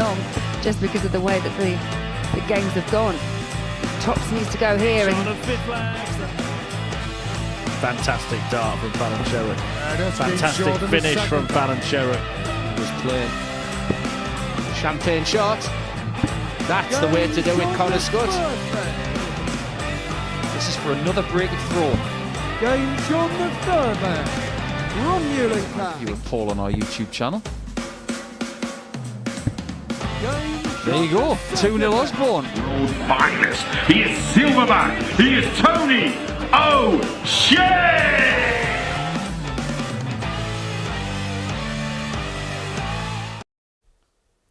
long, just because of the way that the games have gone. Tops needs to go here. Fantastic dart from Fallon Sherrock. Fantastic finish from Fallon Sherrock. Was playing champagne shot. That's the way to do it, Connor Scutt. This is for another break of throw. Game John the third man. Romulan You and Paul on our YouTube channel. There you go, 2-0 Osborne. Finest. He is Silverback. He is Tony O'Shea.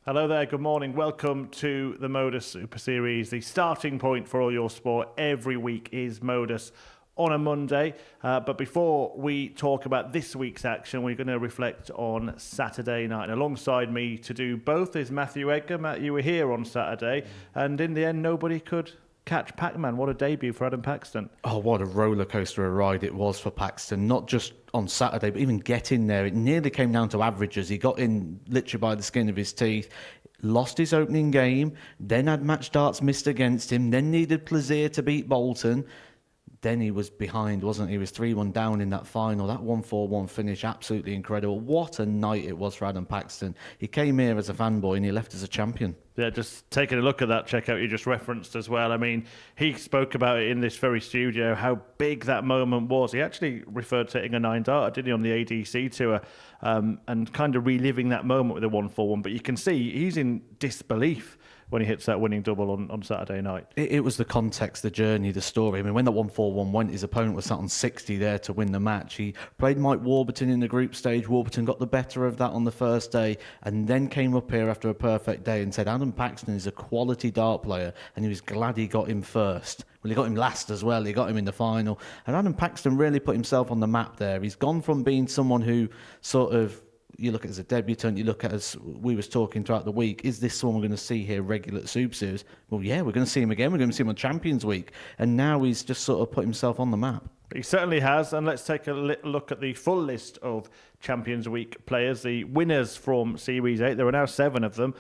Hello there, good morning. Welcome to the Modus Super Series. The starting point for all your sport every week is Modus on a Monday. But before we talk about this week's action, we're going to reflect on Saturday night. And alongside me to do both is Matthew Edgar. Matt, you were here on Saturday, and in the end, nobody could catch Pac-Man. What a debut for Adam Paxton. Oh, what a roller coaster of a ride it was for Paxton. Not just on Saturday, but even getting there. It nearly came down to averages. He got in literally by the skin of his teeth. Lost his opening game, then had match darts missed against him, then needed Plaisir to beat Bolton. Then he was behind, wasn't he? He was 3-1 down in that final. That 1-4-1 finish, absolutely incredible. What a night it was for Adam Paxton. He came here as a fanboy and he left as a champion. Yeah, just taking a look at that checkout you just referenced as well. I mean, he spoke about it in this very studio, how big that moment was. He actually referred to hitting a 9-darter, didn't he, on the ADC tour, and kind of reliving that moment with the 1-4-1. But you can see he's in disbelief when he hits that winning double on Saturday night. It was the context, the journey, the story. I mean, when that 1-4-1 went, his opponent was sat on 60 there to win the match. He played Mike Warburton in the group stage. Warburton got the better of that on the first day and then came up here after a perfect day and said Adam Paxton is a quality dart player, and he was glad he got him first. Well, he got him last as well. He got him in the final. And Adam Paxton really put himself on the map there. He's gone from being someone who sort of, you look at as a debutant, you look at as we was talking throughout the week, is this someone we're going to see here regular at Super Series? Well, yeah, we're going to see him again. We're going to see him on Champions Week. And now he's just sort of put himself on the map. He certainly has. And let's take a look at the full list of Champions Week players, the winners from Series 8. There are now 7 of them.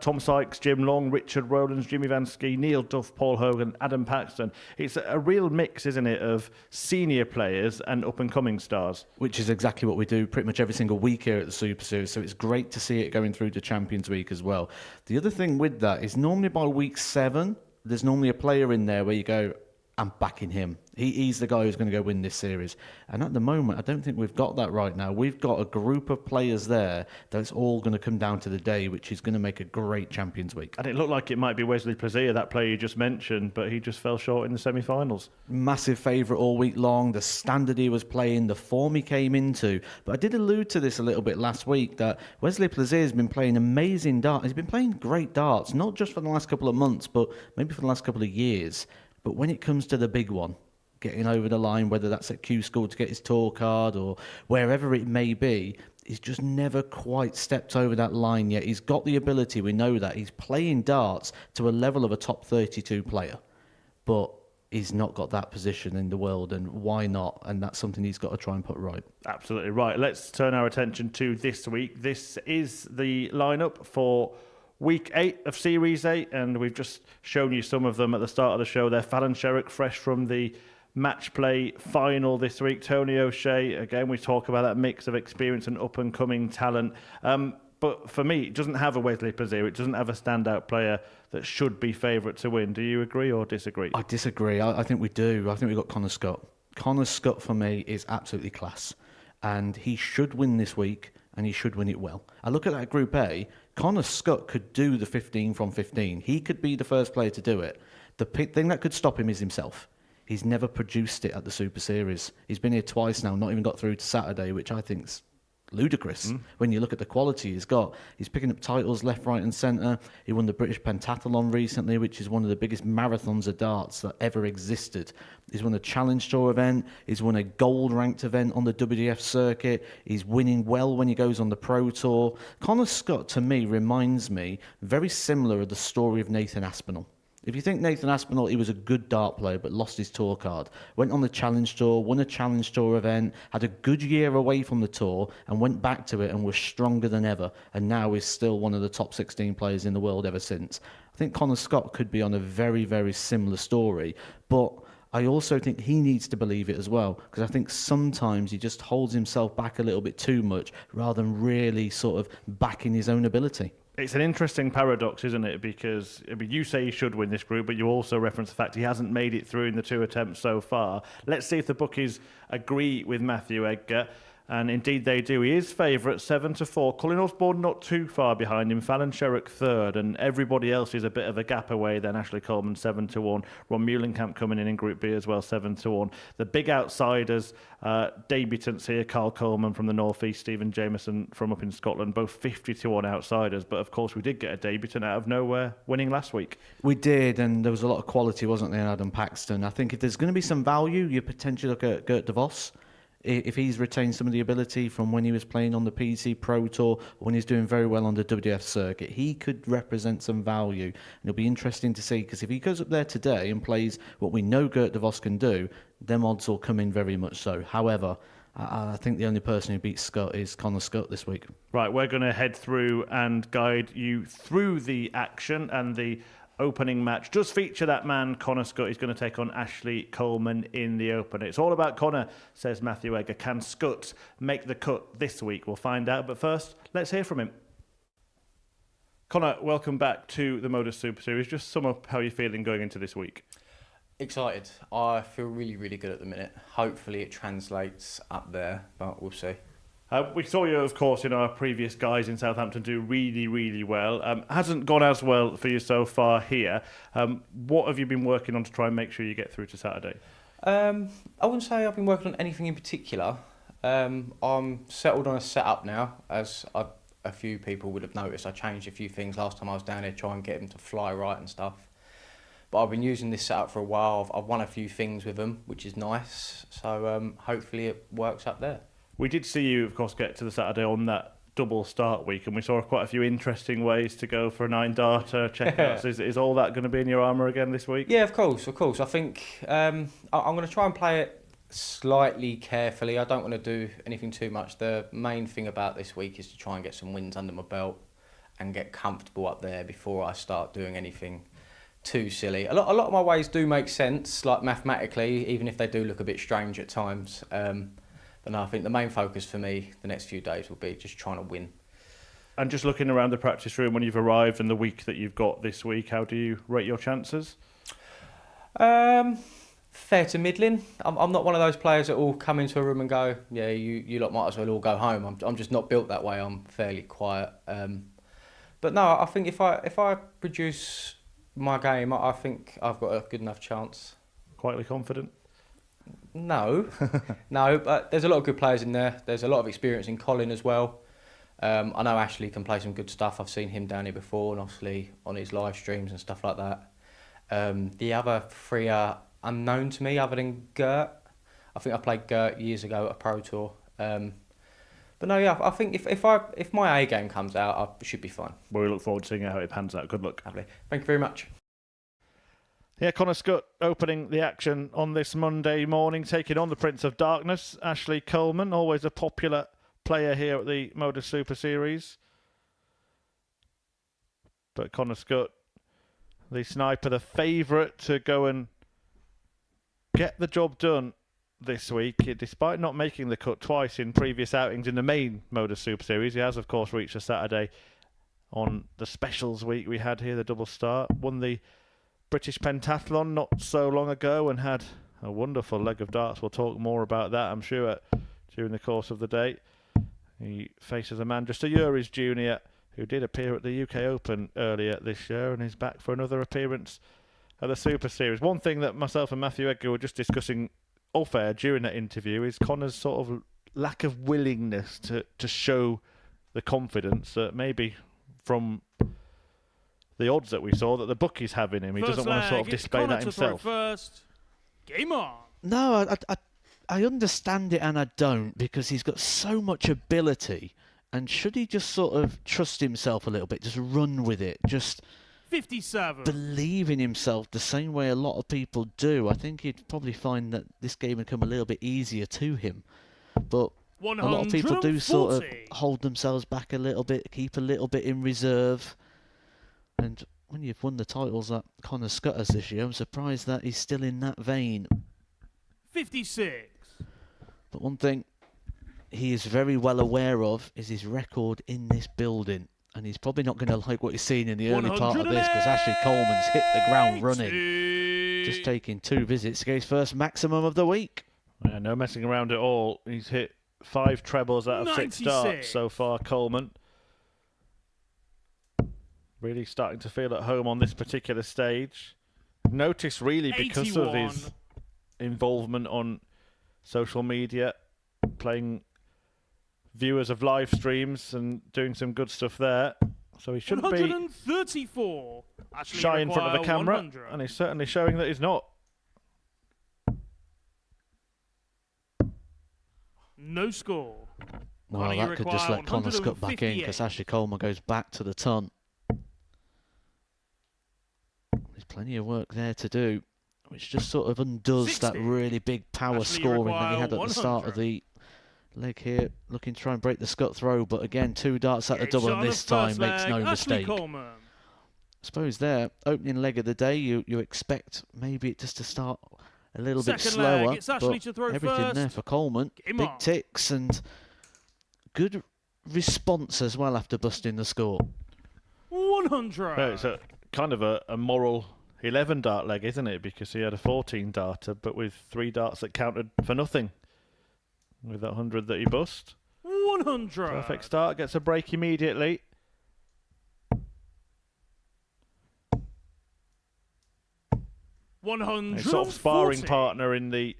Tom Sykes, Jim Long, Richard Rowlands, Jimmy Vansky, Neil Duff, Paul Hogan, Adam Paxton. It's a real mix, isn't it, of senior players and up-and-coming stars. Which is exactly what we do pretty much every single week here at the Super Series, so it's great to see it going through to Champions Week as well. The other thing with that is normally by week 7, there's normally a player in there where you go, I'm backing him. He's the guy who's going to go win this series. And at the moment, I don't think we've got that right now. We've got a group of players there that's all going to come down to the day, which is going to make a great Champions Week. And it looked like it might be Wesley Plaisir, that player you just mentioned, but he just fell short in the semi-finals. Massive favourite all week long, the standard he was playing, the form he came into. But I did allude to this a little bit last week, that Wesley Plaisir has been playing amazing darts. He's been playing great darts, not just for the last couple of months, but maybe for the last couple of years. But when it comes to the big one, getting over the line, whether that's at Q School to get his tour card or wherever it may be, he's just never quite stepped over that line yet. He's got the ability, we know that. He's playing darts to a level of a top 32 player, but he's not got that position in the world, and why not? And that's something he's got to try and put right. Absolutely right. Let's turn our attention to this week. This is the lineup for Week 8 of Series 8, and we've just shown you some of them at the start of the show there. Fallon Sherrock, fresh from the match play final this week. Tony O'Shea, again, we talk about that mix of experience and up-and-coming talent. But for me, it doesn't have a Wesley Plaisir. It doesn't have a standout player that should be favourite to win. Do you agree or disagree? I disagree. I think we do. I think we've got Connor Scutt. Connor Scutt, for me, is absolutely class. And he should win this week, and he should win it well. I look at that Group A, Connor Scutt could do the 15 from 15. He could be the first player to do it. The thing that could stop him is himself. He's never produced it at the Super Series. He's been here twice now, not even got through to Saturday, which I think's ludicrous when you look at the quality he's got. He's picking up titles left, right and centre. He won the British Pentathlon recently, which is one of the biggest marathons of darts that ever existed. He's won a Challenge Tour event. He's won a gold-ranked event on the WDF circuit. He's winning well when he goes on the Pro Tour. Connor Scutt, to me, reminds me very similar of the story of Nathan Aspinall. If you think Nathan Aspinall, he was a good dart player but lost his tour card, went on the Challenge Tour, won a Challenge Tour event, had a good year away from the tour and went back to it and was stronger than ever, and now is still one of the top 16 players in the world ever since. I think Connor Scutt could be on a very, very similar story, but I also think he needs to believe it as well, because I think sometimes he just holds himself back a little bit too much rather than really sort of backing his own ability. It's an interesting paradox, isn't it? Because you say he should win this group, but you also reference the fact he hasn't made it through in the 2 attempts so far. Let's see if the bookies agree with Matthew Edgar. And indeed they do. He is favourite, 7-4. Colin Osborne not too far behind him. Fallon Sherrock third, and everybody else is a bit of a gap away. Then Ashley Coleman 7-1. Ron Muhlenkamp coming in Group B as well, 7-1. The big outsiders, debutants here: Carl Coleman from the northeast, Stephen Jameson from up in Scotland, both 50-1 outsiders. But of course, we did get a debutant out of nowhere, winning last week. We did, and there was a lot of quality, wasn't there, in Adam Paxton? I think if there's going to be some value, you potentially look at Gert de Vos. If he's retained some of the ability from when he was playing on the PC Pro Tour, when he's doing very well on the WF circuit, he could represent some value. And it'll be interesting to see, because if he goes up there today and plays what we know Gert de Vos can do, them odds will come in very much so. However, I think the only person who beats Scutt is Connor Scutt this week. Right, we're going to head through and guide you through the action, and the opening match does feature that man, Connor Scutt. He's going to take on Ashley Coleman in the opener. It's all about Connor, says Matthew Edgar. Can Scutt make the cut this week? We'll find out. But first, let's hear from him. Connor, welcome back to the Modus Super Series. Just sum up how you're feeling going into this week. Excited. I feel really, really good at the minute. Hopefully it translates up there, but we'll see. We saw you, of course, in our previous guys in Southampton do really, really well. Hasn't gone as well for you so far here. What have you been working on to try and make sure you get through to Saturday? I wouldn't say I've been working on anything in particular. I'm settled on a setup now, as a few people would have noticed. I changed a few things last time I was down here, try and get them to fly right and stuff. But I've been using this setup for a while. I've won a few things with them, which is nice. So hopefully it works up there. We did see you, of course, get to the Saturday on that double start week, and we saw quite a few interesting ways to go for a 9-darter checkouts. Is all that going to be in your armour again this week? Yeah, of course. I think I'm going to try and play it slightly carefully. I don't want to do anything too much. The main thing about this week is to try and get some wins under my belt and get comfortable up there before I start doing anything too silly. A lot of my ways do make sense, like mathematically, even if they do look a bit strange at times. But no, I think the main focus for me the next few days will be just trying to win. And just looking around the practice room when you've arrived and the week that you've got this week, how do you rate your chances? Fair to middling. I'm not one of those players that will come into a room and go, yeah, you lot might as well all go home. I'm just not built that way. I'm fairly quiet. But no, I think if I produce my game, I think I've got a good enough chance. Quietly confident? No, but there's a lot of good players in there. There's a lot of experience in Colin as well. I know Ashley can play some good stuff. I've seen him down here before, and obviously on his live streams and stuff like that. The other three are unknown to me, other than Gert. I think I played Gert years ago at a Pro Tour. But no, yeah, I think if my A game comes out, I should be fine. Well, we look forward to seeing how it pans out. Good luck. Lovely. Thank you very much. Yeah, Connor Scutt opening the action on this Monday morning, taking on the Prince of Darkness, Ashley Coleman, always a popular player here at the Modus Super Series. But Connor Scutt, the sniper, the favourite to go and get the job done this week, despite not making the cut twice in previous outings in the main Modus Super Series. He has, of course, reached a Saturday on the specials week we had here, the double start. Won the British Pentathlon not so long ago and had a wonderful leg of darts. We'll talk more about that, I'm sure, during the course of the day. He faces a man just a year his junior who did appear at the UK Open earlier this year and is back for another appearance at the Super Series. One thing that myself and Matthew Edgar were just discussing off air during that interview is Connor's sort of lack of willingness to show the confidence that maybe from the odds that we saw that the bookies have in him. He doesn't want to sort of display that himself. First. Game on. No, I understand it and I don't, because he's got so much ability, and should he just sort of trust himself a little bit, just run with it, just 57. believe in himself the same way a lot of people do, I think he'd probably find that this game would come a little bit easier to him. But a lot of people do sort of 140. hold themselves back a little bit, keep a little bit in reserve. And when you've won the titles that Connor Scutt has this year, I'm surprised that he's still in that vein. 56. But one thing he is very well aware of is his record in this building. And he's probably not going to like what he's seen in the early part of this, because Ashley Coleman's hit the ground running. Just taking 2 visits to get his first maximum of the week. Yeah, no messing around at all. He's hit 5 trebles out of 6 starts 96. so far, Coleman. Really starting to feel at home on this particular stage. Notice really because of 81. his involvement on social media, playing viewers of live streams and doing some good stuff there. So he shouldn't be 134. Actually shy in front of the require camera, 100. and he's certainly showing that he's not. No score. Well, Connor, you that could just require let Connor Scutt back in, because 158. Ashley Coleman goes back to the ton. There's plenty of work there to do, which just sort of undoes that 60. really big power Actually scoring that he require had at the start of 100. the leg here, looking to try and break the Scutt throw, but again, 2 darts at the Game double, shot and on the this time first makes leg, no Ashley mistake. Coleman. I suppose there, opening leg of the day, you expect maybe it just to start a little bit Second leg, slower, it's Ashley but to throw everything first. there for Coleman. Game Big on. ticks and good response as well after busting the score. 100. It's a kind of a moral 11 dart leg, isn't it? Because he had a 14 darter, but with 3 darts that counted for nothing. With that 100 that he bust. 100. Perfect start, gets a break immediately. His sort of sparring partner in the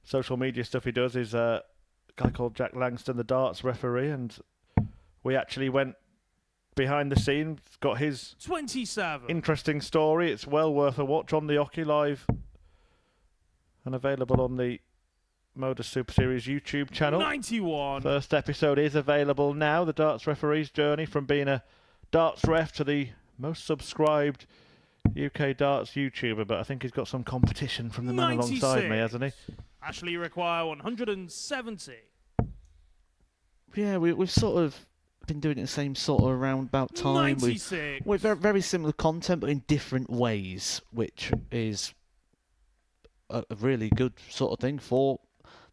social media stuff he does is a guy called Jack Langston, the darts referee, and we actually went behind the scenes, got his 27. interesting story. It's well worth a watch on the Oki Live and available on the Modus Super Series YouTube channel. 91. First episode is available now. The darts referee's journey from being a darts ref to the most subscribed UK darts YouTuber, but I think he's got some competition from the man alongside me, hasn't he? Actually require 170. Yeah, we've sort of been doing it the same sort of roundabout time. 96. With very, very similar content, but in different ways, which is a really good sort of thing for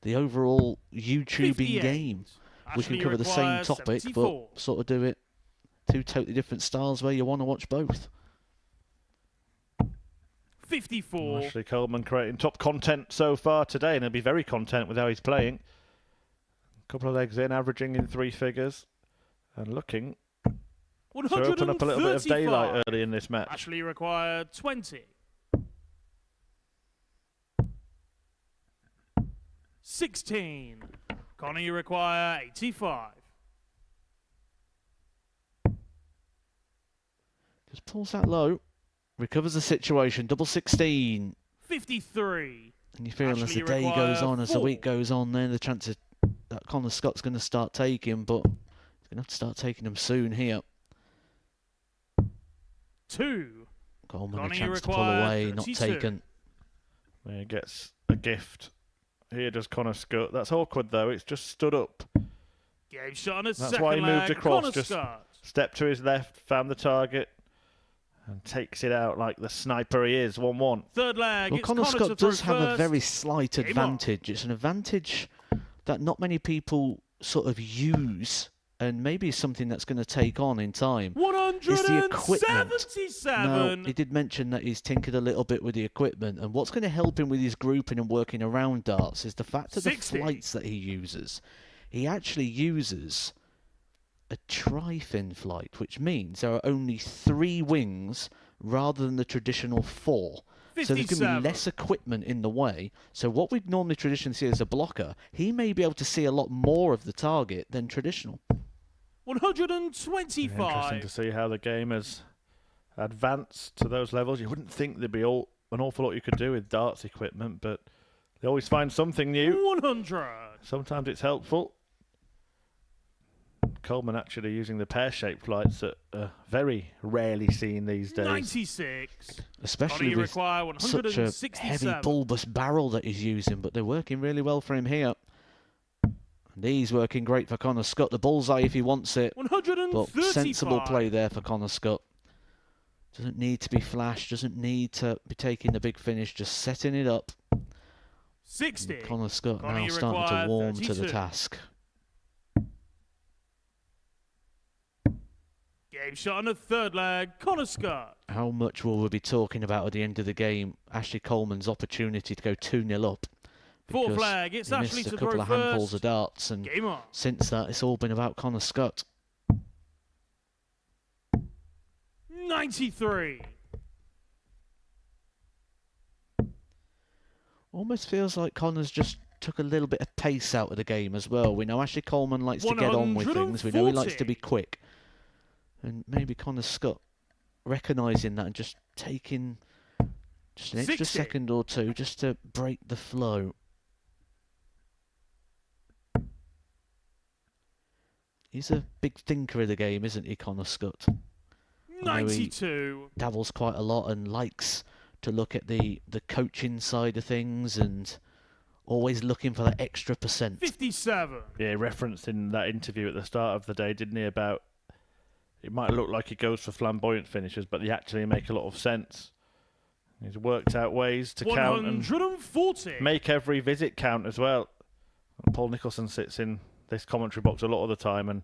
the overall YouTubing 58. game. We Actually can cover the same requires topic, 74. but sort of do it 2 totally different styles where you want to watch both. 54. Ashley Coleman creating top content so far today, and he'll be very content with how he's playing. A couple of legs in, averaging in 3 figures, and looking to open up a little bit of daylight early in this match. Actually required 20. 16. Connor, you require 85. Just pulls that low, recovers the situation, double 16. 53. And you feel as Actually the day require goes on, as the 4. week goes on, then the chances that Connor Scott's going to start taking, but he's going to have to start taking them soon here. 2. Coleman Connor, a you chance to pull require away, not 32. taken. There he gets a gift. Here does Connor Scutt. That's awkward though. It's just stood up. Game shot on a That's second why he moved leg. across. Connor Just Scutt. stepped to his left, found the target, and takes it out like the sniper he is. 1-1. Third leg. Well, It's Connor to Scutt throw does have a first. very slight Game on. advantage. It's an advantage that not many people sort of use, and maybe is something that's going to take on in time. Is the equipment. 177. Now, he did mention that he's tinkered a little bit with the equipment, and what's going to help him with his grouping and working around darts is the fact of the 60. flights that he uses. He actually uses a tri-fin flight, which means there are only 3 wings rather than the traditional 4. So there's going to 57. be less equipment in the way. So what we'd normally traditionally see as a blocker, he may be able to see a lot more of the target than traditional. 125. Interesting to see how the game has advanced to those levels. You wouldn't think there'd be an awful lot you could do with darts equipment, but they always find something new. 100. Sometimes it's helpful. Coleman actually using the pear-shaped lights that are very rarely seen these days. 96. Especially with such a heavy bulbous barrel that he's using, but they're working really well for him here. And he's working great for Connor Scutt. The bullseye if he wants it, but sensible play there for Connor Scutt. Doesn't need to be flash, doesn't need to be taking the big finish, just setting it up. 60. And Connor Scutt now starting to warm 32. to the task. Game shot on the third leg, Connor Scutt. How much will we be talking about at the end of the game? Ashley Coleman's opportunity to go 2-0 up. Fourth flag, it's he Ashley missed to a couple throw of handfuls first. of darts, and Game on. since that, it's all been about Connor Scutt. 93. Almost feels like Connor's just took a little bit of pace out of the game as well. We know Ashley Coleman likes to get on with things. We know he likes to be quick. And maybe Connor Scutt recognising that and just taking just an extra 60. second or two just to break the flow. He's a big thinker of the game, isn't he, Connor Scutt? 92. Dabbles quite a lot and likes to look at the coaching side of things and always looking for that extra percent. 57. Yeah, referenced in that interview at the start of the day, didn't he, about it might look like he goes for flamboyant finishes, but they actually make a lot of sense. He's worked out ways to count and 140. make every visit count as well. And Paul Nicholson sits in this commentary box a lot of the time, and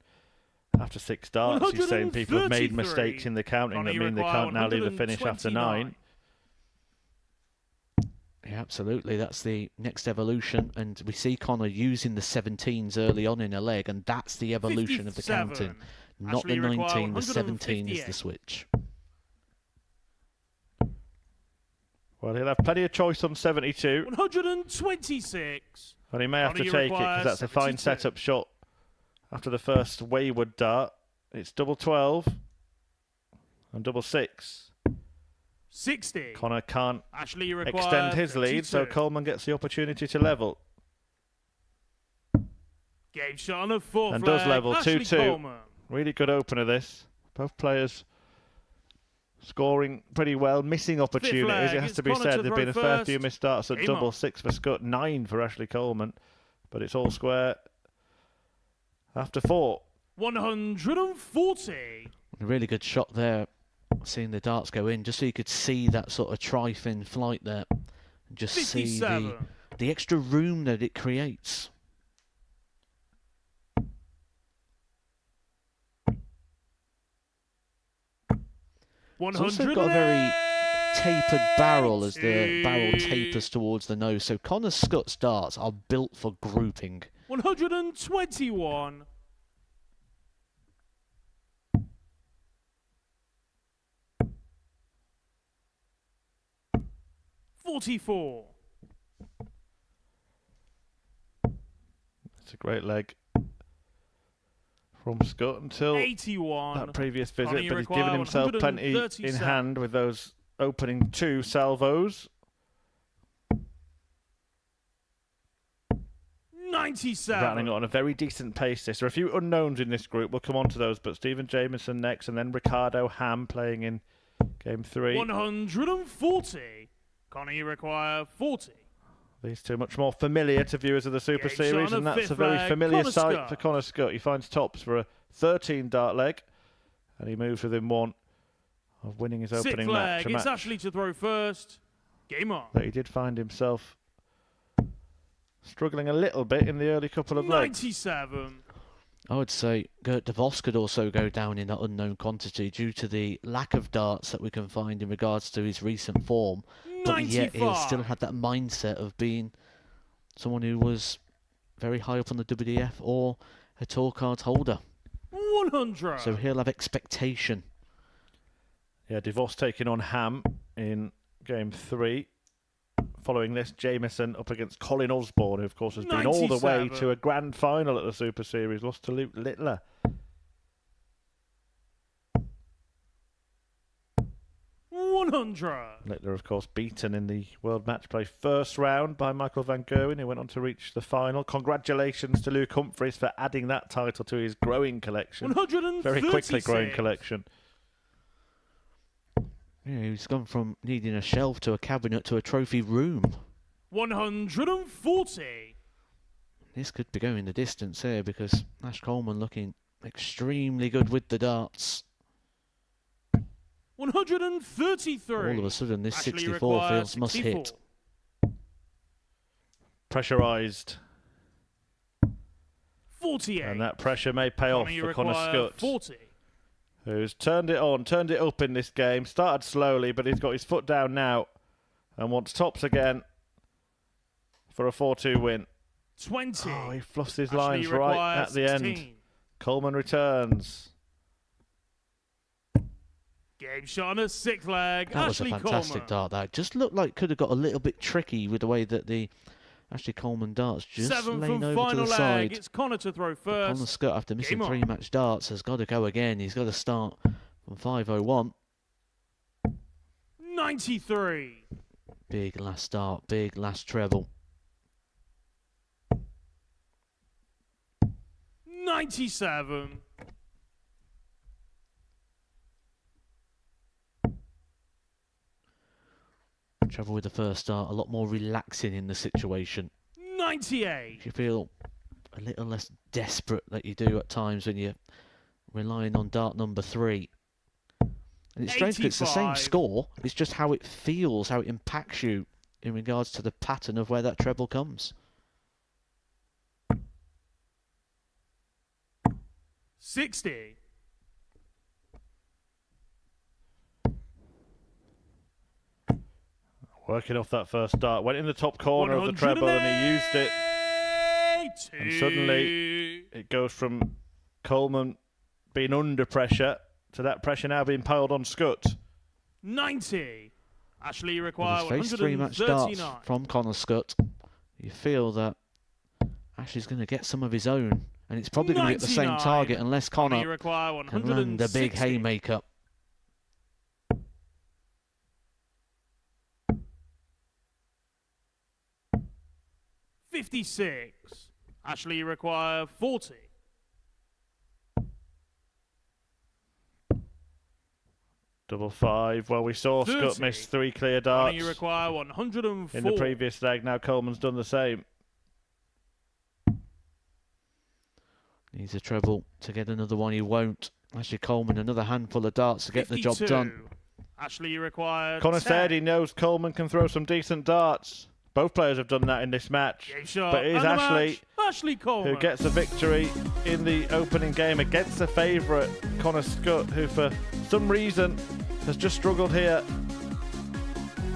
after 6 darts, he's saying people have made 133. mistakes in the counting that mean they require can't now leave the finish after 9. Yeah, absolutely. That's the next evolution, and we see Connor using the 17s early on in a leg, and that's the evolution of the 57. counting. Not Ashley the require 19, the 17 is 158. the switch. Well, he'll have plenty of choice on 72, 126. and he may have to Connie take it because requires that's a fine 72. setup shot. After the first wayward dart, it's double 12 and double 6. 60. Connor can't Ashley requires extend his lead, so 32. Coleman gets the opportunity to level. Game shot on the fourth And does leg, level, Ashley 2-2. Coleman. Really good opener this. Both players scoring pretty well, missing opportunities. leg, It has it's to be Connor said, to there have been a throw fair few first. missed starts at Game double on. 6 for Scutt, 9 for Ashley Coleman. But it's all square after 4. 140. A really good shot there, seeing the darts go in, just so you could see that sort of tri-fin flight there. And just see 57. the extra room that it creates. It's also got a very tapered barrel as the barrel tapers towards the nose. So Connor Scutt's darts are built for grouping. 121. $44. It's a great leg from Scutt until 81. that previous visit, Connie but he's require given himself plenty in 137. hand with those opening 2 salvos. 97. Rattling on a very decent pace. There are a few unknowns in this group. We'll come on to those, but Stephen Jameson next, and then Ricardo Ham playing in game 3. 140. Connie require 40. These two much more familiar to viewers of the Super Game Series, shot on and the that's a fifth very leg, familiar Connor sight Scutt. for Connor Scutt. He finds tops for a 13 dart leg, and he moves within 1 of winning his Sixth opening leg. match. A It's match Ashley to throw first. Game on. that he did find himself struggling a little bit in the early couple of legs. 97. I would say Gert de Vos could also go down in that unknown quantity due to the lack of darts that we can find in regards to his recent form. But yet he 95. still had that mindset of being someone who was very high up on the WDF or a tour card holder. 100. So he'll have expectation. Yeah, DeVos taking on Ham in game 3. Following this, Jameson up against Colin Osborne, who of course has been all the way 97. to a grand final at the Super Series, lost to Luke Littler. 100. Littler, of course, beaten in the World Match Play first round by Michael van Gerwen, who went on to reach the final. Congratulations to Luke Humphries for adding that title to his growing collection. 136. Very quickly growing collection. Yeah, he's gone from needing a shelf to a cabinet to a trophy room. 140. This could be going the distance here because Ash Coleman looking extremely good with the darts. 133. All of a sudden, this Ashley 64 requires feels must 64. hit. Pressurised. 48. And that pressure may pay off Connie for Connor require Scutt, 40. who's turned it on, turned it up in this game. Started slowly, but he's got his foot down now and wants tops again for a 4-2 win. 20. Oh, he fluffs his Ashley lines right requires at the 16. end. Coleman returns. Game shot on a sixth leg. That was a Ashley fantastic Coleman. dart. That just looked like could have got a little bit tricky with the way that the Ashley Coleman darts just Seventh laying and over to final the leg. side. It's Connor to throw first. Connor Scutt, after missing Game on. 3 match darts, has got to go again. He's got to start from 5:01. 93. Big last start, big last treble. 97. Trouble with the first start, a lot more relaxing in the situation. 98. You feel a little less desperate that you do at times when you're relying on dart number 3. And it's strange because it's the same 85. score, it's just how it feels, how it impacts you in regards to the pattern of where that treble comes. 60. Working off that first dart. Went in the top corner of the treble and he used it. And suddenly it goes from Coleman being under pressure to that pressure now being piled on Scutt. 90. Ashley With require his face 3 match darts 139. from Connor Scutt, you feel that Ashley's going to get some of his own. And it's probably going to be at the same 99. target unless Connie Connor require can land a big 160. haymaker. $56. Ashley require 40. Double 5. Well, we saw 30. Scutt miss 3 clear darts Connie require 104. in the previous leg. Now Coleman's done the same. Needs a treble to get another one. He won't. Ashley Coleman, another handful of darts to get the job 52. done. Ashley require Connor 10. said he knows Coleman can throw some decent darts. Both players have done that in this match. Game shot. But it is And the Ashley match, Ashley Coleman. who gets a victory in the opening game against the favourite, Connor Scutt, who for some reason has just struggled here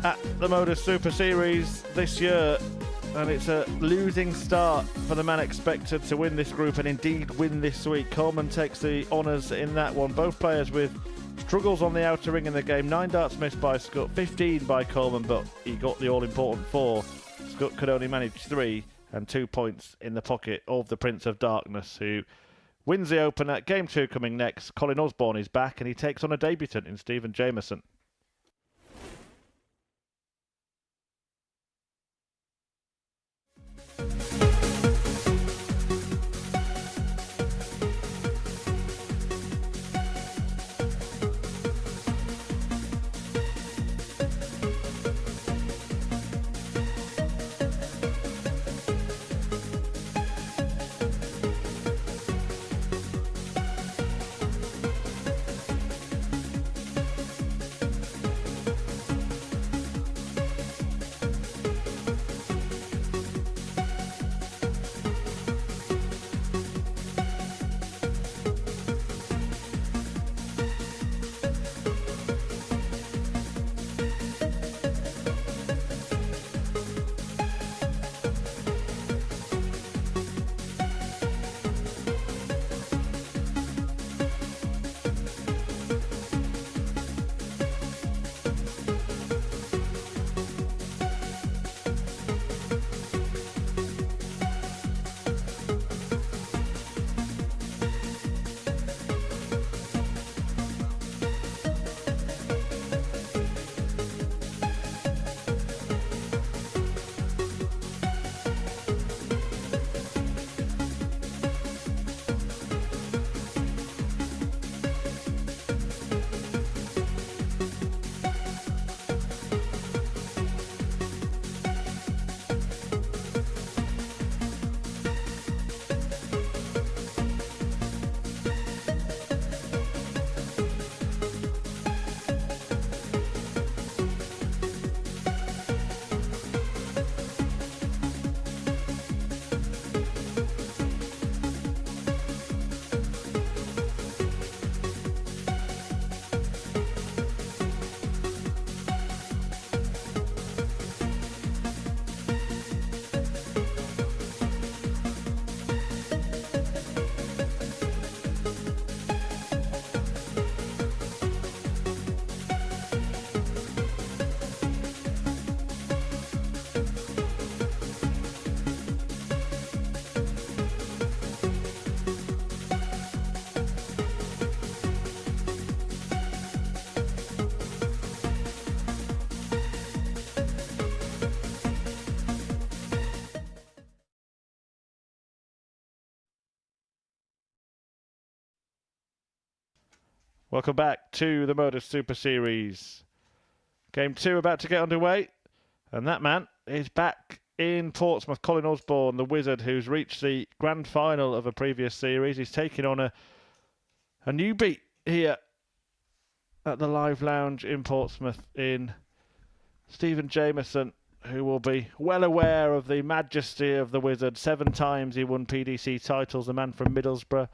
at the Modus Super Series this year. And it's a losing start for the man expected to win this group and indeed win this week. Coleman takes the honours in that one. Both players with struggles on the outer ring in the game. 9 darts missed by Scutt, 15 by Coleman, but he got the all-important 4. Scutt could only manage 3 and 2 points in the pocket of the Prince of Darkness, who wins the opener. Game 2 coming next. Colin Osborne is back and he takes on a debutant in Stephen Jameson. Welcome back to the Modus Super Series. Game 2 about to get underway. And that man is back in Portsmouth, Colin Osborne, the wizard who's reached the grand final of a previous series. He's taking on a newbie here at the Live Lounge in Portsmouth in Stephen Jameson, who will be well aware of the majesty of the wizard. 7 times he won PDC titles, the man from Middlesbrough.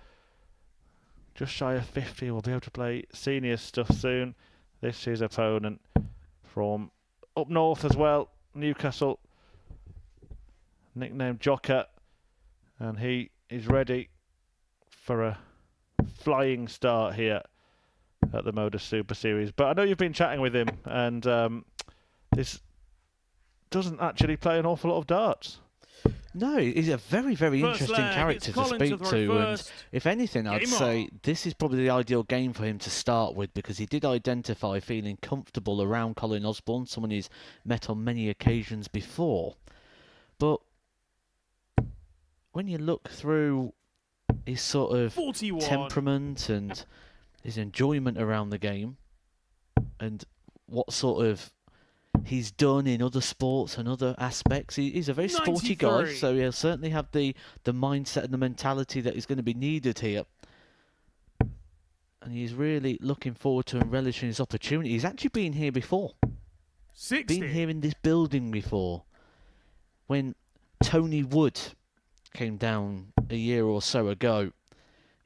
Just shy of 50, will be able to play senior stuff soon. This is his opponent from up north as well, Newcastle, nicknamed Jocker, and he is ready for a flying start here at the Modus Super Series. But I know you've been chatting with him, and this doesn't actually play an awful lot of darts. No, he's a very, very First interesting leg, character it's to Colin speak to throw to. And first. if anything, I'd Game say on. this is probably the ideal game for him to start with, because he did identify feeling comfortable around Colin Osborne, someone he's met on many occasions before. But when you look through his sort of 41. temperament and his enjoyment around the game, and what sort of he's done in other sports and other aspects, he's a very sporty guy, 93. so he'll certainly have the mindset and the mentality that is going to be needed here. And he's really looking forward to and relishing his opportunity. He's actually been here before. 60. Been here in this building before. When Tony Wood came down a year or so ago,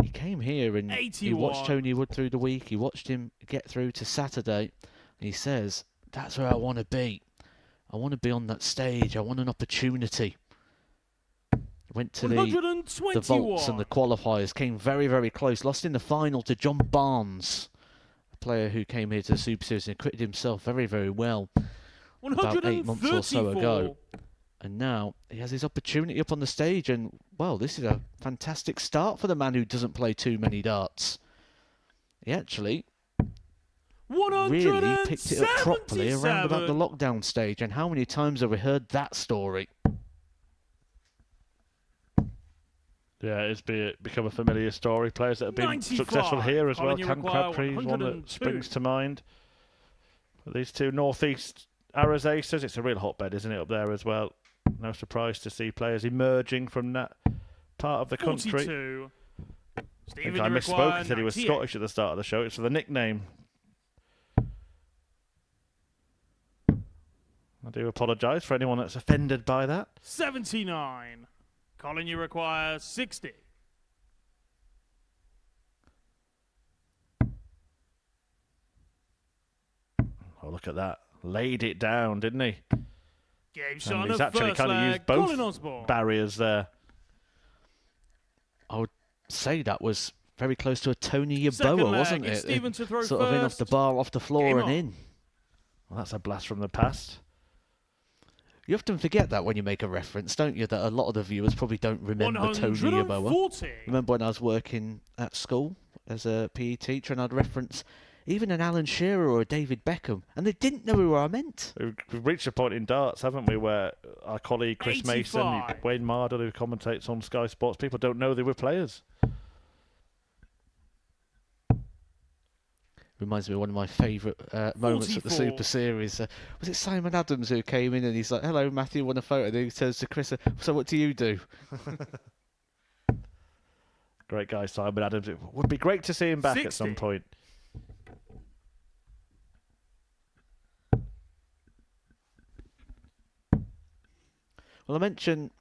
he came here and he watched 81. Tony Wood through the week. He watched him get through to Saturday. And he says, that's where I want to be. I want to be on that stage. I want an opportunity. Went to the 121. vaults and the qualifiers. Came very, very close. Lost in the final to John Barnes, a player who came here to the Super Series and acquitted himself very, very well about 8 months or so ago. And now he has his opportunity up on the stage. And, well, this is a fantastic start for the man who doesn't play too many darts. He actually really picked it up properly around about the lockdown stage. And how many times have we heard that story? Yeah, it's become a familiar story. Players that have been 95. successful here as well. Colin, you Cam require Crabtree is one that 102. springs to mind. But these two northeast Arrows Aces, it's a real hotbed, isn't it, up there as well? No surprise to see players emerging from that part of the country. 42. I Stephen, think I you misspoke require and said he was 98. Scottish at the start of the show. It's for the nickname. I do apologise for anyone that's offended by that. 79. Colin, you require 60. Oh, look at that. Laid it down, didn't he? Game shot And he's of actually first kind of leg. used both Colin Osborne. barriers there. I would say that was very close to a Tony Second Yeboah, leg, wasn't it's it? Stephen to throw Sort of in off the first. bar, off the floor Game and on. in. Well, that's a blast from the past. You often forget that when you make a reference, don't you? That a lot of the viewers probably don't remember Tony Yeboah. 140. Remember when I was working at school as a PE teacher and I'd reference even an Alan Shearer or a David Beckham, and they didn't know who I meant. We've reached a point in darts, haven't we, where our colleague Chris Mason, 85. Wayne Mardle, who commentates on Sky Sports, people don't know they were players. Reminds me of one of my favourite moments at the 44. Super Series. Was it Simon Adams who came in and he's like, "Hello, Matthew, want a photo?" And he says to Chris, "So what do you do?" Great guy, Simon Adams. It would be great to see him back at 60. some point. Well, I mentioned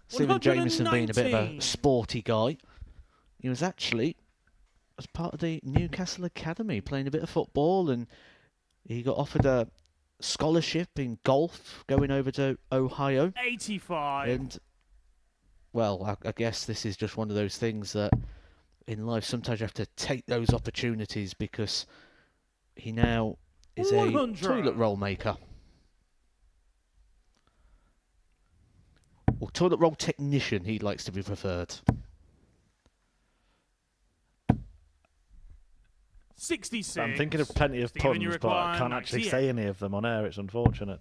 Stephen Jameson being a bit of a 119. sporty guy. He was actually as part of the Newcastle Academy playing a bit of football, and he got offered a scholarship in golf going over to Ohio. 85. And, well, I guess this is just one of those things that in life sometimes you have to take those opportunities, because he now is a 100. toilet roll maker. Or toilet roll technician, he likes to be preferred. 66. I'm thinking of plenty of Stephen, you puns, but I require can't actually 98. say any of them on air. It's unfortunate.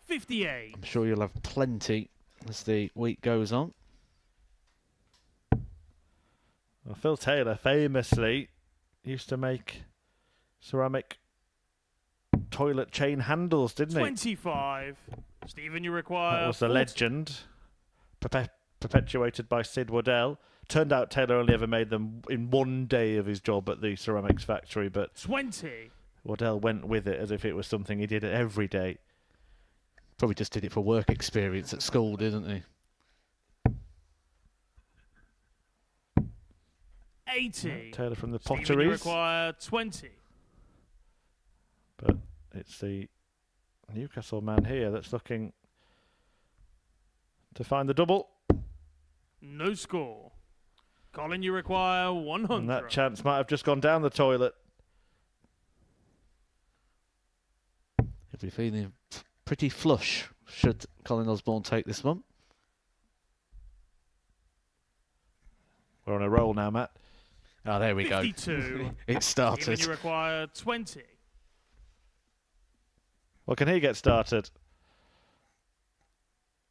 58. I'm sure you'll have plenty as the week goes on. Well, Phil Taylor famously used to make ceramic toilet chain handles, didn't he? 25. Stephen, you require That was the 40. legend, perpetuated by Sid Waddell. Turned out Taylor only ever made them in one day of his job at the ceramics factory, but 20. Waddell went with it as if it was something he did every day. Probably just did it for work experience at school, didn't he? 80. Taylor from the Stephen, you Potteries. require 20. But it's the Newcastle man here that's looking to find the double. No score. Colin, you require 100. And that chance might have just gone down the toilet. He'll be feeling pretty flush should Colin Osborne take this one. We're on a roll now, Matt. Oh, there we 52. go. It started. Stephen, you require 20. Well, can he get started?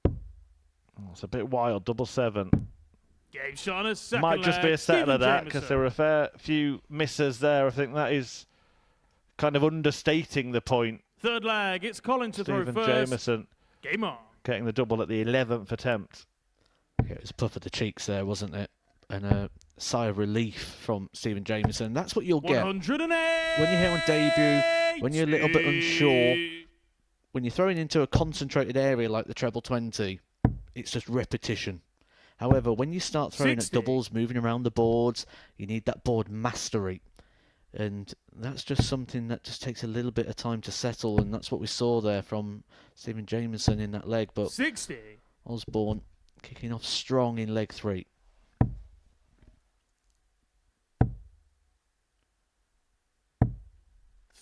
Oh, it's a bit wild. Double 7. Game shot on a second Might just be leg. a settle Stephen of that because Jameson. there were a fair few misses there. I think that is kind of understating the point. Third leg, it's Colin to Stephen throw first. Jameson Game on. getting the double at the 11th attempt. Yeah, it was a puff of the cheeks there, wasn't it? And a sigh of relief from Stephen Jameson. That's what you'll get 108. when you're here on debut, when you're a little bit unsure, when you're throwing into a concentrated area like the treble 20, it's just repetition. However, when you start throwing 60. at doubles, moving around the boards, you need that board mastery. And that's just something that just takes a little bit of time to settle, and that's what we saw there from Stephen Jameson in that leg. But 60. Osborne kicking off strong in leg 3.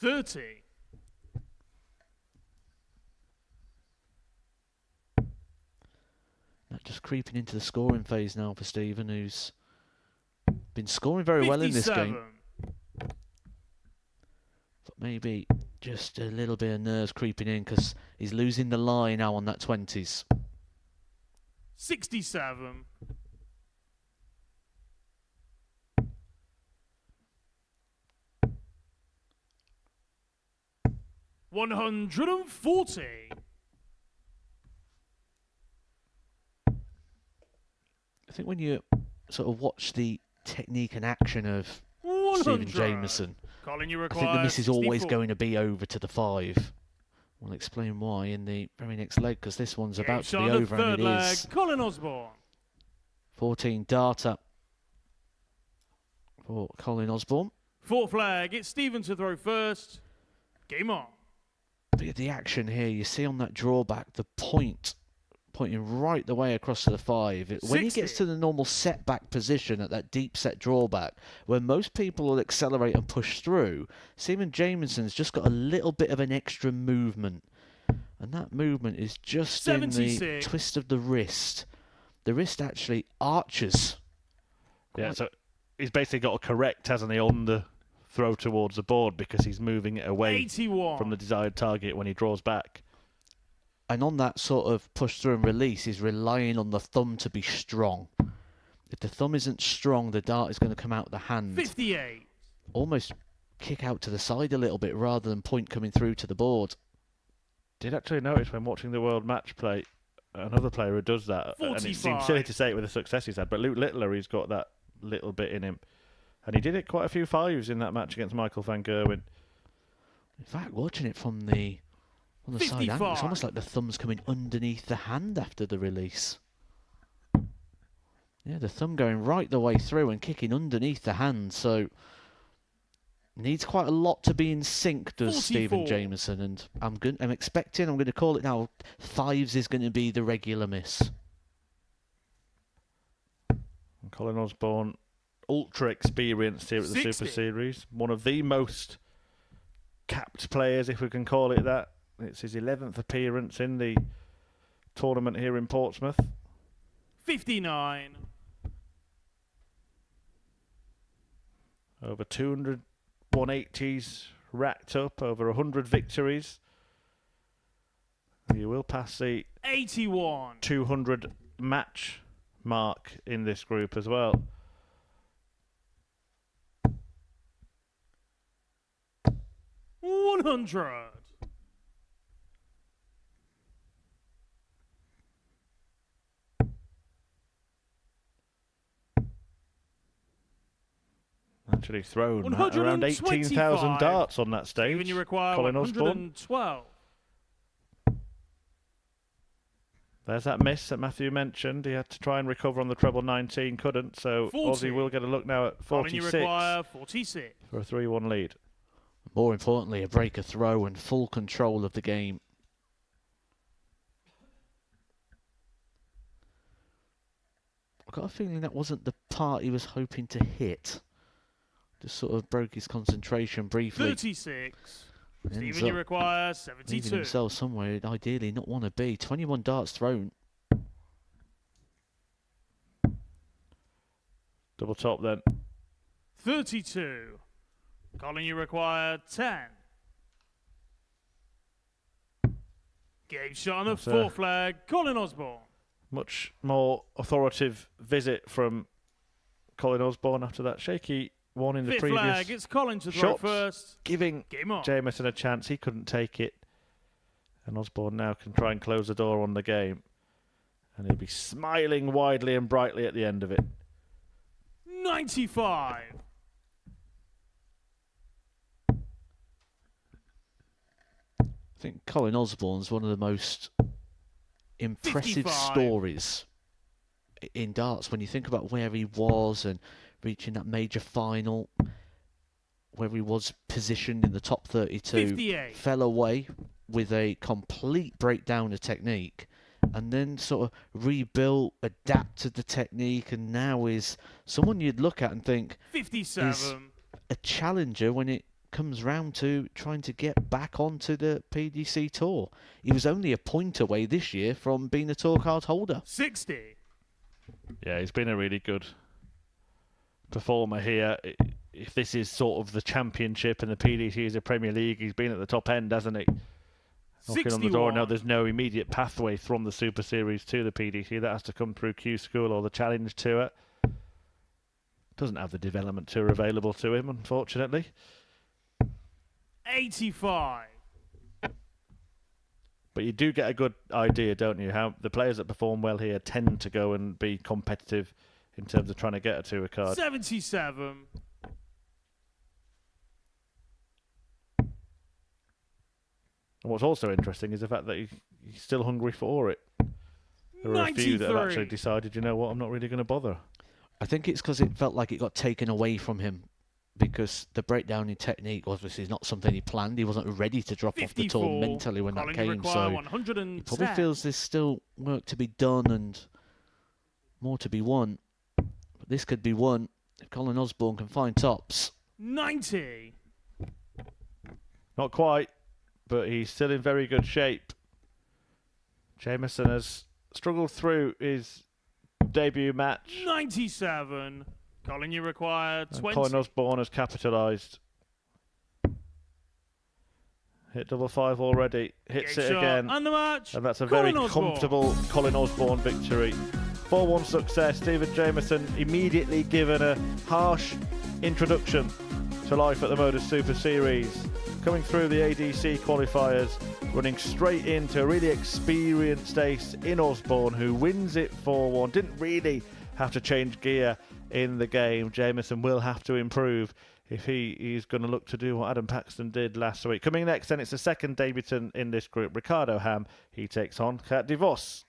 $30. That just creeping into the scoring phase now for Stephen, who's been scoring very well in this game. 57. But maybe just a little bit of nerves creeping in because he's losing the line now on that 20s. 67. $140. I think when you sort of watch the technique and action of 100. Stephen Jameson, Colin, you I require think the miss is always 64. going to be over to the 5. We'll explain why in the very next leg because this one's Game about to shot be on the over and third it leg. is. Colin Osborne. 14 data for Colin Osborne. Fourth leg, it's Stephen to throw first. Game on. But the action here, you see on that drawback, the point pointing right the way across to the 5. When he 60. gets to the normal setback position at that deep set drawback, where most people will accelerate and push through, Stephen Jameson's just got a little bit of an extra movement. And that movement is just in the 76. twist of the wrist. The wrist actually arches. Yeah, so he's basically got to correct, hasn't he, on the throw towards the board because he's moving it away 81. from the desired target when he draws back. And on that sort of push through and release, he's relying on the thumb to be strong. If the thumb isn't strong, the dart is going to come out of the hand. 58. Almost kick out to the side a little bit rather than point coming through to the board. Did actually notice when watching the World Match Play, another player who does that, and it seems 45. silly to say it with the success he's had, but Luke Littler, he's got that little bit in him. And he did it quite a few 5s in that match against Michael van Gerwen. In fact, watching it from the on the side angle, it's 55. almost like the thumb's coming underneath the hand after the release. Yeah, the thumb going right the way through and kicking underneath the hand, so needs quite a lot to be in sync, does 44. Stephen Jameson, and I'm going to call it now, 5s is going to be the regular miss. And Colin Osborne, ultra experienced here at the 60. Super Series, one of the most capped players, if we can call it that. It's his 11th appearance in the tournament here in Portsmouth. 59. Over 200 180s racked up, over 100 victories. You will pass the 81. 200 match mark in this group as well. 100. Actually thrown around 18,000 darts on that stage. Even you require Colin Osborne. 112. There's that miss that Matthew mentioned. He had to try and recover on the treble 19, couldn't. So 40. Aussie will get a look now at 46 Colin, you require 46. for a 3-1 lead. More importantly, a breaker throw and full control of the game. I've got a feeling that wasn't the part he was hoping to hit. Just sort of broke his concentration briefly. 36. Ends Stephen, you up require leaving 72. himself somewhere he'd ideally not want to be. 21 darts thrown. Double top then. 32. Colin, you require 10. Game shot on the That's, fourth leg. Colin Osborne. Much more authoritative visit from Colin Osborne after that shaky one in the Fifth previous leg. It's Colin to throw shots, first. giving Game on. Jameson a chance. He couldn't take it. And Osborne now can try and close the door on the game. And he'll be smiling widely and brightly at the end of it. 95. I think Colin Osborne's one of the most impressive 55. stories in darts when you think about where he was and reaching that major final, where he was positioned in the top 32, 58. fell away with a complete breakdown of technique, and then sort of rebuilt, adapted the technique, and now is someone you'd look at and think 57. is a challenger when it comes round to trying to get back onto the PDC tour. He was only a point away this year from being a tour card holder. 60. Yeah, he's been a really good performer here. If this is sort of the championship and the PDC is a Premier League, he's been at the top end, hasn't he? Knocking on the door. Now there's no immediate pathway from the Super Series to the PDC. That has to come through Q School or the Challenge Tour. Doesn't have the development tour available to him, unfortunately. 85. But you do get a good idea, don't you, how the players that perform well here tend to go and be competitive in terms of trying to get a tour card. 77. And what's also interesting is the fact that he's still hungry for it. There are a few that have 93. actually decided, you know what, I'm not really going to bother. I think it's because it felt like it got taken away from him, because the breakdown in technique obviously is not something he planned. He wasn't ready to drop off the tour 54. mentally when Colin, that you came, require so 110. he probably feels there's still work to be done and more to be won. But this could be won if Colin Osborne can find tops. 90. Not quite, but he's still in very good shape. Jameson has struggled through his debut match. 97. Colin, you require And 20. Colin Osborne has capitalised. Hit double five already. Hits Game it shot again. And the match. And that's a Colin very Osborne. comfortable Colin Osborne victory. 4-1 success. Stephen Jameson immediately given a harsh introduction to life at the Modus Super Series. Coming through the ADC qualifiers, running straight into a really experienced ace in Osborne, who wins it 4-1. Didn't really have to change gear in the game. Jameson will have to improve if he is going to look to do what Adam Paxton did last week. Coming next, then, it's the second debutant in this group, Ricardo Ham. He takes on Kat DeVos.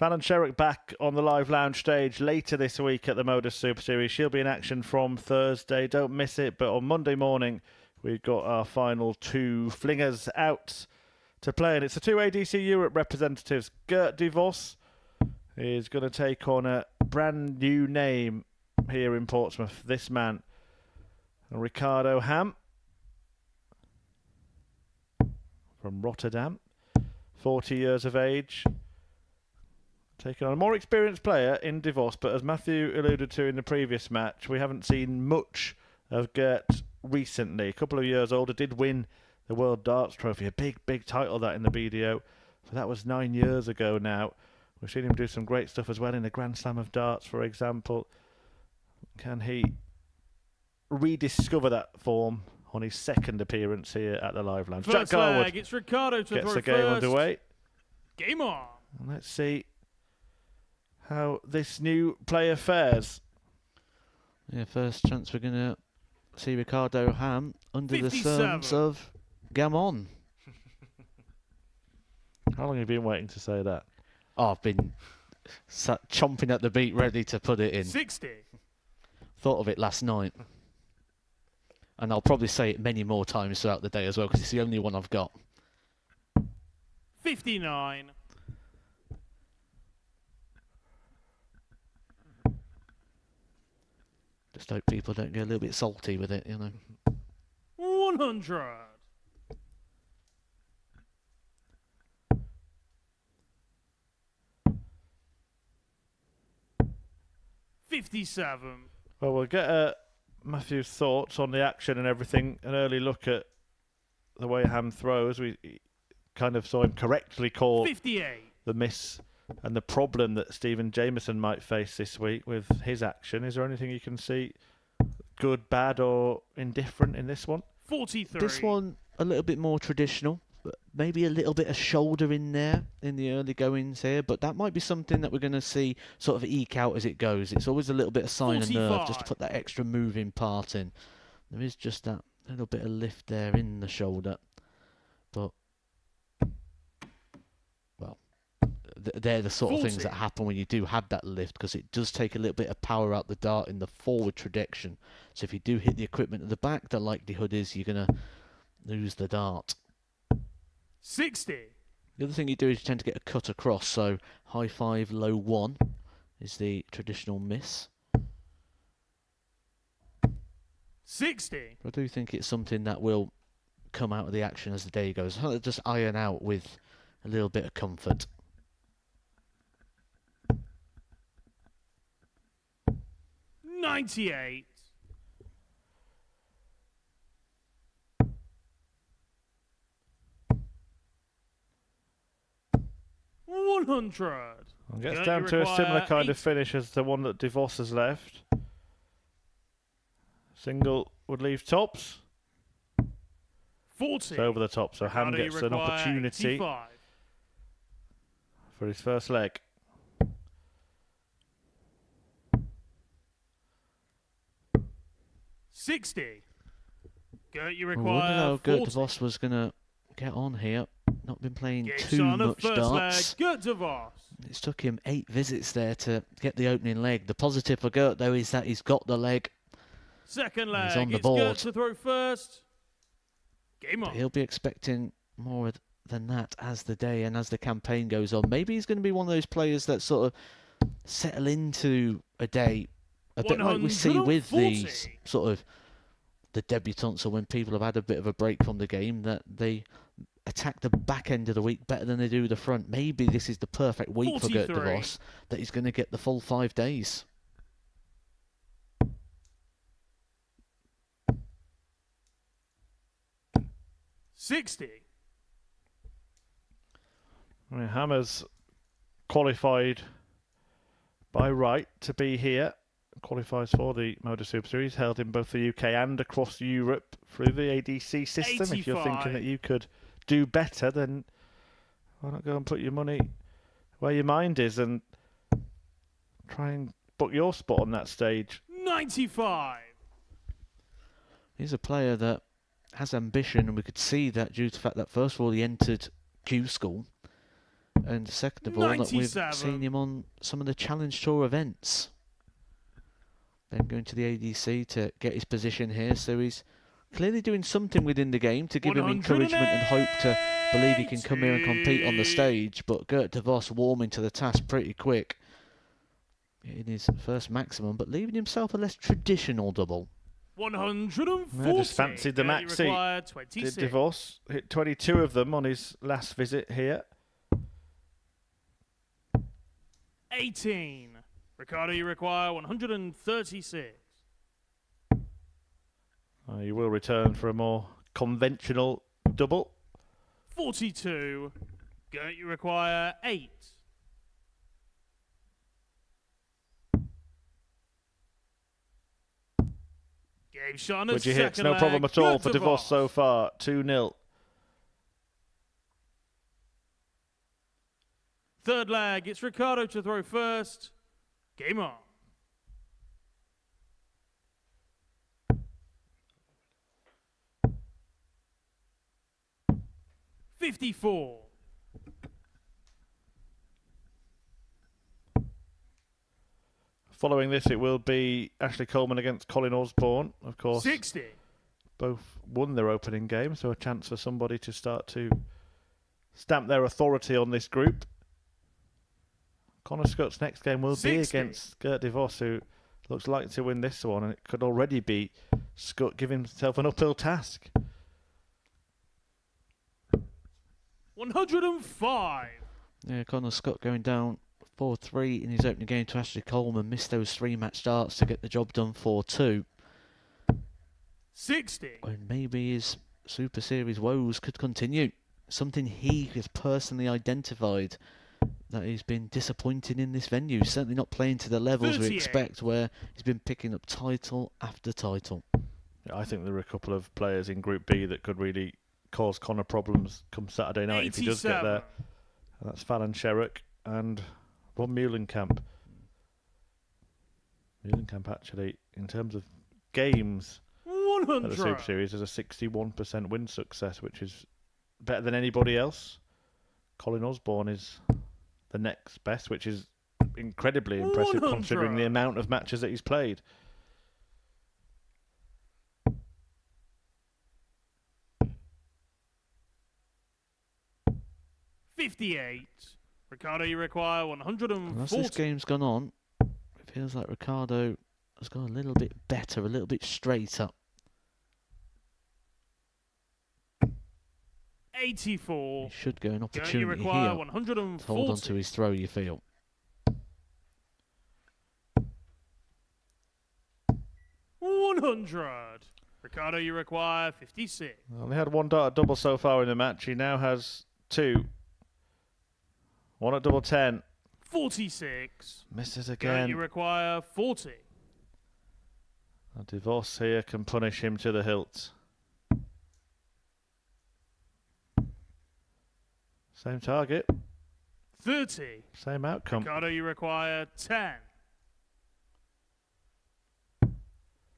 Fallon Sherrick back on the live lounge stage later this week at the Modus Super Series. She'll be in action from Thursday. Don't miss it. But on Monday morning, we've got our final 2 flingers out to play. And it's the 2 ADC Europe representatives. Gert de Vos is going to take on a brand new name here in Portsmouth. This man, Ricardo Ham from Rotterdam, 40 years of age. Taking on a more experienced player in de Vos, but as Matthew alluded to in the previous match, we haven't seen much of Gert recently. A couple of years older, did win the World Darts Trophy, a big title that in the BDO. So that was 9 years ago now. We've seen him do some great stuff as well in the Grand Slam of Darts, for example. Can he rediscover that form on his second appearance here at the Live Lounge? First Jack Garwood leg, it's Ricardo to gets throw the game first. underway. Game on. And let's see how this new player fares. Yeah, first chance we're going to see Ricardo Ham under 57. the terms of Gamon. How long have you been waiting to say that? Oh, I've been sat chomping at the beat, ready to put it in. 60. Thought of it last night. And I'll probably say it many more times throughout the day as well, because it's the only one I've got. 59. Just hope people don't get a little bit salty with it, you know. 100. $57. Well, we'll get Matthew's thoughts on the action and everything, an early look at the way Ham throws. We kind of saw him correctly call 58. the miss and the problem that Stephen Jameson might face this week with his action. Is there anything you can see good, bad or indifferent in this one? 43. This one, a little bit more traditional. But maybe a little bit of shoulder in there in the early goings here. But that might be something that we're going to see sort of eke out as it goes. It's always a little bit of sign of nerve just to put that extra moving part in. There is just that little bit of lift there in the shoulder. But, well, they're the sort of things that happen when you do have that lift, because it does take a little bit of power out the dart in the forward trajectory. So if you do hit the equipment at the back, the likelihood is you're going to lose the dart. 60. The other thing you do is you tend to get a cut across, so high 5, low 1 is the traditional miss. 60. I do think it's something that will come out of the action as the day goes. Just iron out with a little bit of comfort. 98. 100. It gets down to a similar kind of finish as the one that de Vos has left. Single would leave tops. 40. It's over the top, so Ham gets an opportunity 85. for his first leg. $60. Gert, you I require wonder how Gert 40. de Vos was going to get on here. Not been playing Gates too on the much first darts. leg. Gert de Vos. It's took him 8 visits there to get the opening leg. The positive for Gert, though, is that he's got the leg. Second leg. He's on the It's board. Gert to throw first. Game on. But he'll be expecting more than that as the day and as the campaign goes on. Maybe he's going to be one of those players that sort of settle into a day a bit like we see with 140. these sort of the debutants, or when people have had a bit of a break from the game, that they attack the back end of the week better than they do the front. Maybe this is the perfect week for Gert de 43. Vos, that he's going to get the full 5 days. $60. I mean, Hammer's qualified by right to be here. Qualifies for the Modus Super Series, held in both the UK and across Europe through the ADC system. 85. If you're thinking that you could do better, then why not go and put your money where your mind is and try and book your spot on that stage. 95. He's a player that has ambition, and we could see that due to the fact that, first of all, he entered Q School, And second of all, that we've 97. seen him on some of the Challenge Tour events. Then going to the ADC to get his position here, so he's clearly doing something within the game to give him encouragement and hope to believe he can come here and compete on the stage. But Gert de Vos warming to the task pretty quick. Getting his first maximum, but leaving himself a less traditional double. 140. I just fancied the Gert maxi. required Did 26. Divorce hit 22 of them on his last visit here. 18. Ricardo, you require 136. You will return for a more conventional double. 42. Gert, you require 8. Game shot on a Would you hit? second No leg. problem at all Gert for de Divorce Vos. so far. 2-0. Third leg, it's Ricardo to throw first. Game on. $54. Following this, it will be Ashley Coleman against Colin Osborne. Of course, 60. both won their opening game, so a chance for somebody to start to stamp their authority on this group. Connor Scutt's next game will 60. be against Gert de Vos, who looks like to win this one, and it could already be Scutt giving himself an uphill task. 105. Yeah, Connor Scutt going down 4-3 in his opening game to Ashley Coleman. Missed those 3 match starts to get the job done 4-2. 60. And maybe his Super Series woes could continue. Something he has personally identified that he's been disappointing in this venue. Certainly not playing to the levels 38. we expect, where he's been picking up title after title. Yeah, I think there are a couple of players in Group B that could really cause Connor problems come Saturday night if he does get there. 87. And that's Fallon Sherrock and Ron Muhlenkamp. Muhlenkamp, actually, in terms of games at the 100. Super Series, has a 61% win success, which is better than anybody else. Colin Osborne is the next best, which is incredibly impressive 100. considering the amount of matches that he's played. $58. Ricardo, you require And as this 140. game's gone on, it feels like Ricardo has gone a little bit better, a little bit straighter. 84. He should go an Gert, you opportunity require here. 140. Hold on to his throw, you feel. 100. Ricardo, you require 56. Only had one dart at double so far in the match. He now has 2. 1 at double 10. 46. Misses Gert, again. you require 40. A divorce here can punish him to the hilt. Same target, 30. same outcome. Ricardo, you require 10.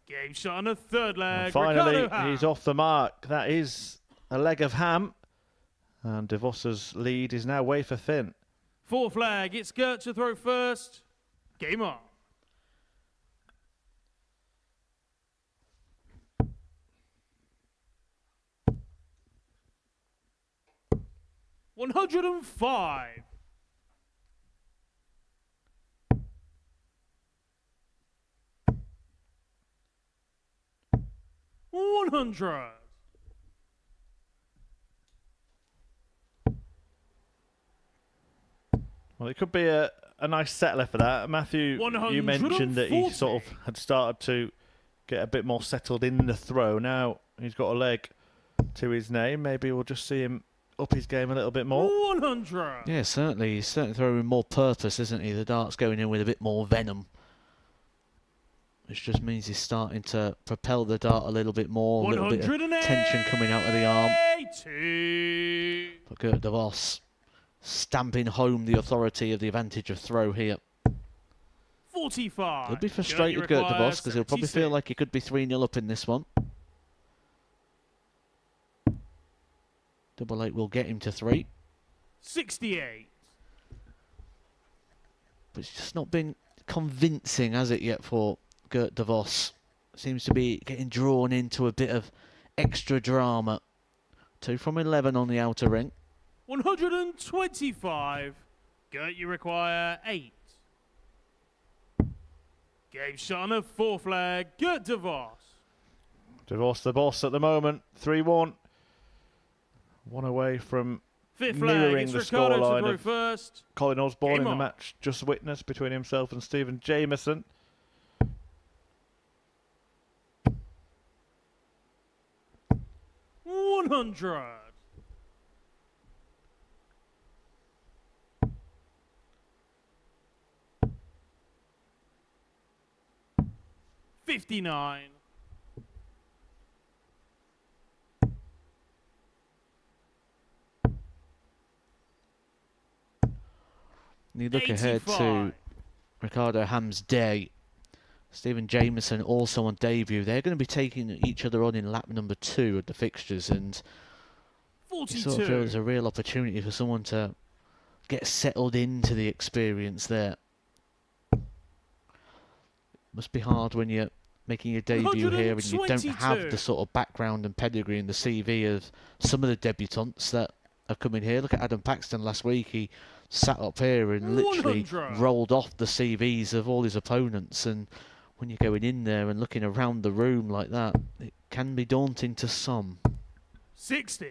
Game shot on a third leg. And finally, Ricardo Ham. he's off the mark. That is a leg of ham. And DeVos's lead is now wafer thin. Fourth leg. It's Gert to throw first. Game on. $105. $100. Well, it could be a nice settler for that. Matthew, you mentioned that he 140. sort of had started to get a bit more settled in the throw. Now he's got a leg to his name. Maybe we'll just see him up his game a little bit more. 100. Yeah, certainly. He's certainly throwing more purpose, isn't he? The dart's going in with a bit more venom. Which just means he's starting to propel the dart a little bit more. A little bit of tension coming out of the arm. 180. But Gert de Vos stamping home the authority of the advantage of throw here. 45. He'll be Gert, frustrated, you Gert de require Vos, because he'll probably feel 76. like he could be 3-0 up in this one. Double 8 will get him to 3. 68. but it's just not been convincing, has it, yet for Gert de Vos? Seems to be getting drawn into a bit of extra drama. 2 from 11 on the outer ring. 125. Gert, you require 8. Game shot on a 4 flag. Gert de Vos. De Vos the boss at the moment. 3-1. One away from 5th flag. mirroring It's the Ricardo to scoreline throw of first. Colin Osborne Game in the on. match just witnessed between himself and Stephen Jameson. $100. $59. You look ahead to 85. Ricardo Ham's day. Stephen Jameson also on debut. They're going to be taking each other on in lap number 2 of the fixtures, and you 42. sort of feel there's a real opportunity for someone to get settled into the experience there. Must be hard when you're making your debut here and you don't have 122. the sort of background and pedigree and the CV of some of the debutants that are coming here. Look at Adam Paxton last week. He sat up here and literally 100. rolled off the CVs of all his opponents, and when you're going in there and looking around the room like that, it can be daunting to some. 60.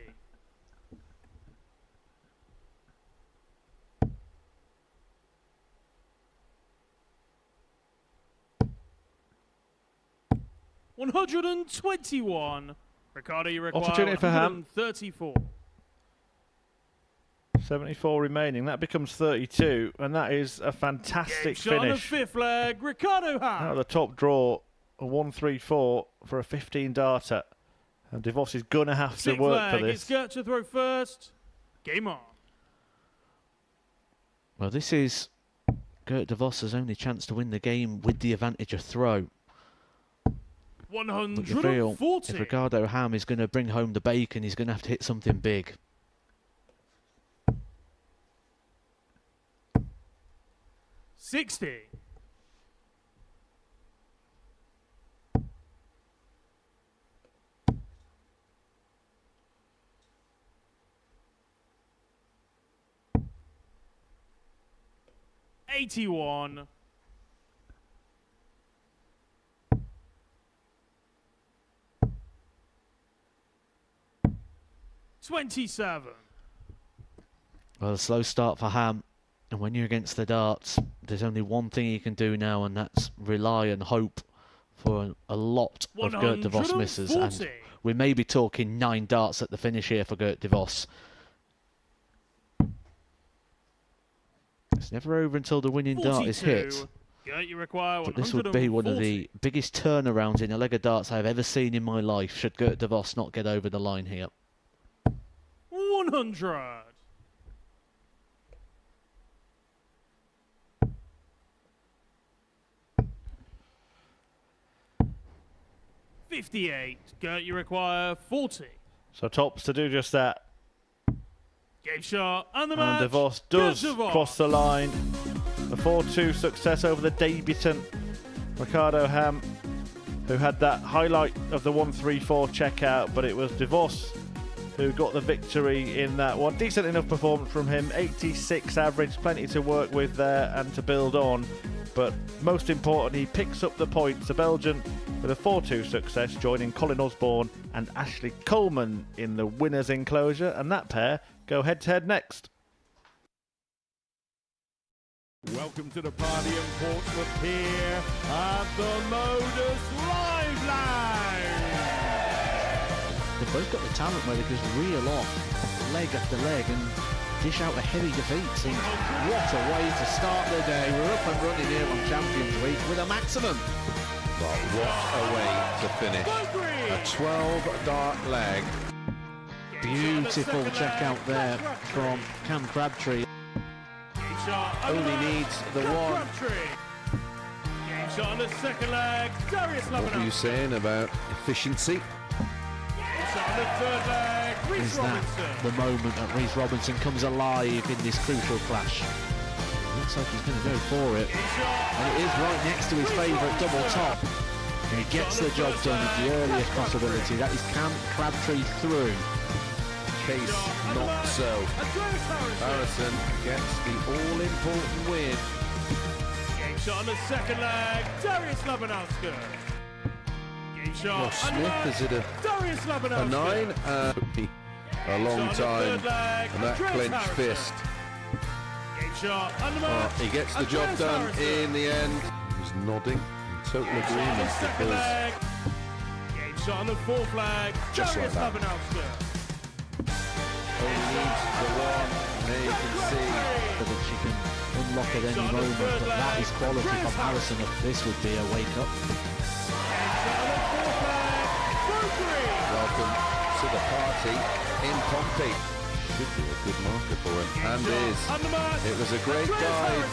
$121. Ricardo, you require Opportunity for Ham. 134. 74 remaining. That becomes 32, and that is a Game fantastic shot on the finish. 5th flag. Ricardo Out of Ham. the top draw, a 134 for a 15 darter. And De Vos is going to have to 6th work flag. for It's this. Gert to throw first. Game on. Well, this is Gert de Vos's only chance to win the game with the advantage of throw. But you feel 140. if Ricardo Ham is going to bring home the bacon, he's going to have to hit something big. 60. $81. $27. Well, a slow start for Ham. And when you're against the darts, there's only one thing he can do now, and that's rely and hope for a lot of Gert de Vos misses. And 140. we may be talking 9 darts at the finish here for Gert de Vos. It's never over until the winning dart is hit. 42. Gert, you require But this would be one of 140. the biggest turnarounds in a leg of darts I've ever seen in my life, should Gert de Vos not get over the line here. 100. $58. Gert, you require 40. So Tops to do just that. Game shot and the And match. De Vos Gert does de Vos. cross the line. A 4-2 success over the debutant Ricardo Ham, who had that highlight of the 134 checkout, but it was De Vos who got the victory in that one. Decent enough performance from him. 86 average, plenty to work with there and to build on. But most important, he picks up the points. The Belgian with a 4-2 success, joining Colin Osborne and Ashley Coleman in the winners' enclosure. And that pair go head-to-head next. Welcome to the party in Portsmouth here at the Modus Live Lounge. They've both got the talent where they just reel off leg after leg and dish out a heavy defeat. And what a way to start the day. We're up and running here on Champions Week with a maximum. But what a way to finish. A 12-dart leg. Beautiful check out there from Cam Crabtree. Only needs the one. Game shot on the second leg. Darius What were you Lebanon. saying about efficiency? Game shot on the third leg. Reece Is that Robinson. the moment that Reece Robinson comes alive in this crucial clash? Looks like he's going to go for it. And it is right next to his favourite double top. And he gets the job done at the earliest possibility. That is Crabtree through. Case not so. Harrison gets the all-important win. Game shot on the second leg. Darius Labanowski. Game shot. Ross Smith, is it Darius a 9? A long time. And that clenched fist. Game shot. He gets the job done in the end. He was nodding in total agreement because game shot on the fourth leg. Just like Darius that. Labanowski. only needs the one. And there you can see that she can unlock at any moment, but that is quality from Harrison. This would be a wake-up. welcome to the party in Pompey. Should be a good marker for him, and is. It was a great dive.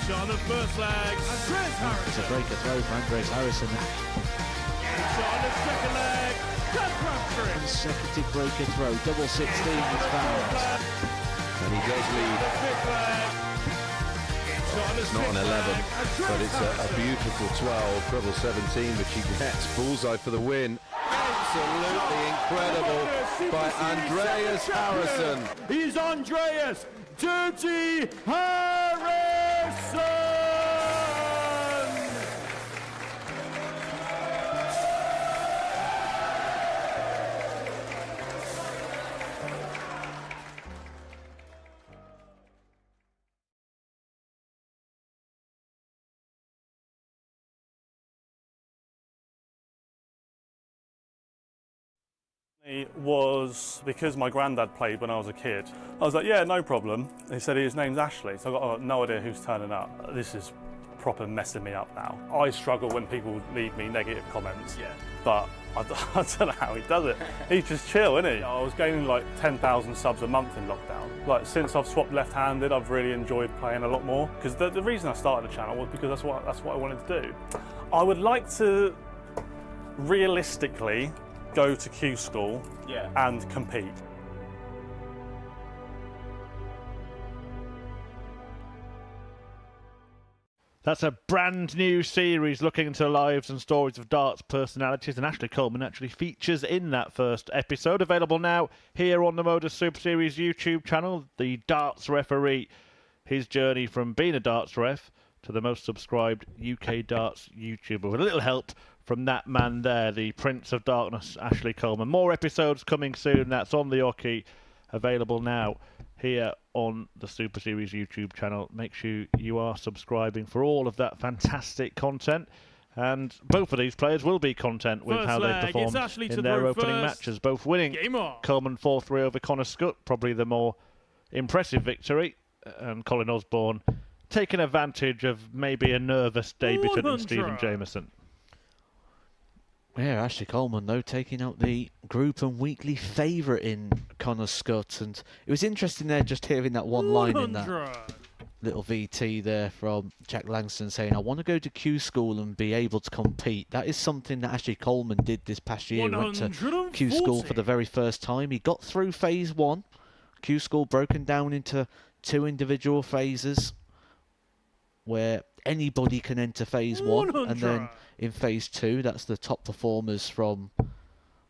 On the first leg, It's a breaker throw for Andres Harrison. on the second leg, Consecutive breaker throw, double 16 is found. And he does lead. It's not an 11, but it's a beautiful 12, treble 17, which he gets. Bullseye for the win. Absolutely incredible by Andreas Harrison. He's Andreas Dirty Harrison! Was because my granddad played when I was a kid. I was like, yeah, no problem. He said his name's Ashley, so I got no idea who's turning up. This is proper messing me up now. I struggle when people leave me negative comments, but I don't know how he does it. He's just chill, isn't he? I was gaining like 10,000 subs a month in lockdown. Like since I've swapped left-handed, I've really enjoyed playing a lot more. Because the reason I started the channel was because that's what I wanted to do. I would like to realistically go to Q School and compete. That's a brand new series looking into the lives and stories of darts personalities, and Ashley Coleman actually features in that first episode. Available now here on the Modus Super Series YouTube channel. The Darts Referee, his journey from being a darts ref to the most subscribed UK darts YouTuber, with a little help from that man there, the Prince of Darkness, Ashley Coleman. More episodes coming soon. That's on the Oki, available now here on the Super Series YouTube channel. Make sure you are subscribing for all of that fantastic content. And both of these players will be content with how they performed in their opening matches, both winning. Coleman 4-3 over Connor Scutt, probably the more impressive victory, and Colin Osborne taking advantage of maybe a nervous debutant in Stephen Jameson. Yeah, Ashley Coleman, though, taking out the group and weekly favourite in Connor Scutt. And it was interesting there just hearing that one line in that little VT there from Jack Langston saying, I want to go to Q School and be able to compete. That is something that Ashley Coleman did this past year. He went to Q School for the very first time. He got through phase 1. Q School broken down into 2 individual phases where anybody can enter phase 1, and then in phase 2, that's the top performers from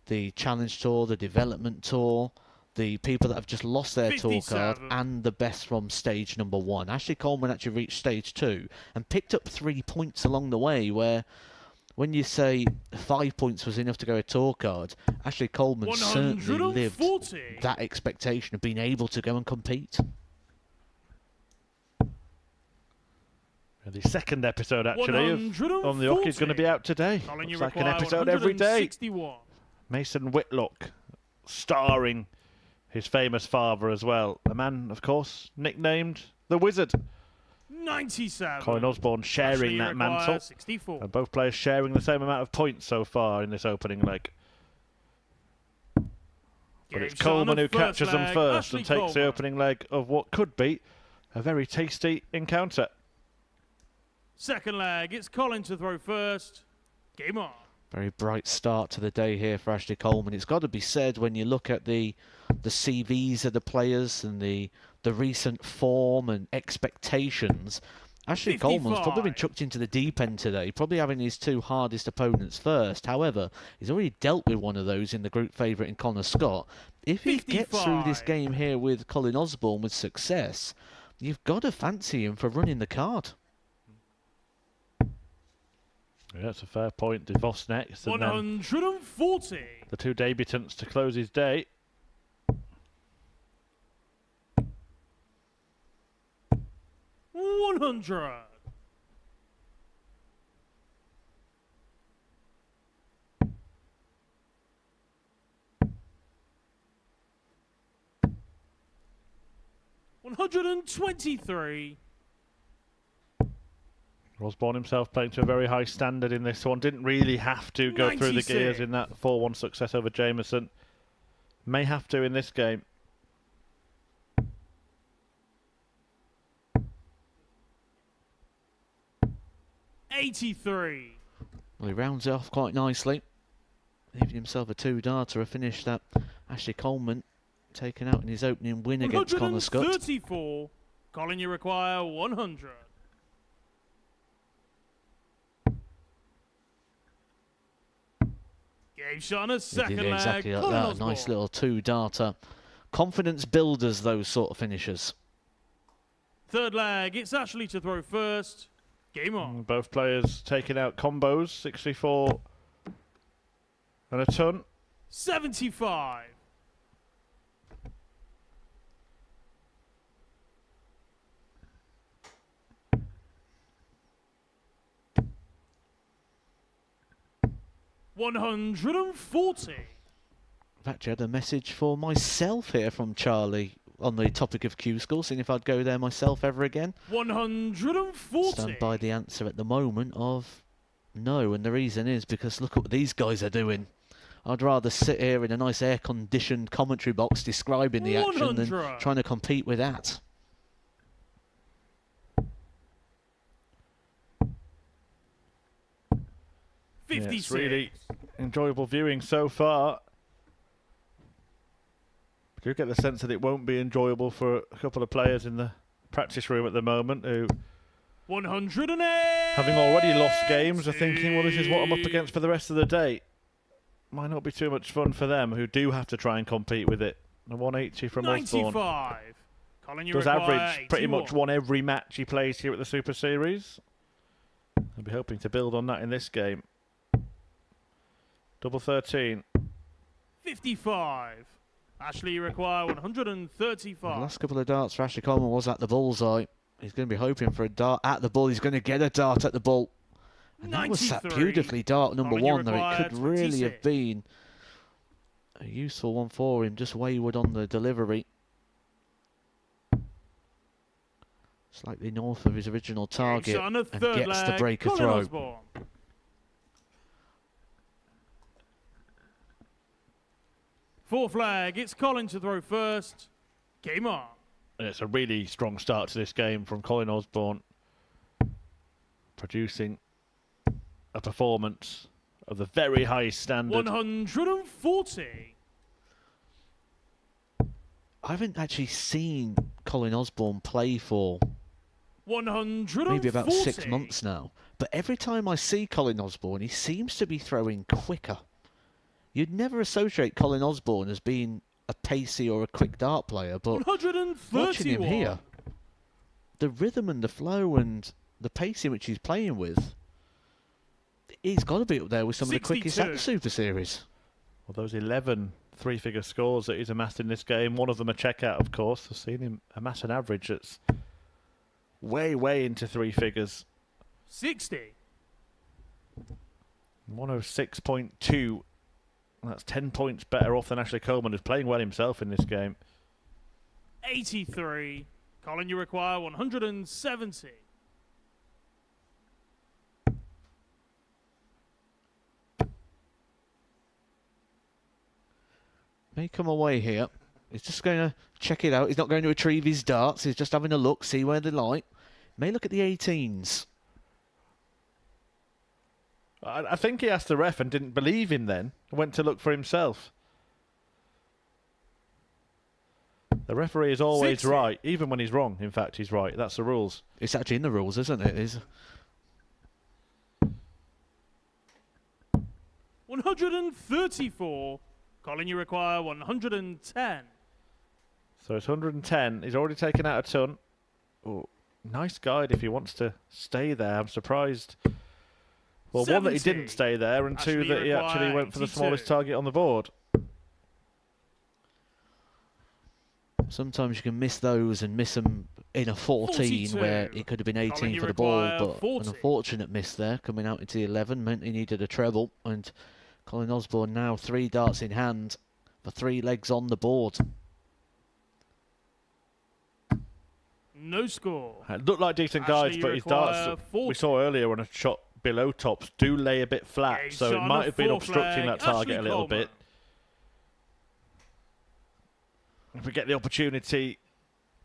the Challenge Tour, the Development Tour, the people that have just lost their tour card, and the best from stage number 1. Ashley Coleman actually reached stage 2 and picked up 3 points along the way, where when you say 5 points was enough to go a tour card, Ashley Coleman certainly lived that expectation of being able to go and compete. The second episode, actually, on the Oki is going to be out today. It's like an episode every day. Mason Whitlock, starring his famous father as well. A man, of course, nicknamed the Wizard. 97. Colin Osborne sharing that mantle. 64. And both players sharing the same amount of points so far in this opening leg. But it's Coleman who catches them first and takes the opening leg of what could be a very tasty encounter. Second leg, it's Colin to throw first. Game on. Very bright start to the day here for Ashley Coleman. It's got to be said, when you look at the CVs of the players and the recent form and expectations, Ashley 55. Coleman's probably been chucked into the deep end today, probably having his two hardest opponents first. However, he's already dealt with one of those in the group favourite in Connor Scutt. If he gets through this 55. game here with Colin Osborne with success, you've got to fancy him for running the card. Yeah, that's a fair point. DeVos next, and then 140. the two debutants to close his day. $100. $123. Osborne himself playing to a very high standard in this one. Didn't really have to go through the 96. gears in that 4-1 success over Jameson. May have to in this game. $83. Well, he rounds it off quite nicely, leaving himself a two-darter, a finish that Ashley Coleman taken out in his opening win against Connor Scutt. 134. Colin, you require 100. Game shot on a He second did leg. exactly like Colin that, a Osborne. nice little two-darter. Confidence builders, those sort of finishers. Third leg, it's Ashley to throw first. Game on. Both players taking out combos, 64 and a ton. 75. $140. I've actually had a message for myself here from Charlie on the topic of Q School, seeing if I'd go there myself ever again. 140. Stand by the answer at the moment of no, and the reason is because look what these guys are doing. I'd rather sit here in a nice air-conditioned commentary box describing the action than 100. trying to compete with that. Yeah, 56. it's really enjoyable viewing so far. I do get the sense that it won't be enjoyable for a couple of players in the practice room at the moment who, 108. having already lost games, are thinking, well, this is what I'm up against for the rest of the day. Might not be too much fun for them who do have to try and compete with it. A 180 from Osborne 95. Colin, you does require average pretty 81. much one every match he plays here at the Super Series. I'll be hoping to build on that in this game. Double 13. 55. Ashley, you require 135. The last couple of darts for Ashley Coleman was at the bullseye. He's going to be hoping for a dart at the ball. He's going to get a dart at the ball. And that was sat 93. beautifully, dart number Colin, you one, though it require could really 26. have been a useful one for him, just wayward on the delivery. Slightly north of his original target on a and third gets the leg, breaker Colin throw. Osborne. Fourth leg, it's Colin to throw first. Game on. And it's a really strong start to this game from Colin Osborne, producing a performance of the very high standard. 140. I haven't actually seen Colin Osborne play for 140. maybe about 6 months now. But every time I see Colin Osborne, he seems to be throwing quicker. You'd never associate Colin Osborne as being a pacey or a quick dart player, but 131. watching him here, the rhythm and the flow and the pace in which he's playing with, he's got to be up there with some of the quickest at the 62. Super Series. Well, those 11 three-figure scores that he's amassed in this game, one of them a checkout, of course. I've seen him amass an average that's way, way into three figures. 60. 106.2. That's 10 points better off than Ashley Coleman, who's playing well himself in this game. 83. Colin, you require 170. May come away here. He's just going to check it out. He's not going to retrieve his darts. He's just having a look, see where they lie. May look at the 18s. I think he asked the ref and didn't believe him then. Went to look for himself. The referee is always 60. right, even when he's wrong. In fact, he's right. That's the rules. It's actually in the rules, isn't it? It's 134. Colin, you require 110. So it's 110. He's already taken out a ton. Oh, nice guide if he wants to stay there. I'm surprised. Well, 1, that he 70. didn't stay there, and 2, that he actually went for the 82. smallest target on the board. sometimes you can miss those and miss them in a 14 where it could have been 18 for the ball, but 40. an unfortunate miss there coming out into the 11 meant he needed a treble, and Colin Osborne now 3 darts in hand for 3 legs on the board. No score. It looked like decent guides, but his darts we saw earlier on a shot below tops do lay a bit flat, Game so it shot might on have been a obstructing flag. that target Ashley a little Coleman. bit. If we get the opportunity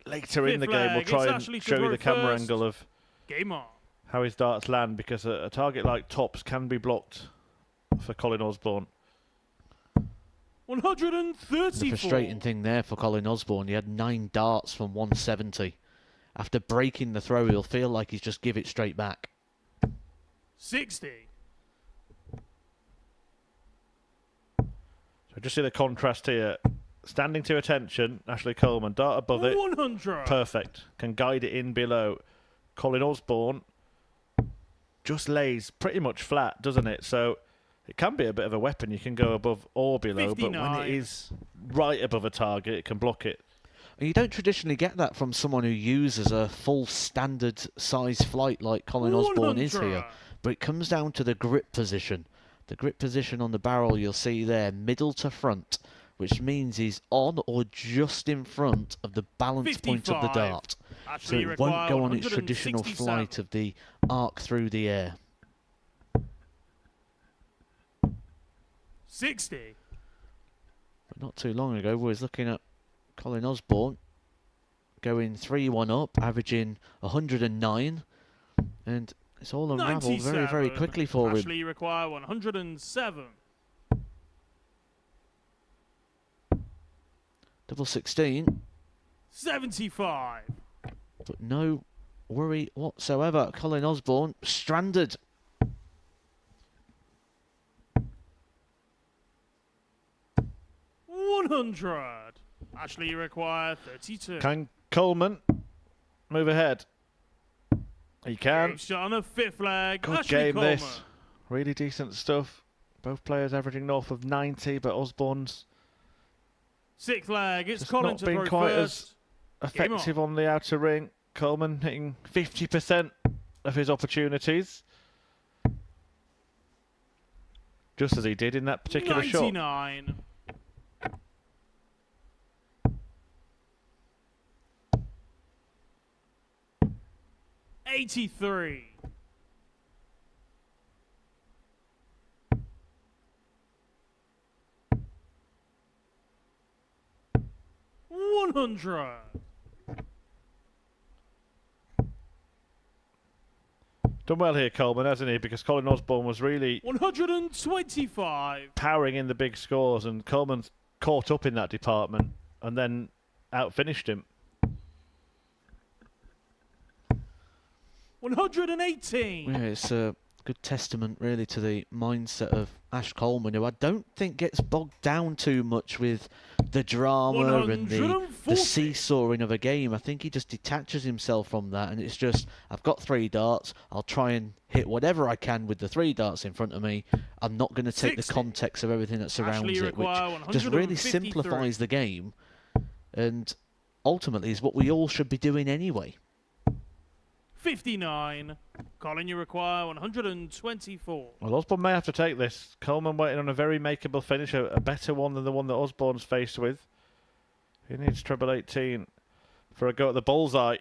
later in the game, we'll flag. try It's and Ashley to show you throw the camera first. angle of Game on. how his darts land, because a target like tops can be blocked for Colin Osborne. 134. The frustrating thing there for Colin Osborne, he had 9 darts from 170. After breaking the throw, he'll feel like he's just give it straight back. 60. So just see the contrast here. Standing to attention, Ashley Coleman, dart above it. 100. Perfect. Can guide it in below. Colin Osborne just lays pretty much flat, doesn't it? So it can be a bit of a weapon. You can go above or below, but when 59. it is right above a target, it can block it. And you don't traditionally get that from someone who uses a full standard size flight like Colin Osborne is 100. here. But it comes down to the grip position. The grip position on the barrel you'll see there, middle to front, which means he's on or just in front of the balance point of the 55. dart. So Actually, it won't require go on its traditional 167. flight of the arc through the air. 60. But not too long ago, we was looking at Colin Osborne going 3-1 up, averaging 109, and it's all unravelled very, very 97. quickly for him. Actually, you require 107. Double 16, 75. but no worry whatsoever. Colin Osborne stranded. $100. Actually, you require 32. Can Coleman move ahead? He can. Game shot on a 5th leg. Good Ashley game Coleman. this. Really decent stuff. Both players averaging north of 90, but Osborne's 6th leg. It's just Colin not to been throw quite first. as Game effective on the outer ring. Coleman hitting 50% of his opportunities. Just as he did in that particular shot. 99. $83. $100. Done well here, Coleman, hasn't he? Because Colin Osborne was really 125. powering in the big scores, and Coleman's caught up in that department and then outfinished him. 118. Yeah, it's a good testament, really, to the mindset of Ash Coleman, who I don't think gets bogged down too much with the drama and the 140. seesawing of a game. I think he just detaches himself from that, and it's just, I've got 3 darts, I'll try and hit whatever I can with the 3 darts in front of me. I'm not going to take 60. the context of everything that surrounds Actually, you it, which require just really 153. simplifies the game, and ultimately is what we all should be doing anyway. 59. Colin, you require 124. Well, Osborne may have to take this. Coleman waiting on a very makeable finish, a better one than the one that Osborne's faced with. He needs treble 18 for a go at the bullseye.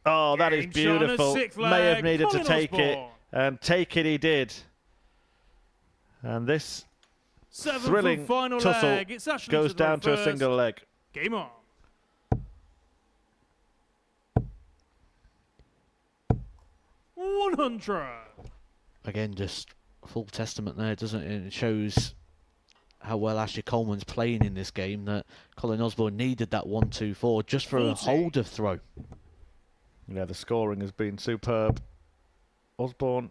Oh, that is Game shot on a beautiful. 6th May have leg. needed Colin to take it, Osborne. and take it he did. And this 7th thrilling and final tussle leg. It's Ashley goes to throw down to a first. single leg. Game on. $100. Again, just full testament there, doesn't it? It shows how well Ashley Coleman's playing in this game, that Colin Osborne needed that 1-2-4 just for a hold of throw. Yeah, the scoring has been superb. Osborne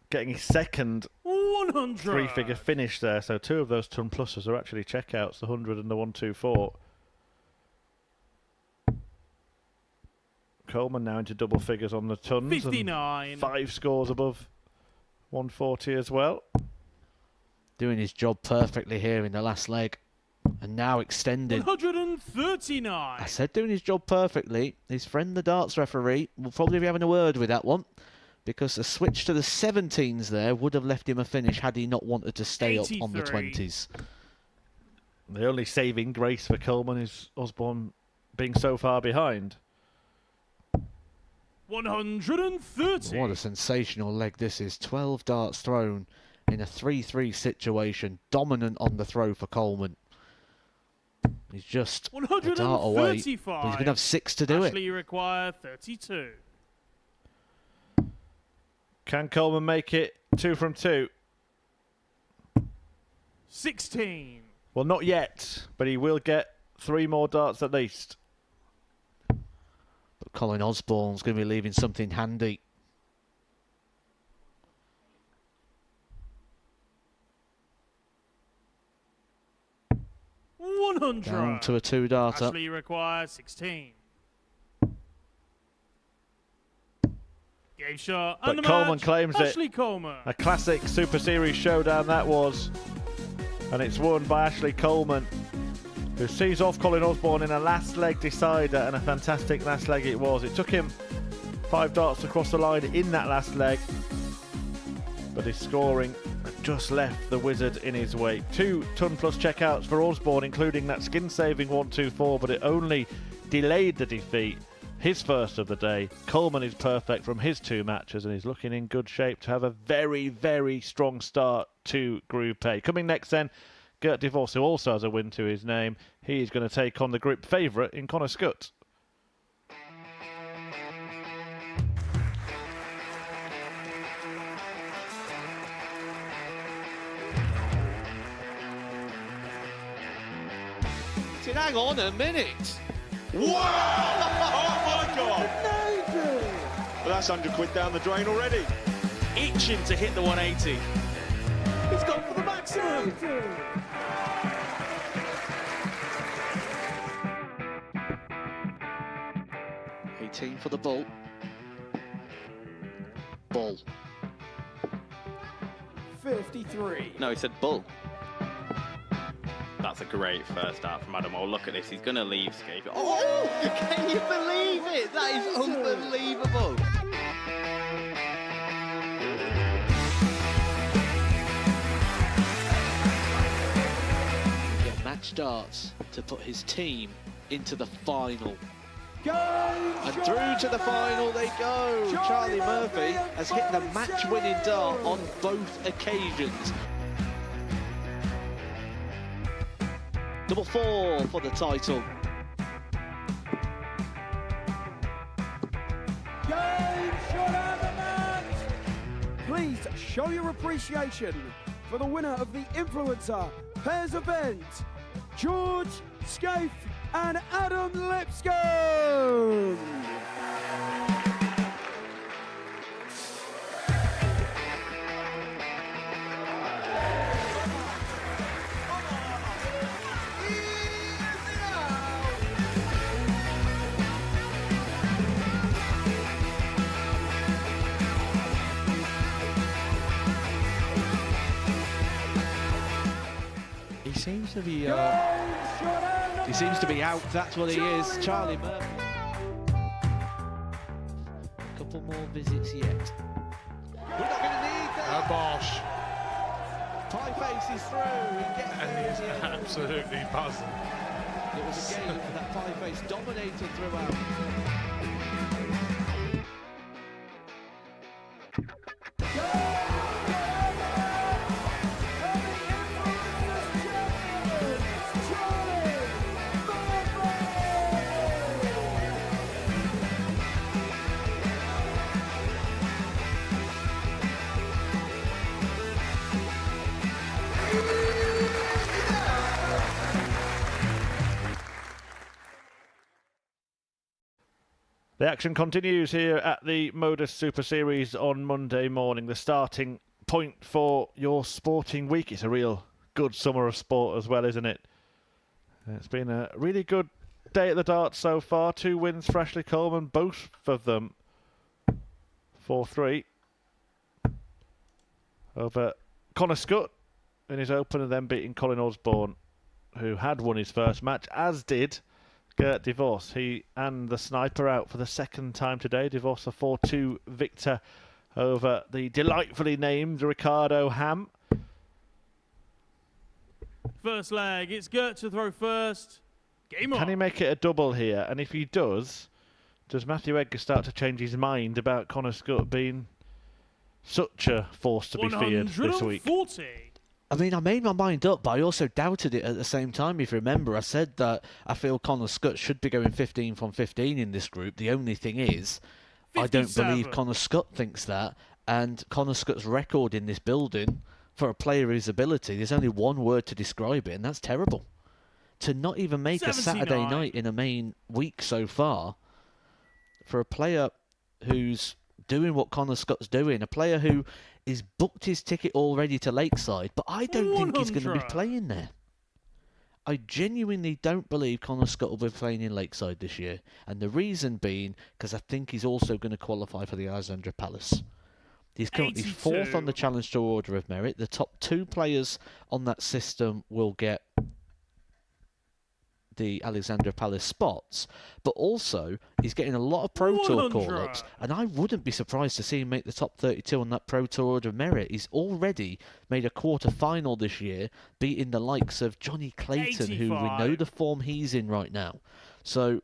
getting his second 100. three-figure finish there, so 2 of those ton pluses are actually checkouts, the 100 and the 1-2-4. Coleman now into double figures on the tons. 59. And 5 scores above 140 as well. Doing his job perfectly here in the last leg. And now extending. 139. I said doing his job perfectly. His friend, the darts referee, will probably be having a word with that one, because a switch to the 17s there would have left him a finish had he not wanted to stay 83. up on the 20s. The only saving grace for Coleman is Osborne being so far behind. 130. What a sensational leg this is. 12 darts thrown in a 3-3 situation. Dominant on the throw for Coleman. He's just a dart away. But he's going to have 6 to do Ashley it. require 32. Can Coleman make it 2 from 2? 16. Well, not yet, but he will get 3 more darts at least. But Colin Osborne's going to be leaving something handy. Down to a 2-darter. Ashley requires 16. Game shot. But And the Coleman match, claims Ashley it. Coleman. A classic Super Series showdown that was. And it's won by Ashley Coleman, who sees off Colin Osborne in a last leg decider, and a fantastic last leg it was. It took him 5 darts across the line in that last leg, but his scoring just left the wizard in his wake. 2 ton plus checkouts for Osborne, including that skin saving 1-2-4, but it only delayed the defeat. His first of the day. Coleman is perfect from his 2 matches and is looking in good shape to have a very, very strong start to Group A. Coming next then, Gert DeVos, who also has a win to his name. He is going to take on the group favourite in Connor Scutt. Hang on a minute. Wow! Oh my God! Well, that's 100 quid down the drain already. Itching to hit the 180. He's gone for the maximum. 18 for the bull. Bull. 53. No, he said bull. That's a great first out from Adam. Oh, look at this. He's going to leave Scape. Oh, can you believe it? That is unbelievable. Get match darts to put his team into the final. And through to the final they go. Charlie Murphy has hit the match-winning dart on both occasions. Double 4 for the title. Please show your appreciation for the winner of the Influencer Pairs event, George Scaife and Adam Lipscomb. He seems to be out. That's what he is. Charlie Murphy. A couple more visits yet. We're not going to need that. Bosh. Pie face is through. And he is absolutely buzzing. It was a game for that pie face dominated throughout. The action continues here at the Modus Super Series on Monday morning. The starting point for your sporting week. It's a real good summer of sport as well, isn't it? It's been a really good day at the darts so far. 2 wins for Ashley Coleman, both of them 4-3 over Connor Scutt in his opener, then beating Colin Osborne, who had won his first match, as did Gert DeVos. He and the sniper out for the second time today. DeVos a 4-2 victor over the delightfully named Ricardo Ham. First leg, it's Gert to throw first. Game on. Can he make it a double here? And if he does Matthew Edgar start to change his mind about Connor Scutt being such a force to be feared this week? 140. I mean, I made my mind up, but I also doubted it at the same time. If you remember, I said that I feel Connor Scutt should be going 15 from 15 in this group. The only thing is, 57. I don't believe Connor Scutt thinks that. And Connor Scutt's record in this building, for a player of his ability, there's only one word to describe it, and that's terrible. To not even make 79. a Saturday night in a main week so far, for a player who's doing what Connor Scutt's doing, a player who is booked his ticket already to Lakeside, but I don't think he's going to be 100. playing there. I genuinely don't believe Connor Scutt will be playing in Lakeside this year, and the reason being because I think he's also going to qualify for the Alexandra Palace. He's currently 82. fourth on the Challenge Tour Order of Merit. The top 2 players on that system will get the Alexandra Palace spots, but also he's getting a lot of Pro Tour 100. call-ups, and I wouldn't be surprised to see him make the top 32 on that Pro Tour Order of Merit. He's already made a quarter-final this year, beating the likes of Johnny Clayton, who we know 85. the form he's in right now. So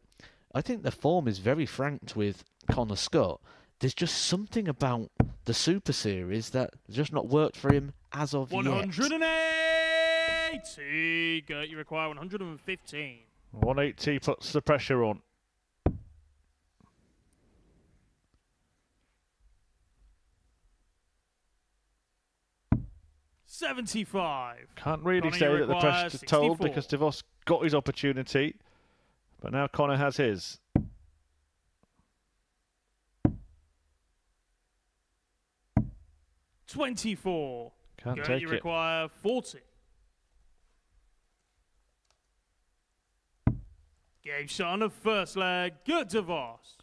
I think the form is very franked with Connor Scutt. There's just something about the Super Series that has just not worked for him as of yet. 180. Gert, you require 115. 180 puts the pressure on. $75. Can't really Connor, say you that the require pressure's told 64. because DeVos got his opportunity, but now Connor has his. $24. Can't Gert, take you it. require 40. Game shot on the first leg. Gert DeVos.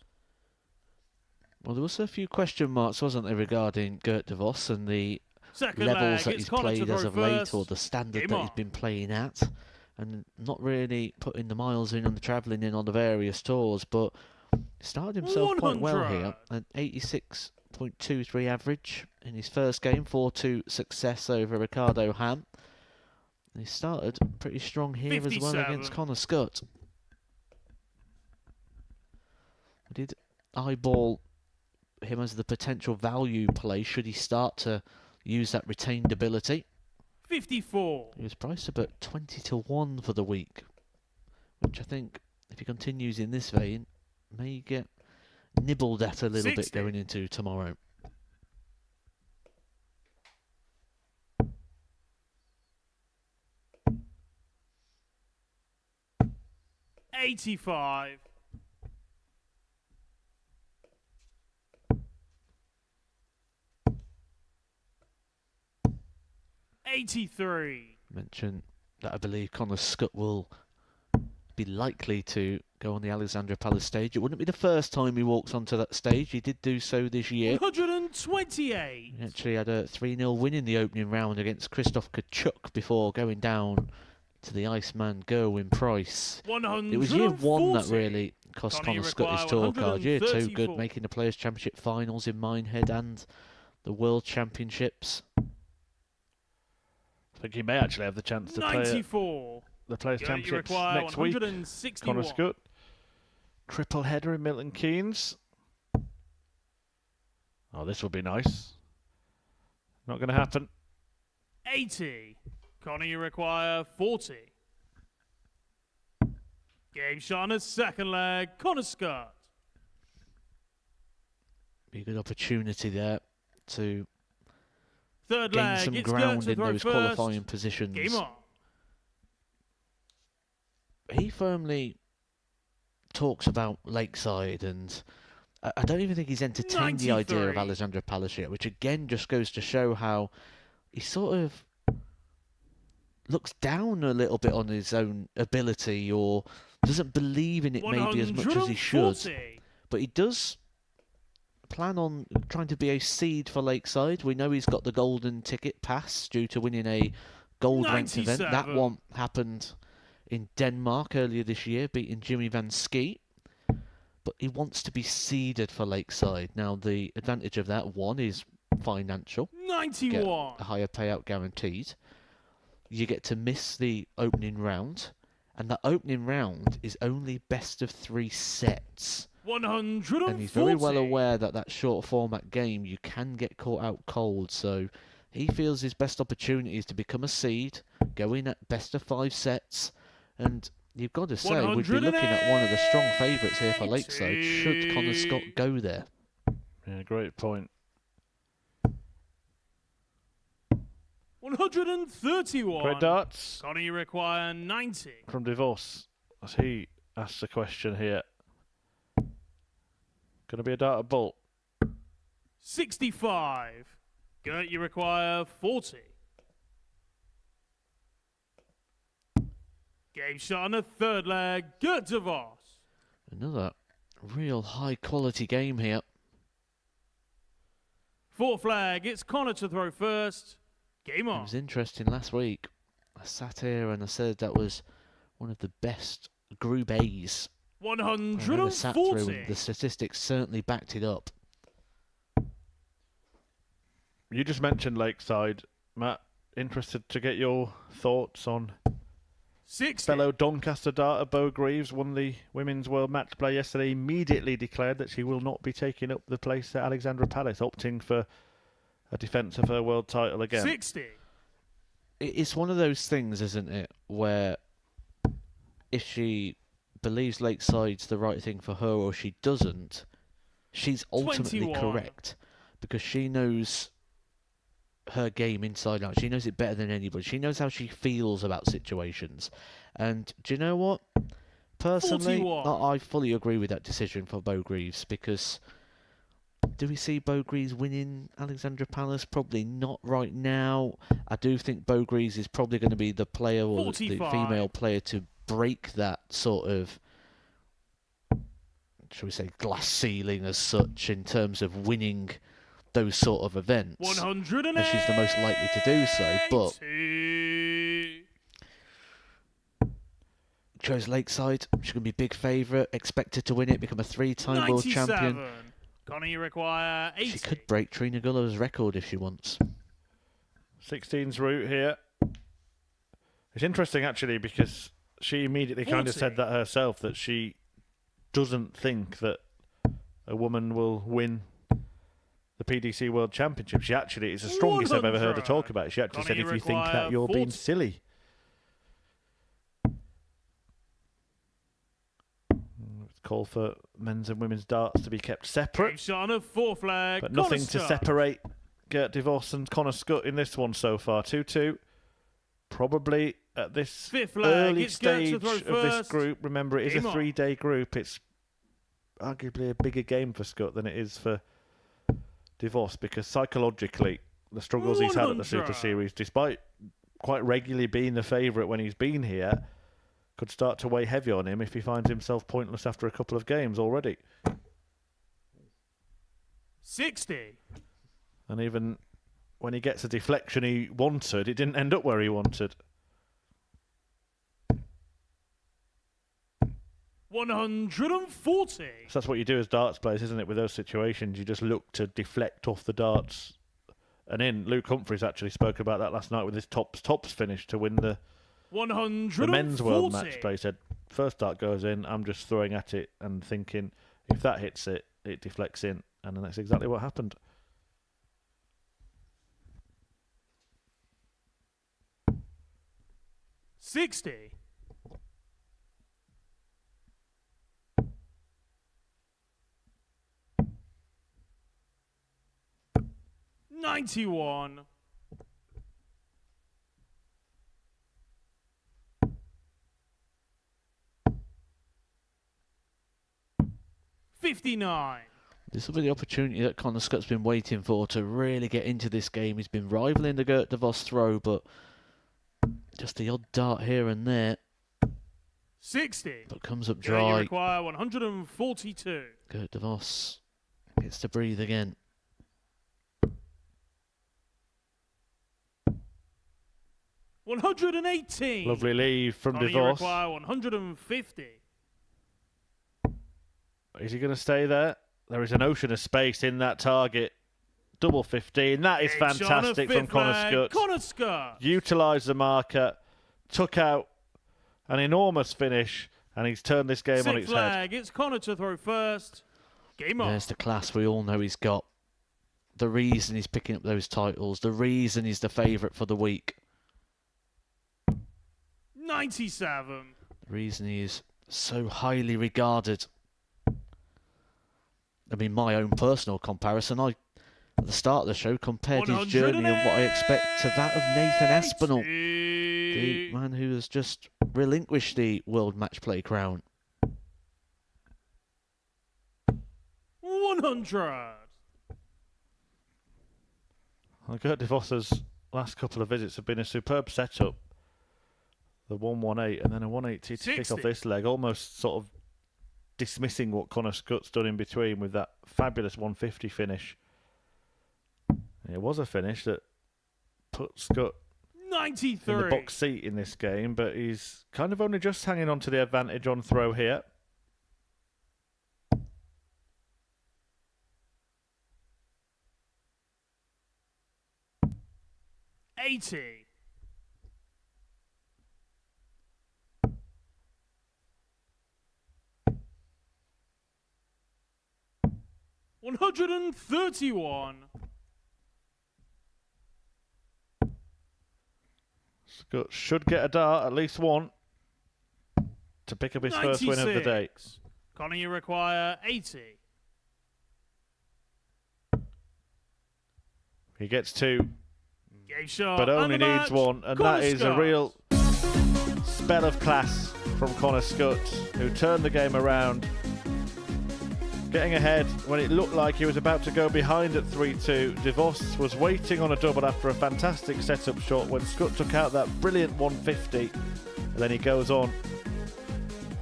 Well, there was a few question marks, wasn't there, regarding Gert DeVos and the Second levels leg, that it's he's Connor to played as throw of late, first. or the standard Game that on. he's been playing at, and not really putting the miles in and the travelling in on the various tours, but started himself quite well 100. here, an 86.23 average in his first game, 4-2 success over Ricardo Ham. And he started pretty strong here as well 57. against Connor Scutt. I did eyeball him as the potential value play should he start to use that retained ability. 54. He was priced about 20-1 for the week, which I think, if he continues in this vein, may get nibbled at a little 60. bit going into tomorrow. $85. $83. Mention that I believe Connor Scutt will be likely to go on the Alexandra Palace stage. It wouldn't be the first time he walks onto that stage. He did do so this year. 128. He actually had a 3-0 win in the opening round against Christoph Kachuk before going down to the Iceman Gerwin Price. 140. It was year 1 that really cost Connor, you Connor Scutt his require tour card. Year 2 good, 134. making the Players' Championship finals in Minehead and the World Championships. I think he may actually have the chance to play 94. the Players' Gert, you Championships require next week. 161. Connor Scutt. Triple header in Milton Keynes. Oh, this will be nice. Not going to happen. 80. Connor, you require 40. Game shot on his second leg. Connor Scutt. Be a good opportunity there to Third gain leg. some It's ground Gert to in throw those first. qualifying positions. Game on. He firmly talks about Lakeside and I don't even think he's entertained the idea of Alexandra Palace yet, which again just goes to show how he sort of looks down a little bit on his own ability, or doesn't believe in it maybe as much as he should. But he does plan on trying to be a seed for Lakeside. We know he's got the golden ticket pass due to winning a gold-ranked event. That one happened in Denmark earlier this year, beating Jimmy Van Skeet. But he wants to be seeded for Lakeside. Now, the advantage of that, one, is financial. 91. Get a higher payout guaranteed. You get to miss the opening round. And the opening round is only best of 3 sets. 140. And he's very well aware that that short format game, you can get caught out cold. So he feels his best opportunity is to become a seed, go in at best of 5 sets, and you've got to say, we'd be looking at one of the strong favourites here for Lakeside, should Connor Scutt go there. Yeah, great point. 131. Great darts. Connor, you require 90. From Divorce, as he asks the question here. Going to be a dart at Bull. 65. Gert, you require 40. Game shot on the third leg. Gert DeVos. Another real high quality game here. Fourth flag, it's Connor to throw first. Game on. It was interesting last week. I sat here and I said that was one of the best Group A's 140. sat through, and the statistics certainly backed it up. You just mentioned Lakeside, Matt. Interested to get your thoughts on 60. Fellow Doncaster darter Bo Greaves won the Women's World Match Play yesterday. Immediately declared that she will not be taking up the place at Alexandra Palace, opting for a defence of her world title again. 60. It's one of those things, isn't it, where if she believes Lakeside's the right thing for her or she doesn't, she's ultimately 21. correct, because she knows her game inside out. She knows it better than anybody. She knows how she feels about situations. And do you know what? Personally, 41. I fully agree with that decision for Bo Greaves, because do we see Bo Greaves winning Alexandra Palace? Probably not right now. I do think Bo Greaves is probably going to be the player, or the 45. female player, to break that sort of, shall we say, glass ceiling as such, in terms of winning those sort of events. 100. And she's the most likely to do so. But chose Lakeside. She's going to be big favourite. Expected to win it, become a 3-time world champion. Connor, you require 80. She could break Trina Gullo's record if she wants. 16's route here. It's interesting, actually, because she immediately kind of 40. said that herself, that she doesn't think that a woman will win the PDC World Championship. She actually, it's the strongest I've ever heard her talk about it. She actually said, if you think that, you're being silly. Call for men's and women's darts to be kept separate. Shot on a fourth flag. But nothing to separate Gert DeVos and Connor Scutt in this one so far. 2-2. Probably at this early stage of this group. Remember, it is a 3-day group. It's arguably a bigger game for Scutt than it is for DeVos, because psychologically, the struggles he's had at the Super Series, despite quite regularly being the favourite when he's been here, could start to weigh heavy on him if he finds himself pointless after a couple of games already. 60. And even when he gets a deflection he wanted, it didn't end up where he wanted. 140. So that's what you do as darts players, isn't it? With those situations, you just look to deflect off the darts and in. Luke Humphries actually spoke about that last night with his tops finish to win the 140. men's world match play. He said, first dart goes in, I'm just throwing at it and thinking, if that hits it, it deflects in. And then that's exactly what happened. $60. 91. 59. This will be the opportunity that Connor Scutt's been waiting for to really get into this game. He's been rivaling the Gert de Vos throw, but just the odd dart here and there. 60. But comes up You dry. require 142. Gert de Vos gets to breathe again. $118. Lovely leave from Connor, de you Vos. require 150. Is he going to stay there? There is an ocean of space in that target. Double 15. That is Big shot on a fantastic from fifth Connor flag. Scutt. Connor Scutt. Utilised the marker, took out an enormous finish, and he's turned this game on Sixth its flag. head. It's Connor to throw first. Game on. There's the class we all know he's got. The reason he's picking up those titles. The reason he's the favourite for the week. 97. The reason he is so highly regarded. I mean, my own personal comparison, at the start of the show, compared his journey and what I expect to that of Nathan Aspinall, the man who has just relinquished the World Match Play crown. 100. Well, Gert de Vos's last couple of visits have been a superb setup. The 118 and then a 180 to kick off this leg, almost sort of dismissing what Connor Scutt's done in between with that fabulous 150 finish. It was a finish that put Scutt 93 in the box seat in this game, but he's kind of only just hanging on to the advantage on throw here. $80. $131. Scutt should get a dart, at least one, to pick up his first win of the day. Connor, you require 80. He gets two, Game shot. but only and the needs match. one, and Connor that is a Scutt. real spell of class from Connor Scutt, who turned the game around, getting ahead when it looked like he was about to go behind at 3-2. De Vos was waiting on a double after a fantastic setup shot when Scutt took out that brilliant 150, and then he goes on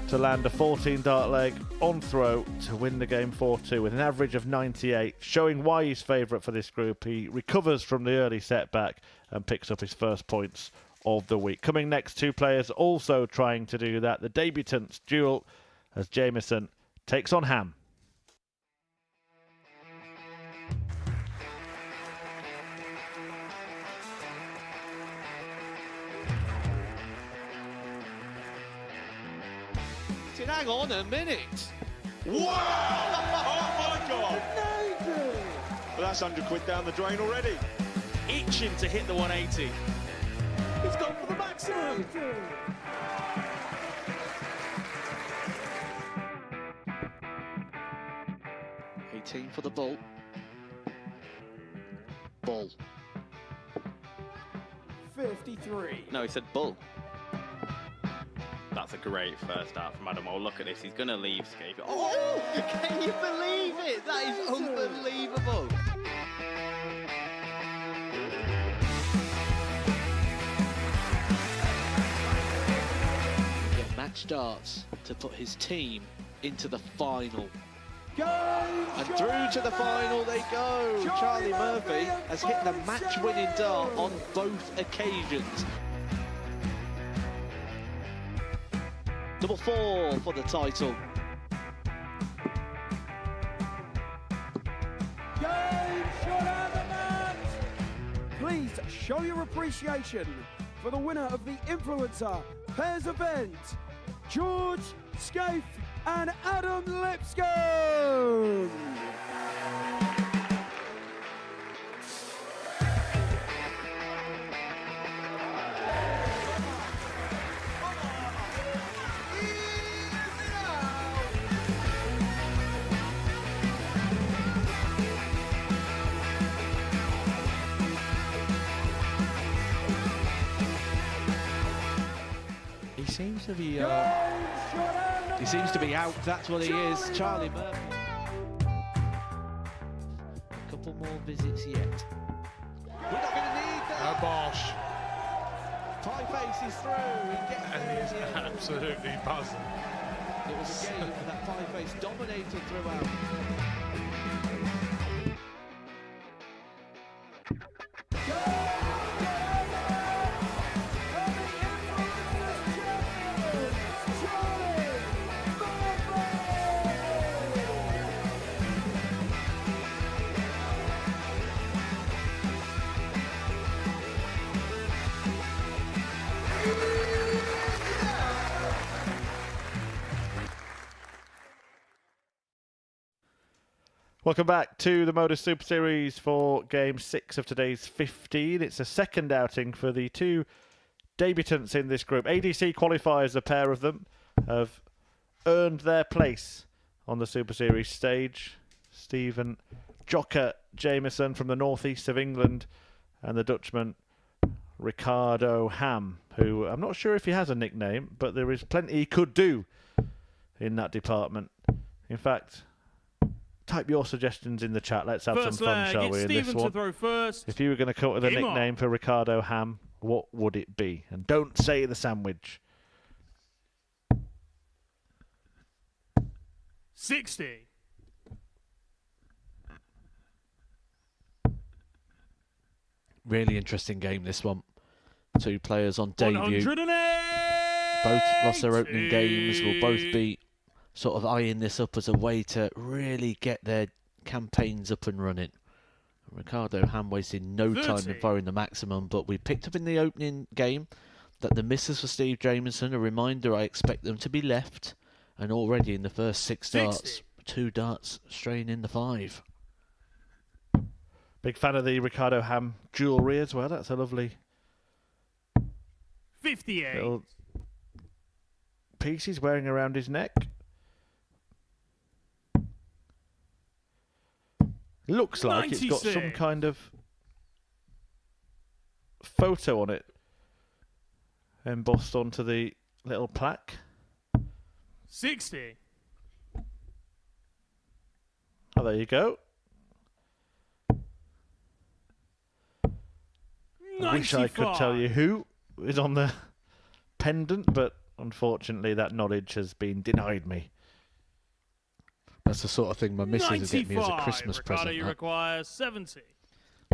to land a 14 dart leg on throw to win the game 4-2 with an average of 98, showing why he's favourite for this group. He recovers from the early setback and picks up his first points of the week. Coming next, two players also trying to do that. The debutants duel as Jameson takes on Ham. Hang on a minute. Wow! Oh my God! Well, that's £100 down the drain already. Itching to hit the 180. He's gone for the maximum. $18 for the bull. Bull. 53. No, he said bull. That's a great first start from Adam. Oh, look at this. He's going to leave Scaife. Oh, can you believe it? That is unbelievable. Get match darts to put his team into the final. And through to the final they go. Charlie Murphy has hit the match-winning dart on both occasions. Double 4 for the title. Please show your appreciation for the winner of the Influencer Pairs event, George Scaife and Adam Lipscomb. He seems to be out. That's what he is. Charlie Murphy. more visits yet. We're not going to need that. No Bosch. Pie Face is through. And he is absolutely buzzing. It was a game that Pie Face dominated throughout. Welcome back to the Modus Super Series for Game 6 of today's 15. It's a second outing for the two debutants in this group. ADC qualifiers, a pair of them, have earned their place on the Super Series stage. Stephen Jocker Jameson from the northeast of England and the Dutchman Ricardo Ham, who I'm not sure if he has a nickname, but there is plenty he could do in that department. In fact, type your suggestions in the chat. Let's have some fun, shall we, in this one? To throw first. If you were going to come up with a nickname for Ricardo Ham, what would it be? And don't say the sandwich. 60. Really interesting game, this one. Two players on debut. 180. Both lost their opening games. Will both be sort of eyeing this up as a way to really get their campaigns up and running. Ricardo Ham wasting no time in firing the maximum, but we picked up in the opening game that the misses for Steve Jameson, a reminder I expect them to be left, and already in the first 6 darts, 2 darts straying in the 5. Big fan of the Ricardo Ham jewellery as well. That's a lovely 58. little piece he's wearing around his neck. Looks like 96. It's got some kind of photo on it embossed onto the little plaque. 60. Oh, there you go. I wish I could tell you who is on the pendant, but unfortunately that knowledge has been denied me. That's the sort of thing my missus would get me as a Christmas Ricardo, present. you require 70.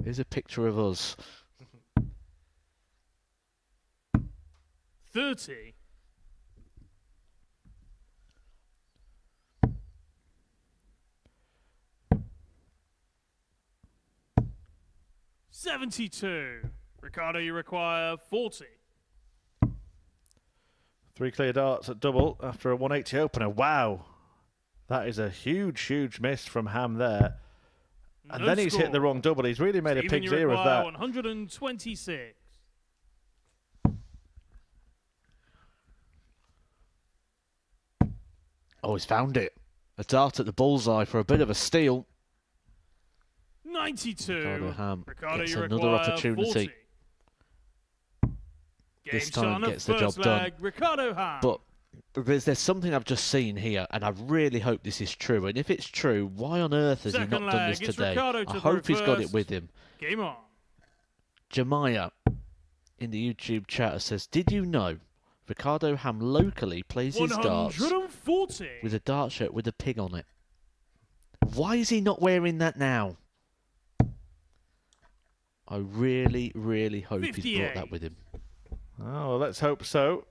Here's a picture of us. 30. $72. Ricardo, you require 40. 3 clear darts at double after a 180 opener. Wow. That is a huge, huge miss from Ham there. And No then he's score. hit the wrong double. He's really made Stephen, a pig's you ear of require that. 126. Oh, he's found it. A dart at the bullseye for a bit of a steal. 92. Ricardo Ham gets you another require opportunity. 40. This Game time on the gets the job first done. leg, Ricardo Ham. But there's something I've just seen here, and I really hope this is true. And if it's true, why on earth has he Second not done leg, this it's today? Ricardo I to hope throw he's got it first. with him. Game on. Jemiah in the YouTube chat says, did you know Ricardo Ham locally plays his darts 140. with a dart shirt with a pig on it? Why is he not wearing that now? I really, really hope he's brought 58. that with him. Oh, well, let's hope so.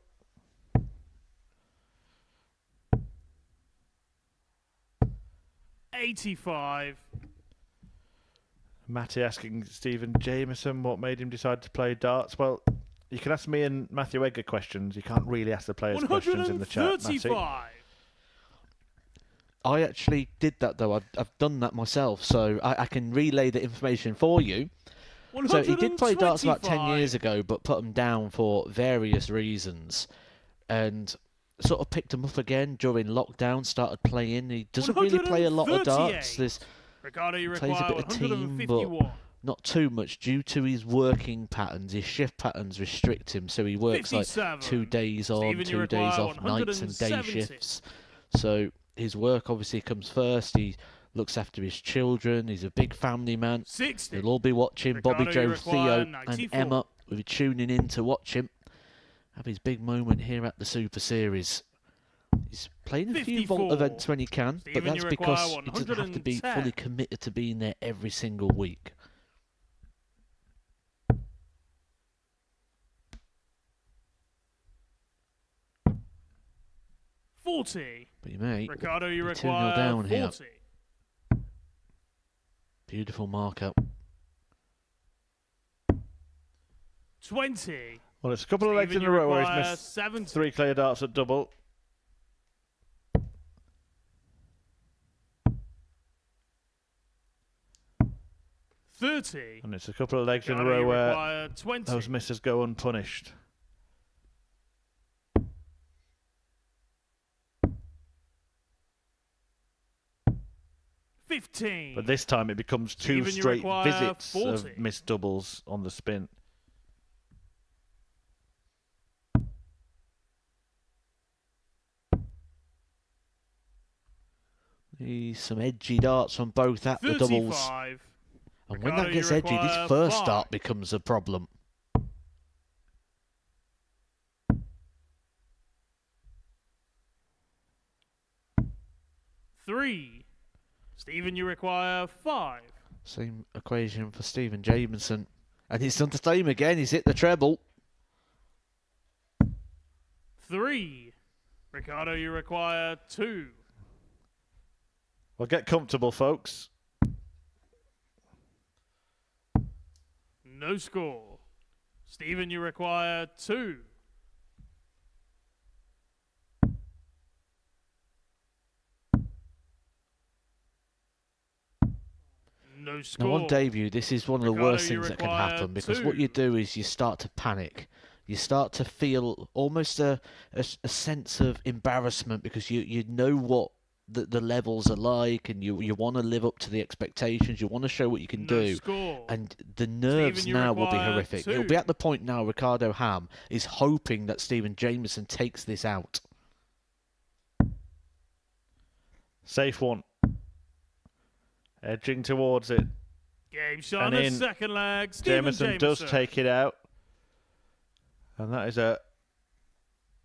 $85. Matty asking Stephen Jameson what made him decide to play darts. Well, you can ask me and Matthew Edgar questions. You can't really ask the players questions in the chat, Matty. 135. I actually did that, though. I've done that myself, so I can relay the information for you. So he did play darts about 10 years ago, but put them down for various reasons. And sort of picked them up again during lockdown, started playing. He doesn't really play a lot of darts. Ricardo, you Plays a require bit of team, 151. but not too much due to his working patterns. His shift patterns restrict him, so he works 57. like 2 days on, Stephen, you 2 days require off, nights and day 170. shifts. So his work obviously comes first. He looks after his children. He's a big family man. 60. They'll all be watching. Bobby Ricardo, Joe, you require Theo, 94. and Emma will be tuning in to watch him have his big moment here at the Super Series. He's playing a few Vault 54. events when he can, Stephen, but that's you because require he doesn't have to be 110. fully committed to being there every single week. But you may Ricardo, you be 2-0 require down 40. here. Beautiful markup. 20. Well, it's a couple of legs Stephen, in a you row where require he's missed 70. 3 clear darts at double. And it's a couple of legs in a Ricardo, row you where require 20. those misses go unpunished. But this time it becomes 2 Stephen, you straight require visits 40. of missed doubles on the spin. Some edgy darts on both at the doubles. 35. And when Ricardo, that gets you edgy, this require first 5. dart becomes a problem. Three. Stephen, you require 5. Same equation for Stephen Jameson. And he's done the same again. He's hit the treble. 3. Ricardo, you require 2. Well, get comfortable, folks. No score. Stephen, you require 2. No score. Now on debut, this is one of the Ricardo, worst you things that can require happen, because 2. what you do is you start to panic. You start to feel almost a sense of embarrassment, because you know what the levels are like, and you want to live up to the expectations. You want to show what you can No do. score. And the nerves Stephen, you now will be require horrific. 2. It'll be at the point now Ricardo Ham is hoping that Stephen Jameson takes this out. Safe one. Edging towards it. Game shot And on the in. second leg. Stephen Jameson does take it out. And that is a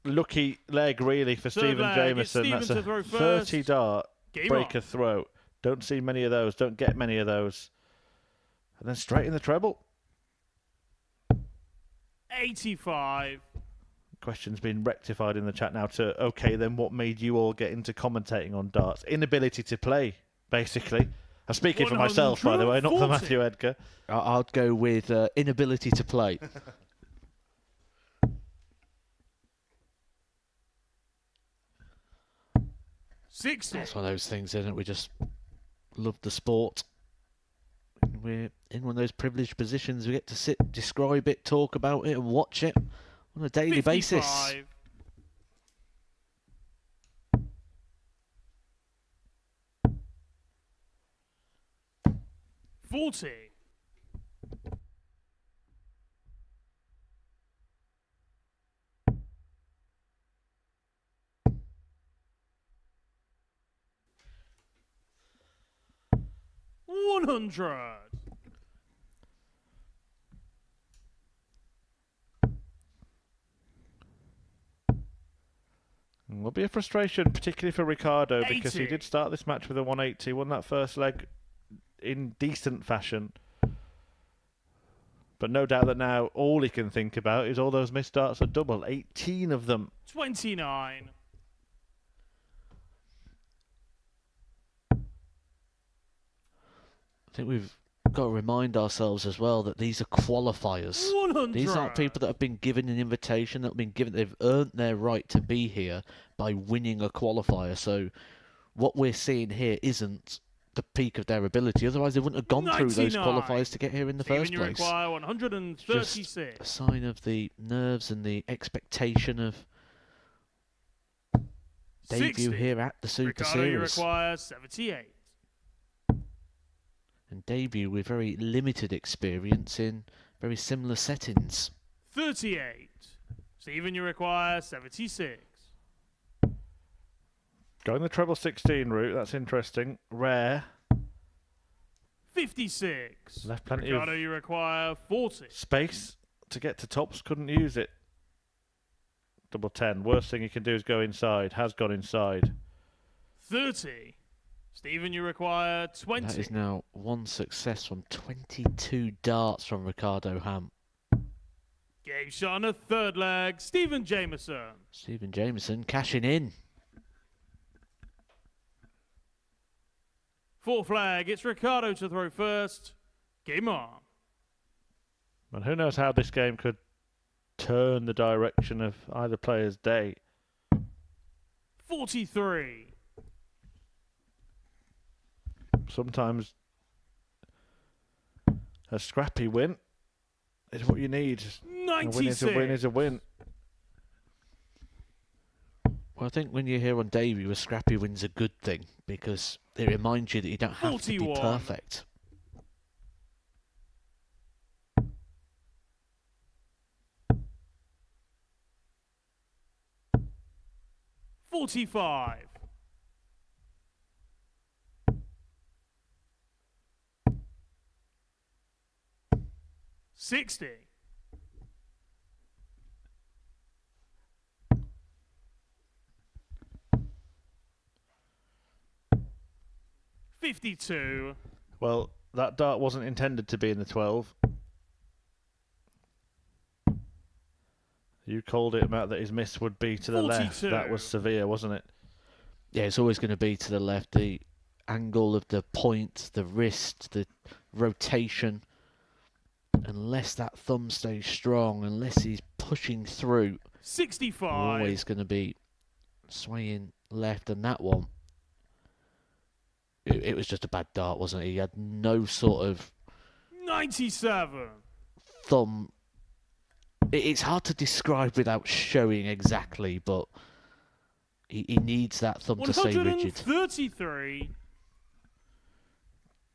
lucky leg, really, for Third Stephen leg, it's Jameson. Stephen That's to a throw 30 first. dart Game breaker on. throw. Don't see many of those. Don't get many of those. And then straight in the treble. 85. Question's been rectified in the chat now to, okay, then what made you all get into commentating on darts? Inability to play, basically. I'm speaking for myself, by the way, not for 140. Matthew Edgar. I'd go with inability to play. Sixty. That's one of those things, isn't it? We just love the sport. We're in one of those privileged positions. We get to sit, describe it, talk about it, and watch it on a daily 55. basis. $40. $100. Will be a frustration, particularly for Ricardo, because he 80. did start this match with a 180, won that first leg in decent fashion. But no doubt that now all he can think about is all those missed darts at double. 18 of them. 29. I think we've got to remind ourselves as well that these are qualifiers. 100. These aren't people that have been given an invitation, that have been given, they've earned their right to be here by winning a qualifier. So what we're seeing here isn't the peak of their ability. Otherwise, they wouldn't have gone through those 99. qualifiers to get here in the Stephen, first you place. require Just 136. a sign of the nerves and the expectation of debut 60. here at the Super Ricardo, you Series. require 78. And debut with very limited experience in very similar settings. 38. Stephen, you require 76. Going the treble 16 route, that's interesting. Rare. 56. Left plenty Ricardo, of you require 40. space to get to tops. Couldn't use it. Double 10. Worst thing you can do is go inside. Has gone inside. 30. Stephen, you require 20. That is now one success from 22 darts from Ricardo Ham. Game shot on a third leg. Stephen Jameson. Stephen Jameson cashing in. Fourth flag. It's Ricardo to throw first. Game on. And who knows how this game could turn the direction of either player's day. 43. Sometimes a scrappy win is what you need. 96. A win is a win. Well, I think when you're here on debut, a scrappy win's a good thing because it reminds you that you don't have to be 41. perfect. $45. 60. 52. Well, that dart wasn't intended to be in the 12. You called it, Matt, that his miss would be to the left. That was severe, wasn't it? Yeah, it's always going to be to the left. The angle of the point, the wrist, the rotation. Unless that thumb stays strong, unless he's pushing through, 65. always going to be swaying left. And that one, it was just a bad dart, wasn't it? He had no sort of 97. thumb. It's hard to describe without showing exactly, but he needs that thumb to stay rigid. 133.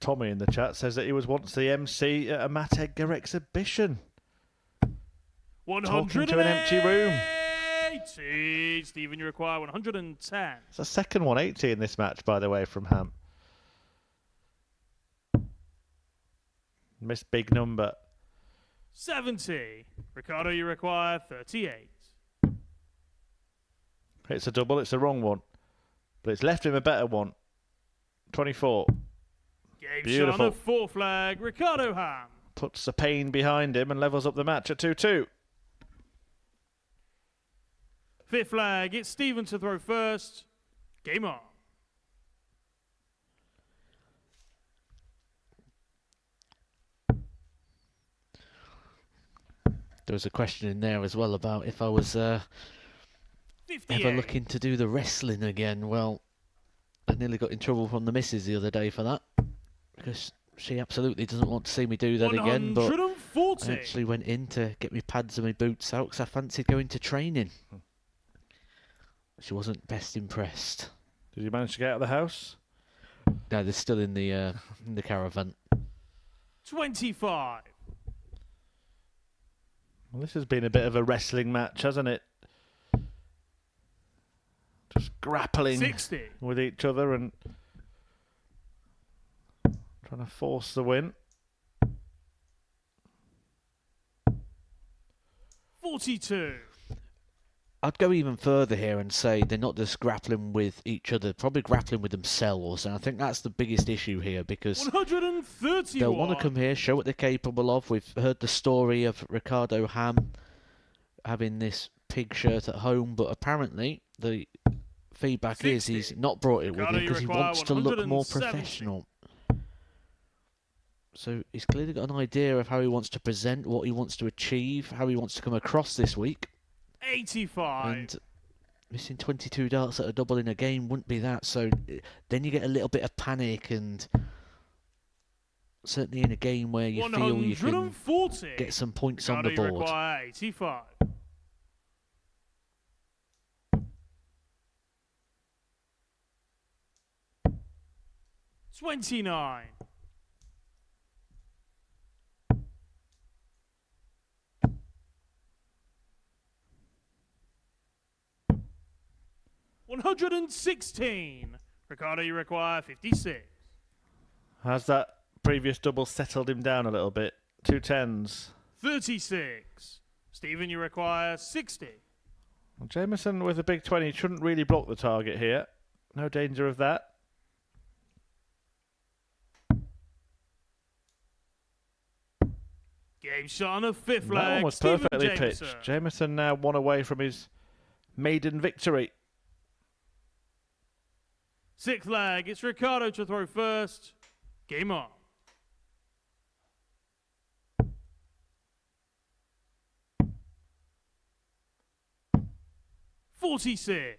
Tommy in the chat says that he was once the MC at a Matt Edgar exhibition. 180. Talking to an empty room. Stephen, you require 110. It's a second 180 in this match, by the way, from Ham. Missed big number. 70. Ricardo, you require 38. It's a double, it's the wrong one. But it's left him a better one. 24. Game Beautiful. shot on a fourth flag. Ricardo Ham. Puts the pain behind him and levels up the match at 2-2. Fifth flag. It's Stephen to throw first. Game on. There was a question in there as well about if I was ever looking to do the wrestling again. Well, I nearly got in trouble from the missus the other day for that because she absolutely doesn't want to see me do that again. But I actually went in to get my pads and my boots out because I fancied going to training. She wasn't best impressed. Did you manage to get out of the house? No, they're still in the caravan. 25. Well, this has been a bit of a wrestling match, hasn't it? Just grappling 60. with each other and trying to force the win. 42. I'd go even further here and say they're not just grappling with each other, probably grappling with themselves. And I think that's the biggest issue here because 131. they'll want to come here, show what they're capable of. We've heard the story of Ricardo Ham having this pig shirt at home, but apparently the feedback 60. is he's not brought it with him because he wants to look more professional. So he's clearly got an idea of how he wants to present, what he wants to achieve, how he wants to come across this week. 85. And missing 22 darts at a double in a game wouldn't be that. So then you get a little bit of panic, and certainly in a game where you feel you can get some points on the board. Require 85. $29. 116. Ricardo, you require 56. Has that previous double settled him down a little bit. 2 10s. 36. Stephen, you require 60. Well, Jameson with a big 20 shouldn't really block the target here. No danger of that. Game shot on a fifth That leg. one was Stephen perfectly Jameson. pitched. Jameson now 1 away from his maiden victory. Sixth leg. It's Ricardo to throw first. Game on. $46.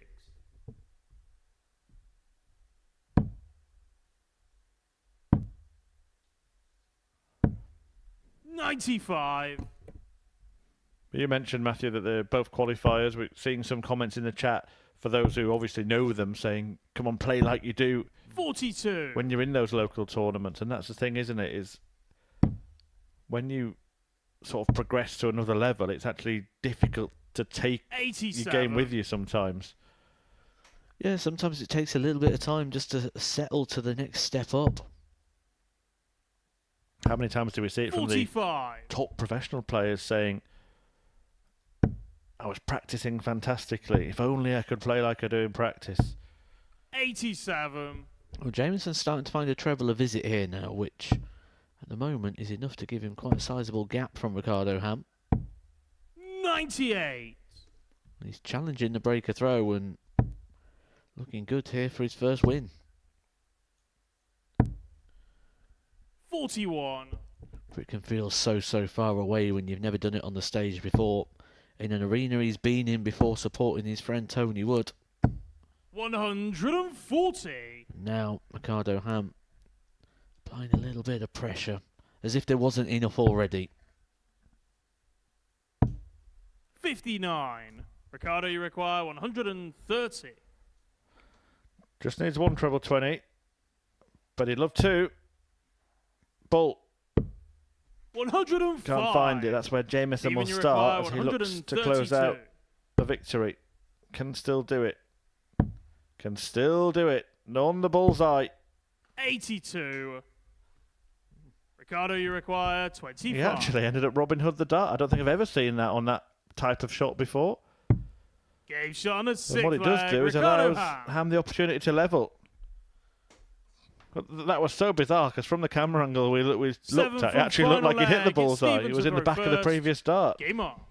$95. You mentioned, Matthew, that they're both qualifiers. We're seeing some comments in the chat for those who obviously know them saying, come on, play like you do 42. when you're in those local tournaments. And that's the thing, isn't it? Is when you sort of progress to another level, it's actually difficult to take 87. your game with you sometimes. Yeah, sometimes it takes a little bit of time just to settle to the next step up. How many times do we see it from the 45. top professional players saying, I was practicing fantastically. If only I could play like I do in practice. 87. Well, Jameson's starting to find a treble a visit here now, which at the moment is enough to give him quite a sizable gap from Ricardo Ham. 98. He's challenging the breaker throw and looking good here for his first win. 41. It can feel so far away when you've never done it on the stage before. In an arena he's been in before supporting his friend Tony Wood. 140. Now Ricardo Ham applying a little bit of pressure, as if there wasn't enough already. 59. Ricardo, you require 130. Just needs 1 treble 20. But he'd love 2. Bull. 105. Can't find it. That's where Jameson will start as he looks to close out the victory. Can still do it. Can still do it. On the bullseye. 82. Ricardo, you require 25. He actually ended up Robin Hood the dart. I don't think I've ever seen that on that type of shot before. Game shot on a And sixth what it does leg. do is Ricardo allows Ham. Ham the opportunity to level. But that was so bizarre because from the camera angle we looked at, it actually looked like he'd hit the bullseye. It was in the back of the previous dart. Game on.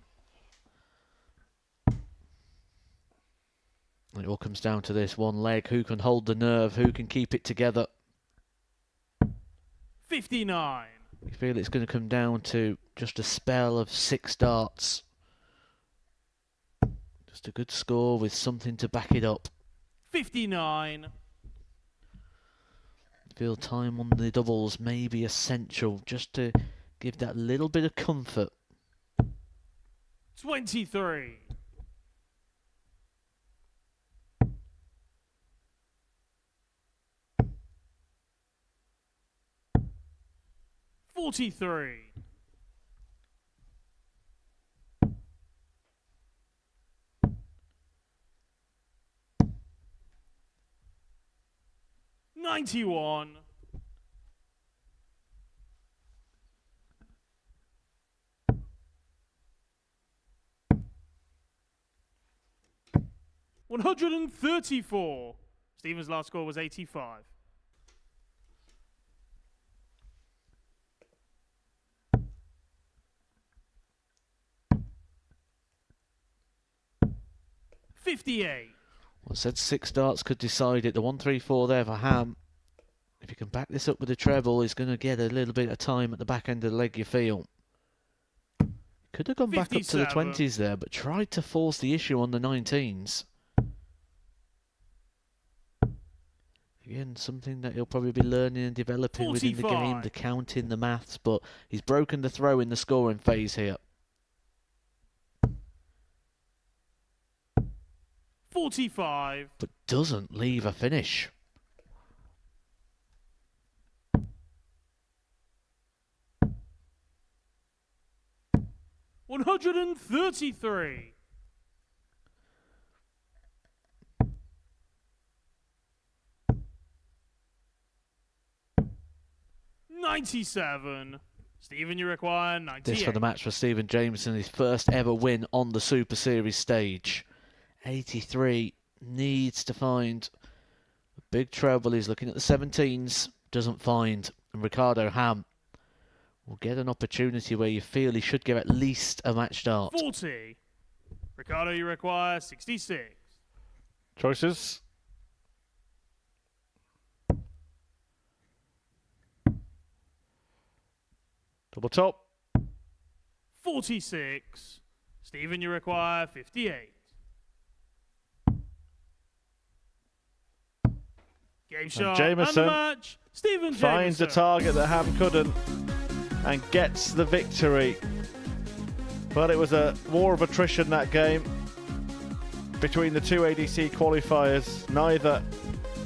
It all comes down to this one leg. Who can hold the nerve? Who can keep it together? 59. You feel it's going to come down to just a spell of 6 darts. Just a good score with something to back it up. 59. Feel time on the doubles may be essential just to give that little bit of comfort. 23. 43. 91. 134. Stephen's last score was 85. $58. Well, I said 6 darts could decide it. The 1-3-4 there for Ham. If you can back this up with a treble, he's going to get a little bit of time at the back end of the leg, you feel. Could have gone back up to the 57. 20s there, but tried to force the issue on the 19s. Again, something that he'll probably be learning and developing within the game, 45. the counting, the maths, but he's broken the throw in the scoring phase here. 45. But doesn't leave a finish. $133. 93. 97. Stephen, you require 98. This for the match for Stephen Jameson, his first ever win on the Super Series stage. 83 needs to find a big treble. He's looking at the 17s, doesn't find. And Ricardo Ham will get an opportunity where you feel he should give at least a match start. 40. Ricardo, you require 66. Choices. Double top. 46. Stephen, you require 58. Game shot Jameson and the match. Stephen finds Jameson a target that Ham couldn't and gets the victory. But it was a war of attrition that game between the two ADC qualifiers, neither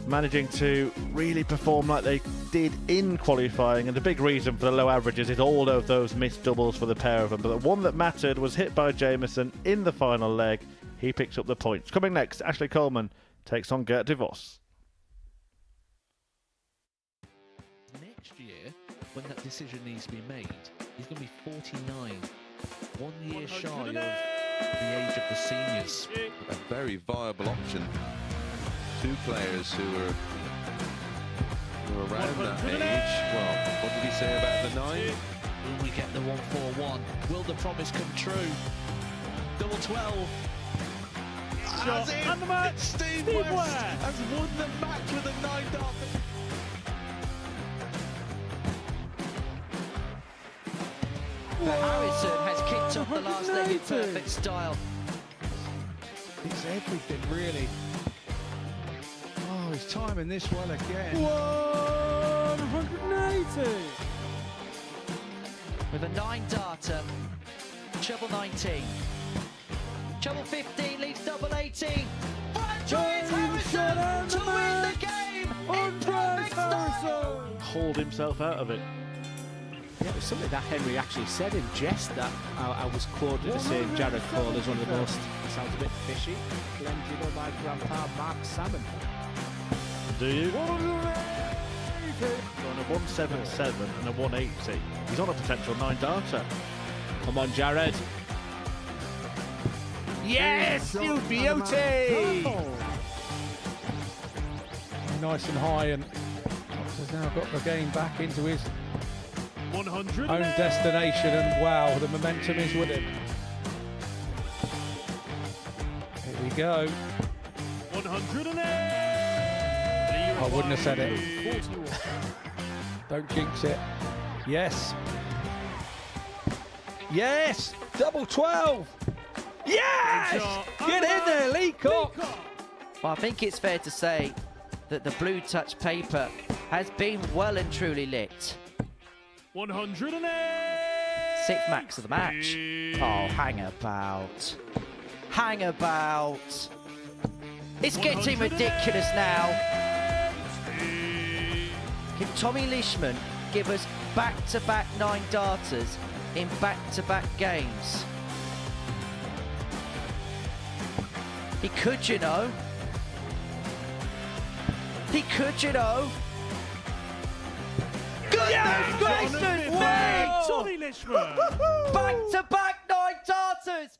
managing to really perform like they did in qualifying, and the big reason for the low averages is all of those missed doubles for the pair of them. But the one that mattered was hit by Jameson in the final leg. He picks up the points. Coming next, Ashley Coleman takes on Gert DeVos. Next year, when that decision needs to be made, he's going to be 49. 1 year shy of the age of the seniors. A very viable option. Two players who are around that age. Well, what did he say about the 9? Will we get the 141? Will the promise come true? Double 12. shot and the match. Steve West has won the match with a 9-dart. Harrison has kicked off the last leg in perfect style. It's everything, really. Oh, he's timing this well again. 180. With a 9-darter, treble 19. Treble 15 leaves double 18. Andreas Harrison to win the game in perfect style. Hauled himself out of it. Yeah, it was something that Henry actually said in jest that I was quoted as saying Jared Cole is one of the most, sounds a bit fishy. Glenn, do you know my grandpa Mark Salmon? Do you? On a 177 and a 180. He's on a potential 9-darter. Come on, Jared. Yes, you beauty! Nice and high, and Cox has now got the game back into his 100 own destination, and wow, the momentum is with him. Here we go. 108. I wouldn't have said it. Don't jinx it. Yes. Yes! Double 12! Yes! Get in there, Lee Cox! Well, I think it's fair to say that the blue touch paper has been well and truly lit. 108. 6th max of the match. Oh, hang about. Hang about. It's getting ridiculous now. Can Tommy Leishman give us back-to-back 9-darters in back-to-back games? He could, you know. He could, you know. Goodness gracious me! Tommy Leishman. Back-to-back 9-darters!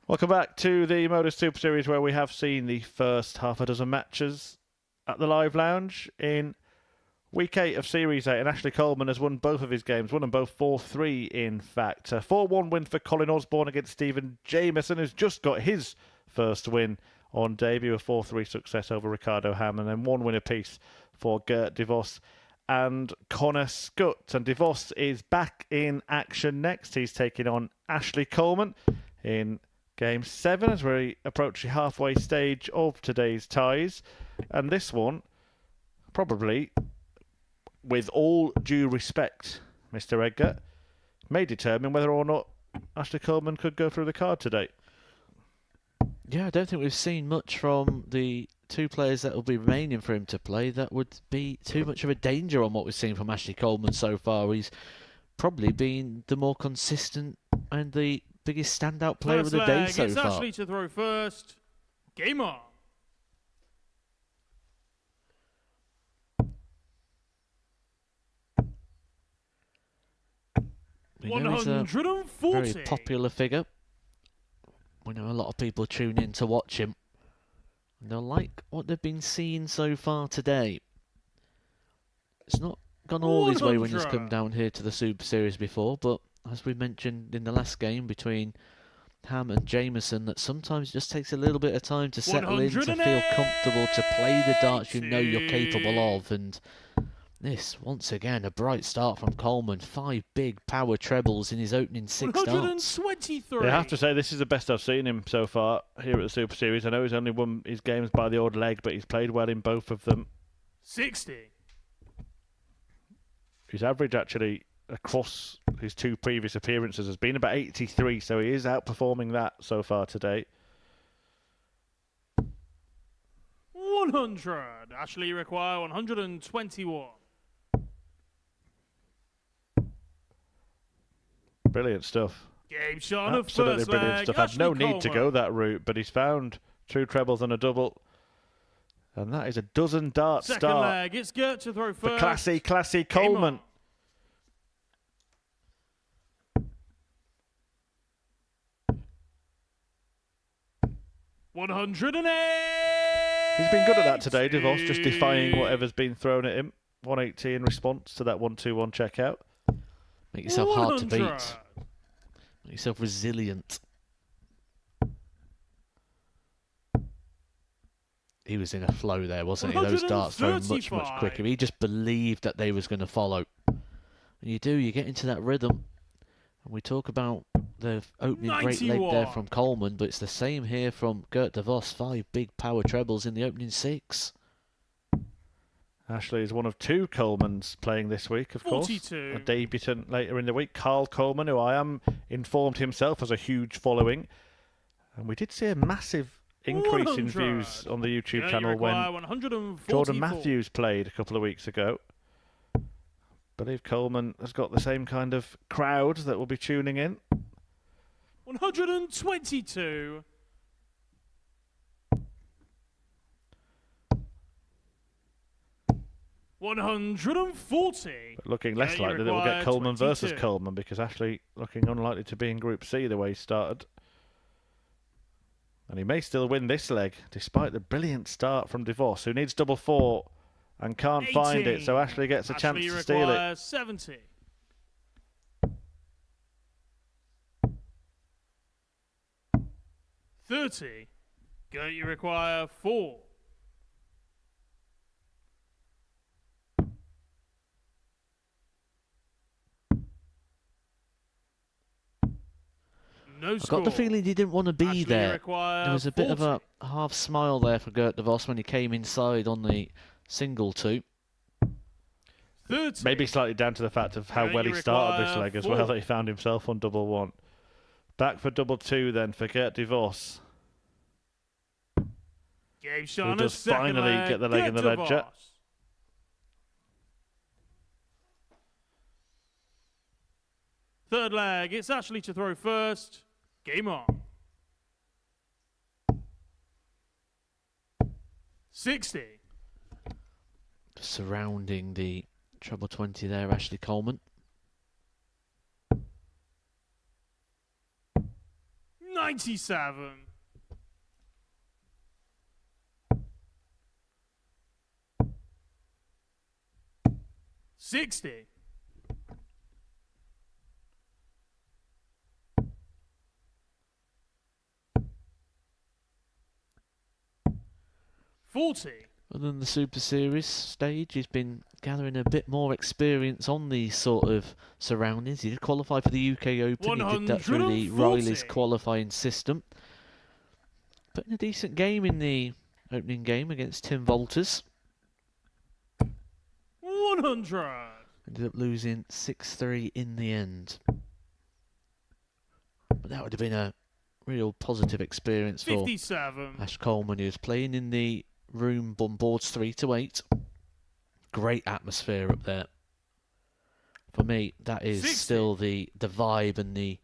Welcome back to the Modus Super Series, where we have seen the first half a dozen matches at the Live Lounge in Week 8 of Series 8, and Ashley Coleman has won both of his games, won them both 4-3 in fact. A 4-1 win for Colin Osborne against Stephen Jameson, who's just got his first win on debut, a 4-3 success over Ricardo Ham, and then one win apiece for Gert DeVos and Connor Scutt. And DeVos is back in action next. He's taking on Ashley Coleman in Game 7 as we approach the halfway stage of today's ties. And this one, probably, with all due respect, Mr. Edgar, may determine whether or not Ashley Coleman could go through the card today. Yeah, I don't think we've seen much from the two players that will be remaining for him to play. That would be too much of a danger on what we've seen from Ashley Coleman so far. He's probably been the more consistent and the biggest standout player of the day so it's far. Ashley to throw first. Game on. We know he's a 140. very popular figure. We know a lot of people tune in to watch him. And they'll like what they've been seeing so far today. It's not gone all his way when he's come down here to the Super Series before, but as we mentioned in the last game between Ham and Jameson, that sometimes it just takes a little bit of time to settle in, to feel comfortable, to play the darts you know you're capable of. And this, once again, a bright start from Coleman. 5 big power trebles in his opening 6 darts. 123. I have to say, this is the best I've seen him so far here at the Super Series. I know he's only won his games by the odd leg, but he's played well in both of them. 60. His average, actually, across his 2 previous appearances has been about 83, so he is outperforming that so far today. 100. Ashley require 121. Brilliant stuff. Game shot on the Absolutely first brilliant leg. stuff. Had no Ashley need to Coleman. go that route, but he's found 2 trebles and a double. And that is a dozen dart Second start. leg. It's Scutt to throw For first. classy Game Coleman. on. 108. He's been good at that today, DeVos, just defying whatever's been thrown at him. 180 in response to that 1-2-1 checkout. Make yourself hard to 100. beat. Make yourself resilient. He was in a flow there, wasn't he? Those darts thrown much, much quicker. He just believed that they was going to follow. And you do, you get into that rhythm. And we talk about the opening great leg there from Coleman, but it's the same here from Gert de Vos. 5 big power trebles in the opening 6. Ashley is one of 2 Colemans playing this week, of course. 42. A debutant later in the week. Carl Coleman, who I am informed himself has a huge following. And we did see a massive increase in 100. views on the YouTube Yeah, channel you when require 144. Jordan Matthews played a couple of weeks ago. I believe Coleman has got the same kind of crowd that will be tuning in. 122. $140. But looking less Yeah, you likely that we'll get require Coleman versus 22. Coleman, because Ashley looking unlikely to be in Group C the way he started. And he may still win this leg, despite the brilliant start from DeVos, who needs double 4 and can't find it, so Ashley gets a chance Ashley to steal it. requires 70. 30. You require 4. No I score. got the feeling he didn't want to be Ashley there. require There was a bit of 40. a half smile there for Gert de Vos when he came inside on the single 2. 30. Maybe slightly down to the fact of how well he started this leg as well, that he found himself on double 1. Back for double 2 then for Gert de Vos, Game who shot on does a second finally leg. get the leg in the Gert de ledger. Vos. Third leg, it's Ashley to throw first. Game on. 60. Surrounding the treble 20 there, Ashley Coleman. 97. $60. $40. Other than the Super Series stage, he's been gathering a bit more experience on these sort of surroundings. He did qualify for the UK Open. He did that through the 140. Riley's qualifying system. Putting a decent game in the opening game against Tim Walters. 100. Ended up losing 6-3 in the end. But that would have been a real positive experience for 57. Ash Coleman, who was playing in the room on boards 3 to 8. Great atmosphere up there. For me, that is 60. still the vibe and the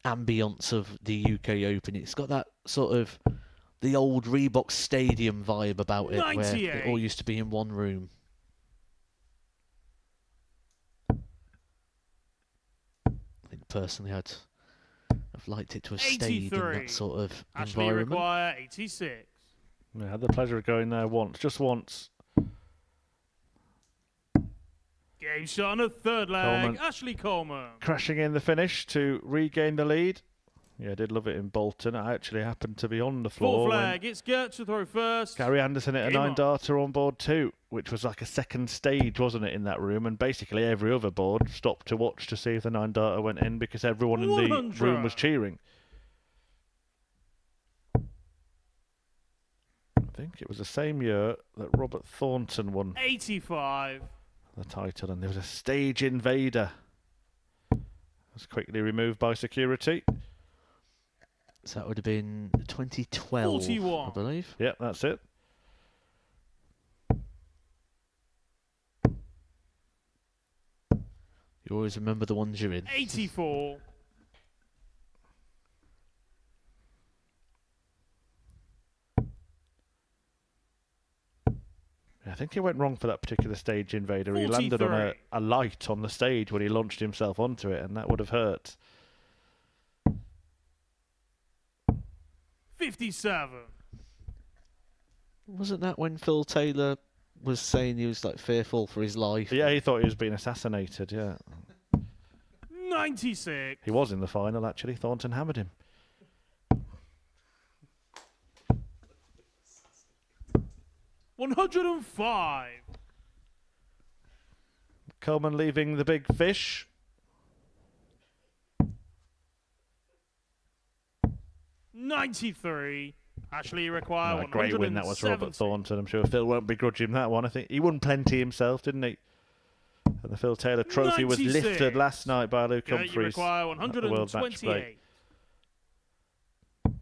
ambience of the UK Open. It's got that sort of the old Reebok Stadium vibe about it, where 98. it all used to be in one room. personally, I've liked it to have stayed in that sort of Ashley environment. require 86. I had the pleasure of going there once, just once. Game shot on a third leg. Coleman. Ashley Coleman. Crashing in the finish to regain the lead. Yeah, I did love it in Bolton. I actually happened to be on the floor. Fourth flag. It's Scutt to throw first. Gary Anderson hit a Game on. 9-darter on board 2, which was like a second stage, wasn't it, in that room? And basically every other board stopped to watch to see if the 9-darter went in because everyone in the 100. room was cheering. I think it was the same year that Robert Thornton won 85. the title, and there was a stage invader. It was quickly removed by security. So that would have been 2012, 41. I believe. Yep, that's it. You always remember the ones you're in. 84. I think he went wrong for that particular stage invader. He landed on 43. a light on the stage when he launched himself onto it, and that would have hurt. 57. Wasn't that when Phil Taylor was saying he was like fearful for his life? Yeah, he thought he was being assassinated, yeah. 96. He was in the final, actually. Thornton hammered him. $105. Coleman leaving the big fish. $93. Ashley require A great win that was for Robert 170. Thornton. I'm sure Phil won't begrudge him that one. I think he won plenty himself, didn't he? And the Phil Taylor trophy was 96. lifted last night by Luke You Humphries require at the World Match Play. 128.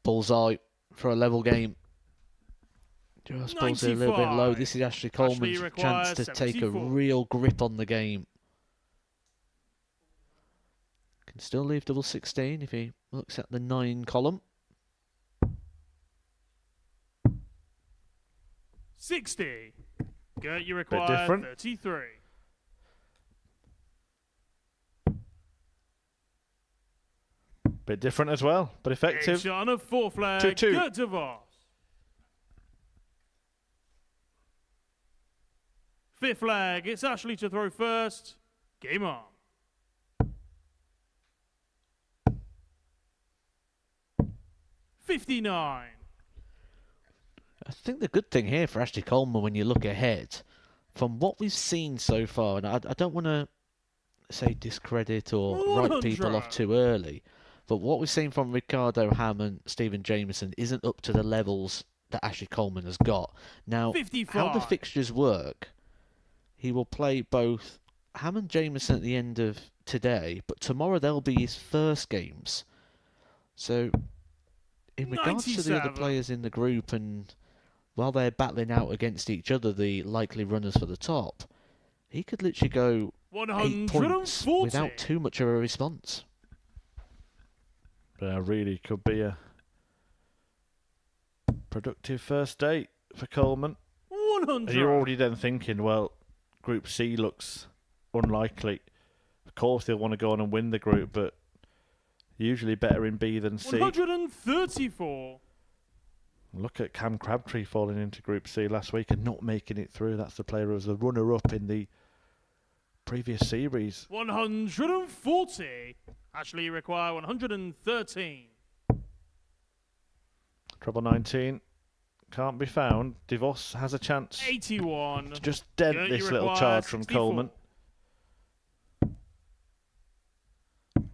Bullseye for a level game. Just pulls it a little bit low. 95. This is Ashley Coleman's requires chance to take a 74. real grip on the game. Can still leave double 16 if he looks at the 9 column. 60. Gert, you require different. 33. Bit different as well, but effective. Game shot on a fourth flag. 2-2. Gert DeVos. Fifth flag. It's Ashley to throw first. Game on. $59. I think the good thing here for Ashley Coleman when you look ahead, from what we've seen so far, and I don't want to say discredit or write people off too early, but what we've seen from Ricardo Ham and Stephen Jameson isn't up to the levels that Ashley Coleman has got. Now, 55. how the fixtures work, he will play both Ham and Jameson at the end of today, but tomorrow they'll be his first games. So, in regards to the other 97. players in the group, and while they're battling out against each other, the likely runners for the top, he could literally go 8 points 140. without too much of a response. Really could be a productive first day for Coleman. 100. You're already then thinking, well, Group C looks unlikely. Of course, they'll want to go on and win the group, but usually better in B than C. 134. Look at Cam Crabtree falling into Group C last week and not making it through. That's the player who was the runner-up in the previous series. 140. Ashley, you require 113. Treble 19 can't be found. DeVos has a chance 81. to just dent Gert, this you little require charge from 64. Coleman.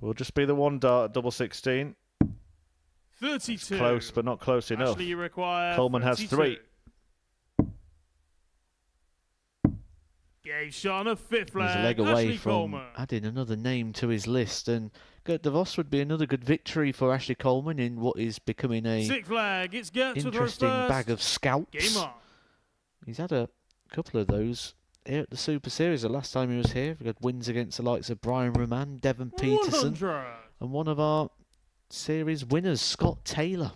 Will just be the 1 dart at double 16. 32. Close, but not close enough. Ashley, you require Coleman has 32. 3. Gave Sean a fifth He's a flag. leg away Ashley from Coleman. adding another name to his list, and Gert DeVos would be another good victory for Ashley Coleman in what is becoming a Sixth flag. It's Gert to throw interesting first. bag of scalps. Game on. He's had a couple of those here at the Super Series. The last time he was here, we had wins against the likes of Brian Roman, Devon Peterson, 100. and one of our series winners, Scott Taylor.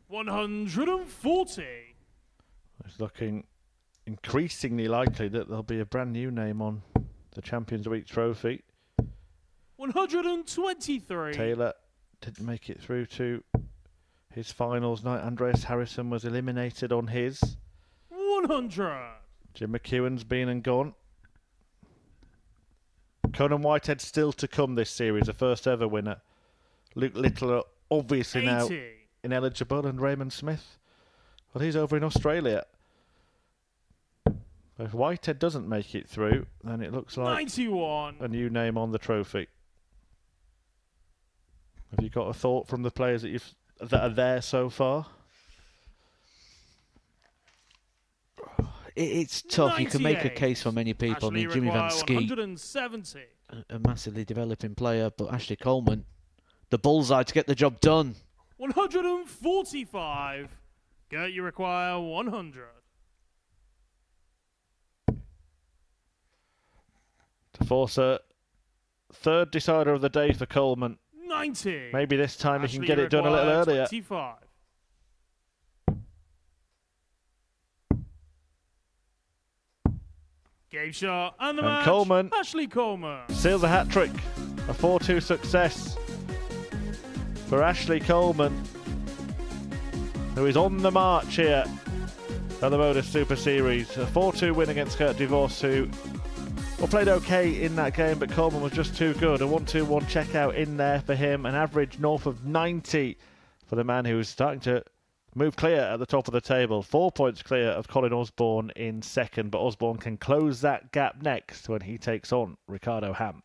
140. He's looking increasingly likely that there'll be a brand new name on the Champions Week trophy. 123. Taylor didn't make it through to his finals night. Andreas Harrison was eliminated on his. 100. Jim McEwen's been and gone. Conan Whitehead still to come this series, the first ever winner. Luke Little obviously 80. now ineligible, and Raymond Smith, well, he's over in Australia. If Whitehead doesn't make it through, then it looks like 91. a new name on the trophy. Have you got a thought from the players that are there so far? It's tough. You can make a 98. case for many people. Ashley I mean, Jimmy Van require Skeet, 170. a massively developing player, but Ashley Coleman, the bullseye to get the job done. 145. Gert, you require 100. To force a third decider of the day for Coleman. 90. Maybe this time he Ashley, can get it done a little require earlier. 25. Game shot and the And match. Coleman Ashley Coleman. seals a hat-trick. A 4-2 success for Ashley Coleman, who is on the march here at the Modus Super Series. A 4-2 win against Kurt DeVos, who played okay in that game, but Coleman was just too good. A 1-2-1 checkout in there for him. An average north of 90 for the man who is starting to move clear at the top of the table. 4 points clear of Colin Osborne in second, but Osborne can close that gap next when he takes on Ricardo Ham.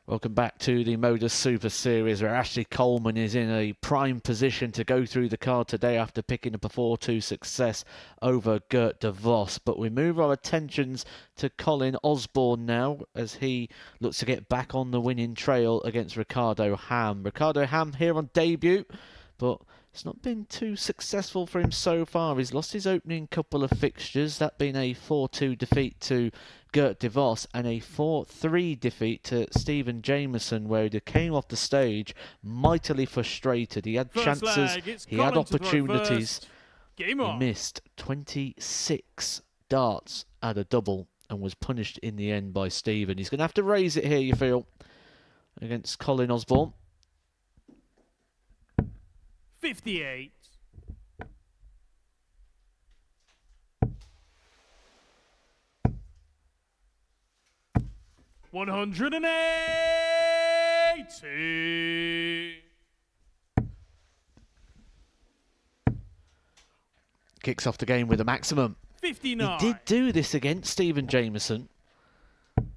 Welcome back to the Modus Super Series, where Ashley Coleman is in a prime position to go through the card today after picking up a 4-2 success over Gert DeVos. But we move our attentions to Colin Osborne now, as he looks to get back on the winning trail against Ricardo Ham. Ricardo Ham here on debut, but it's not been too successful for him so far. He's lost his opening couple of fixtures, that being a 4-2 defeat to Gert de Vos, and a 4-3 defeat to Stephen Jameson, where he came off the stage mightily frustrated. He had chances, he had opportunities. He missed 26 darts at a double and was punished in the end by Stephen. He's going to have to raise it here, you feel, against Colin Osborne. 58. $180. Kicks off the game with a maximum. 59. He did do this against Stephen Jameson.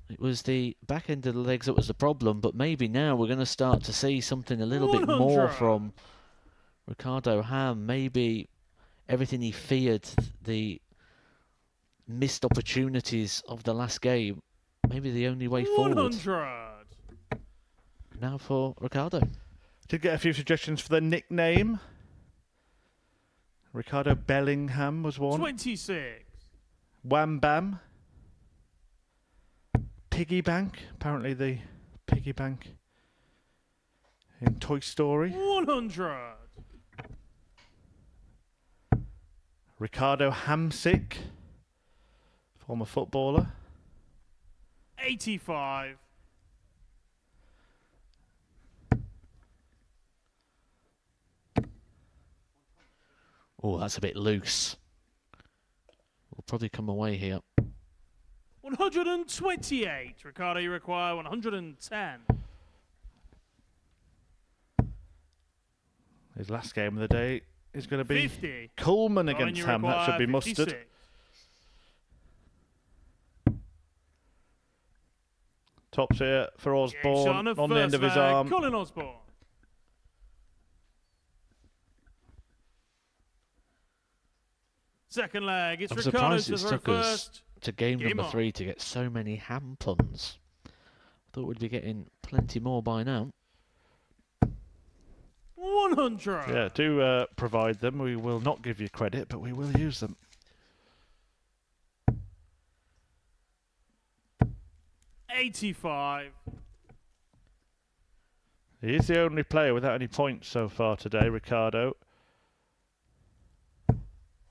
It was the back end of the legs that was the problem, but maybe now we're going to start to see something a little bit more from Ricardo Ham. Maybe everything he feared, the missed opportunities of the last game, maybe the only way forward. 100. Now for Ricardo. Did get a few suggestions for the nickname. Ricardo Bellingham was one. 26. Wham Bam. Piggy Bank. Apparently the Piggy Bank in Toy Story. 100. Ricardo Hamsick, former footballer. 85. Oh, that's a bit loose. We'll probably come away here. 128. Ricardo, you require 110. His last game of the day is going to be 50. Coleman Colin, against you Ham. That should be require mustard. 56. Tops here for Osborne Jameson, on the end of his first leg, arm. Colin Osborne. Second leg, it's I'm Ricardo surprised to it throw took us first. to game number on. 3 to get so many ham puns. Thought we'd be getting plenty more by now. 100. Yeah, do provide them. We will not give you credit, but we will use them. 85. He is the only player without any points so far today, Ricardo.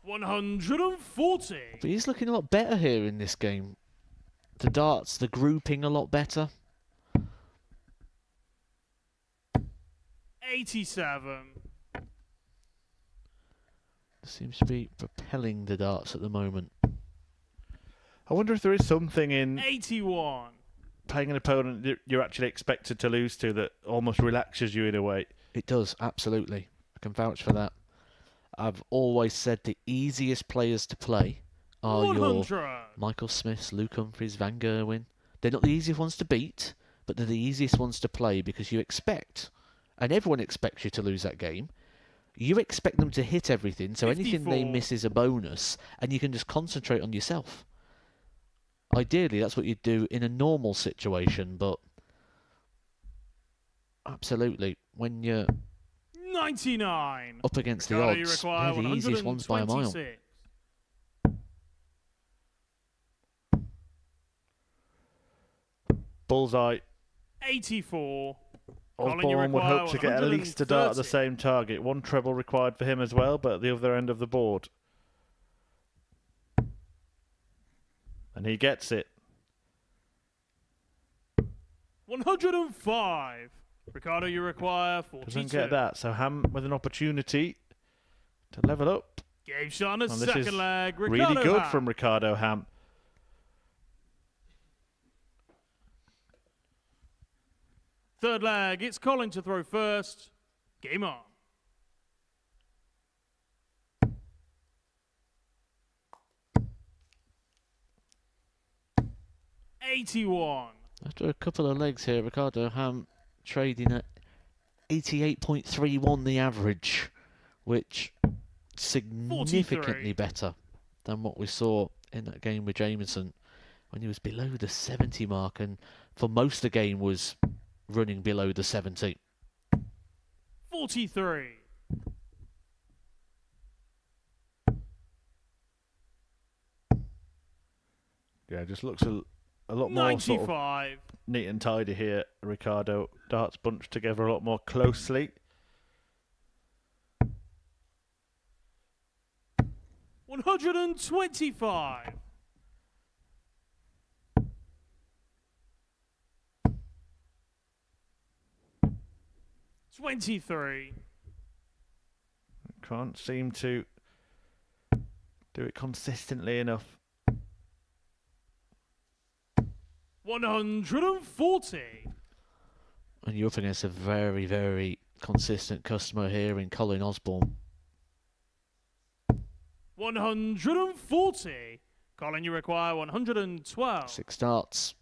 140. But he's looking a lot better here in this game. The darts, the grouping a lot better. 87. Seems to be propelling the darts at the moment. I wonder if there is something in 81. playing an opponent that you're actually expected to lose to that almost relaxes you in a way. It does, absolutely. I can vouch for that. I've always said the easiest players to play are 100. your Michael Smiths, Luke Humphries, Van Gerwen. They're not the easiest ones to beat, but they're the easiest ones to play because you expect, and everyone expects you to lose that game. You expect them to hit everything, so 54. anything they miss is a bonus, and you can just concentrate on yourself. Ideally, that's what you'd do in a normal situation, but absolutely, when you're 99. up against the Ricardo, you odds, require they're the easiest ones by a mile. 126. Bullseye. 84. Colin, you Osborne would require hope to get at least a dart at the 130. same target. One treble required for him as well, but at the other end of the board. And he gets it. 105. Ricardo, you require 42. Doesn't get that, so Ham with an opportunity to level up. Game shot on a And this is second leg. really Ricardo good Ham. from Ricardo Ham. Third leg, it's Colin to throw first. Game on. $81. After a couple of legs here, Ricardo Ham trading at 88.31 the average, which significantly 43. better than what we saw in that game with Jameson when he was below the 70 mark and for most of the game was running below the 70. 43. Yeah, just looks a a lot more sort of 95. neat and tidy here. Ricardo darts bunched together a lot more closely. 125. 23. Can't seem to do it consistently enough. 140. And you're up against a very, very consistent customer here in Colin Osborne. 140. Colin, you require 112. 6 starts.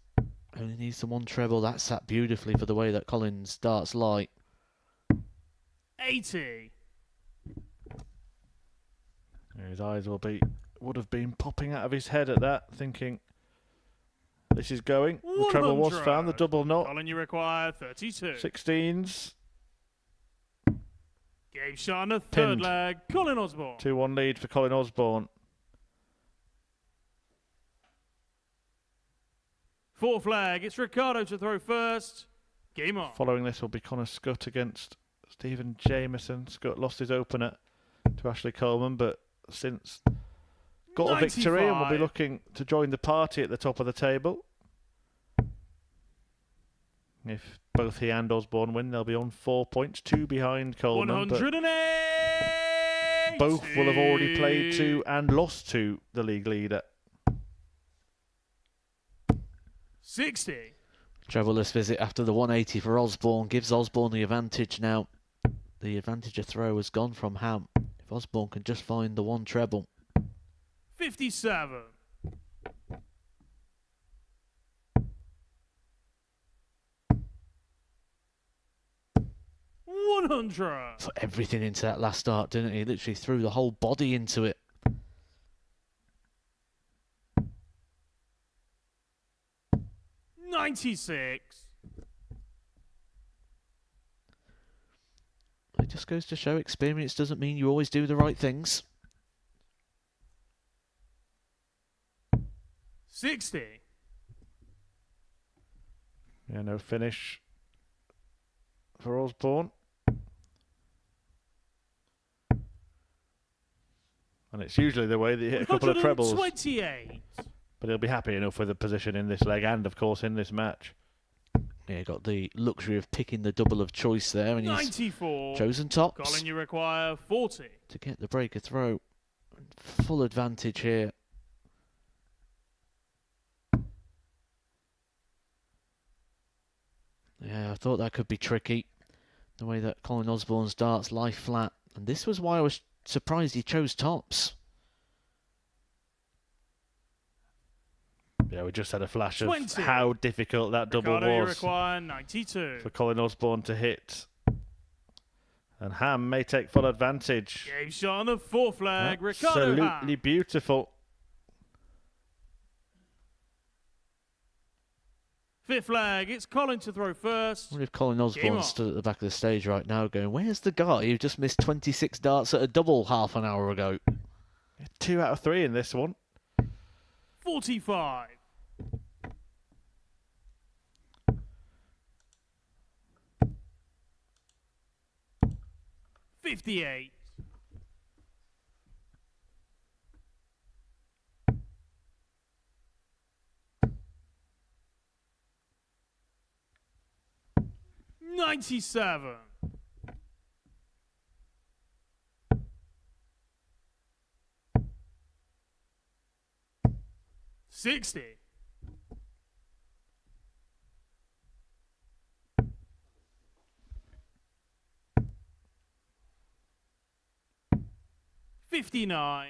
Only needs the 1 treble. That sat beautifully for the way that Colin's darts light. 80. His eyes would have been popping out of his head at that, thinking this is going. The treble was 100. found, the double not. Colin, you require 32. 16s. Game shot on the third Pinned. leg. Colin Osborne. 2-1 lead for Colin Osborne. Fourth leg. It's Ricardo to throw first. Game on. Following this will be Connor Scutt against Stephen Jameson. Scutt lost his opener to Ashley Coleman, but since got a victory and will be 95. looking to join the party at the top of the table. If both he and Osborne win, they'll be on 4 points, 2 behind Coleman. But 180. both will have already played to and lost to the league leader. 60. Trebleless visit after the 180 for Osborne gives Osborne the advantage now. The advantage of throw has gone from Ham. If Osborne can just find the 1 treble. 57. 100. Put everything into that last start, didn't he? Literally threw the whole body into it. $96. It just goes to show experience doesn't mean you always do the right things. 60. Yeah, no finish for Osborne. And it's usually the way that you hit a couple of trebles. 128. But he'll be happy enough with the position in this leg and, of course, in this match. Yeah, got the luxury of picking the double of choice there, and he's 94. chosen tops. Colin, you require 40. To get the breaker throw. Full advantage here. Yeah, I thought that could be tricky. The way that Colin Osborne's darts lie flat. And this was why I was surprised he chose tops. Yeah, we just had a flash of 20. how difficult that double Ricardo, you was require 92. for Colin Osborne to hit. And Ham may take full advantage. Game shot on the fourth leg. Ricardo Absolutely Ham. beautiful. Fifth leg. It's Colin to throw first. I wonder if Colin Game Osborne on. stood at the back of the stage right now going, where's the guy who just missed 26 darts at a double half an hour ago? 2 out of 3 in this one. 45. 58. 97. 60. 59.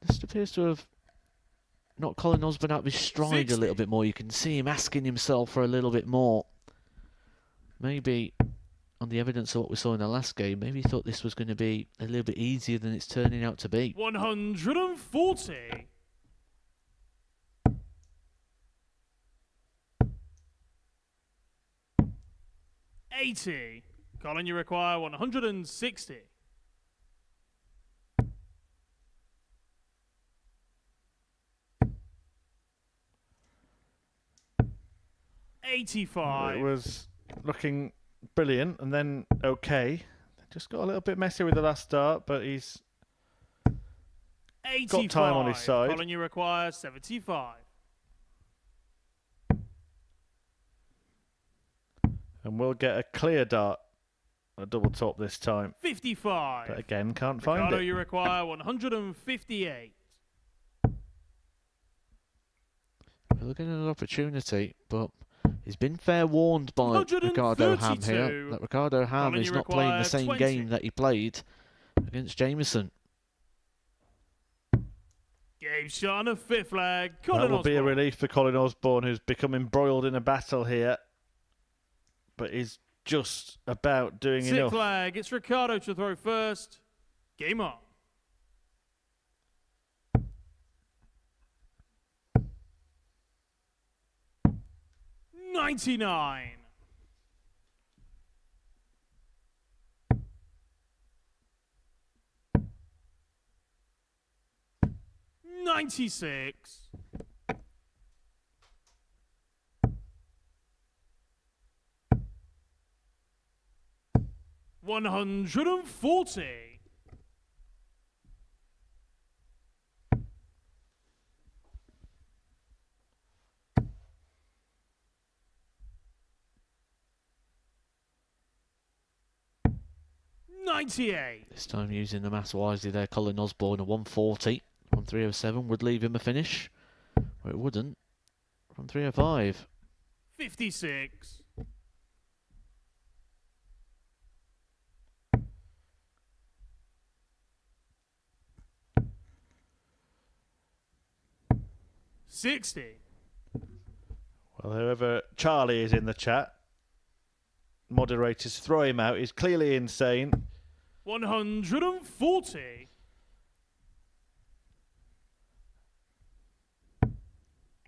This appears to have knocked Colin Osborne out of his stride 60. a little bit more. You can see him asking himself for a little bit more. Maybe on the evidence of what we saw in the last game, maybe he thought this was going to be a little bit easier than it's turning out to be. 140. 80. Colin, you require 160. 85. It was looking brilliant and then okay. Just got a little bit messy with the last start, but he's 85. got time on his side. Colin, you require 75. And we'll get a clear dart, a double top this time. 55. But again, can't find Ricardo, it. you require 158. We're looking at an opportunity, but he's been fair warned by Ricardo Ham here that Ricardo Ham Colin, is you not playing the require same 20. game that he played against Jameson. Game shot on a fifth flag. Colin That will Osborne. be a relief for Colin Osborne, who's become embroiled in a battle here, but is just about doing Sixth enough. flag. It's Ricardo to throw first. Game on. $99. $96. $140. $98. This time using the maths wisely there, Colin Osborne, a 140 from 307 would leave him a finish, or it wouldn't, from 305. 56. $60. Well, whoever Charlie is in the chat, moderators throw him out. He's clearly insane. 140.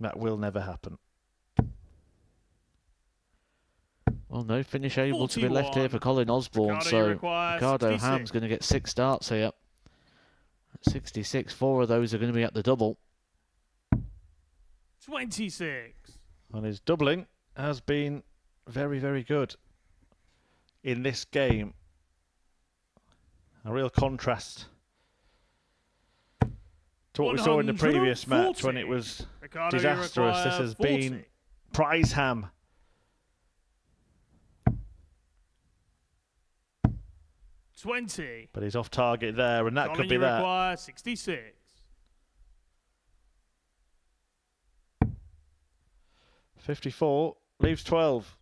That will never happen. Well, no finish able to be left 41. here for Colin Osborne, Ricardo, you so require Ricardo 66. Ham's going to get 6 starts here. At 66, 4 of those are going to be at the double. 26. And his doubling has been very, very good in this game. A real contrast to what we saw in the previous match when it was Ricardo, you disastrous. This require has 40. been prize ham. 20. But he's off target there, and that Colin, could be you that. require 66. 54 leaves 12.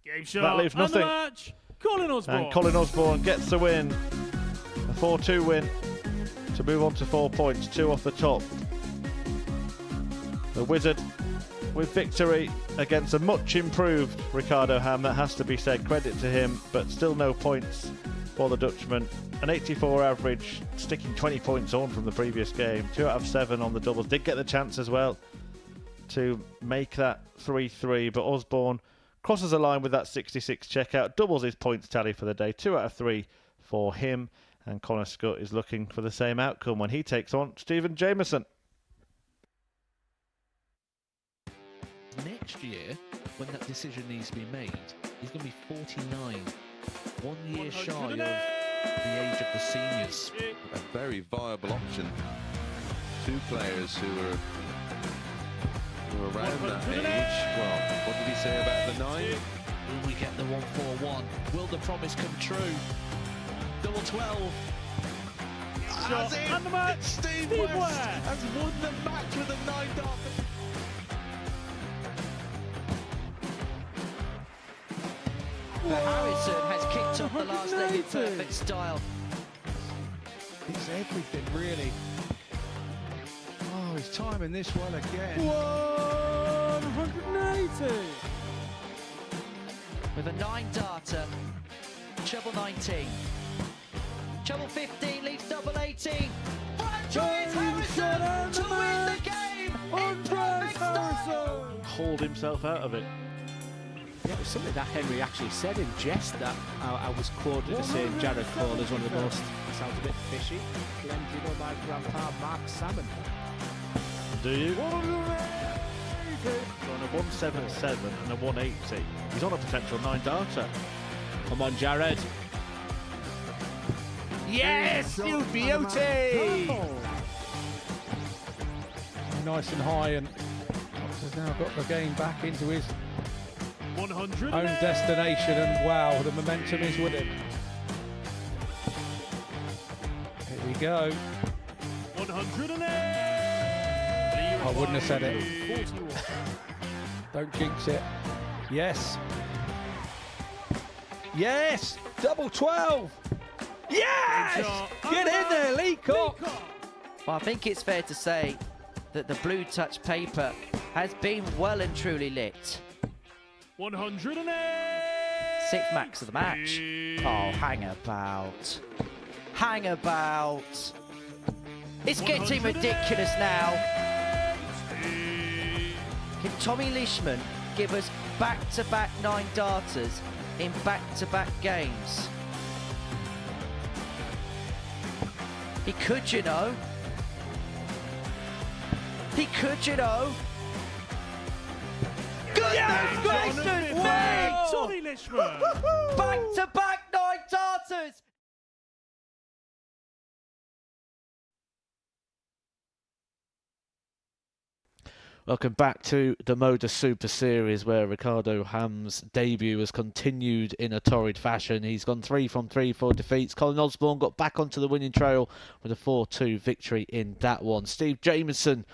Game shot. That leaves and the nothing. match. Colin Osborne. And Colin Osborne gets the win. A 4-2 win to move on to 4 points, 2 off the top. The Wizard with victory against a much improved Ricardo Ham, that has to be said. Credit to him, but still no points for the Dutchman. An 84 average, sticking 20 points on from the previous game. 2 out of 7 on the doubles. Did get the chance as well to make that 3-3, but Osborne crosses a line with that 66 checkout, doubles his points tally for the day. 2 out of 3 for him, and Connor Scutt is looking for the same outcome when he takes on Stephen Jameson. Next year, when that decision needs to be made, he's going to be 49. 1 year shy of the age of the seniors. A very viable option. 2 players who are around that age. Well, what did he say about the 9? Will we get the 141? Will the promise come true? Double 12. Shot and the match. Steve West has won the match with a 9 dart. Harrison has kicked off the last leg in perfect style. It's everything, really. Oh, he's timing this well again. 180. With a 9-darter, treble 19. Treble 15 leaves double 18. Franchise Harrison to win the game in perfect style. Hauled himself out of it. Yeah, it was something that Henry actually said in jest that I was quoted as saying Jared Cole is one of the most, sounds a bit fishy. Glenn, do you know my grandpa Mark Salmon? Do you? Well, on a 177 and a 180. He's on a potential 9-darter. Come on, Jared. Yes, you beauty! Nice and high, and Cox has now got the game back into his 100 own destination, and wow, the momentum is with him. Here we go. 108. I wouldn't have said it. Don't jinx it. Yes. Yes! Double 12! Yes! Get in there, Lee Cox! Well, I think it's fair to say that the blue touch paper has been well and truly lit. 108. Sixth max of the match. Oh, hang about. Hang about. It's getting ridiculous now. Can Tommy Leishman give us back-to-back 9-darters in back-to-back games? He could, you know. He could, you know. Goodness gracious, wait! Tommy Leishman. Back-to-back 9-darters! Welcome back to the Modus Super Series, where Ricardo Ham's debut has continued in a torrid fashion. He's gone 3 from 3 for defeats. Colin Osborne got back onto the winning trail with a 4-2 victory in that one. Steve Jameson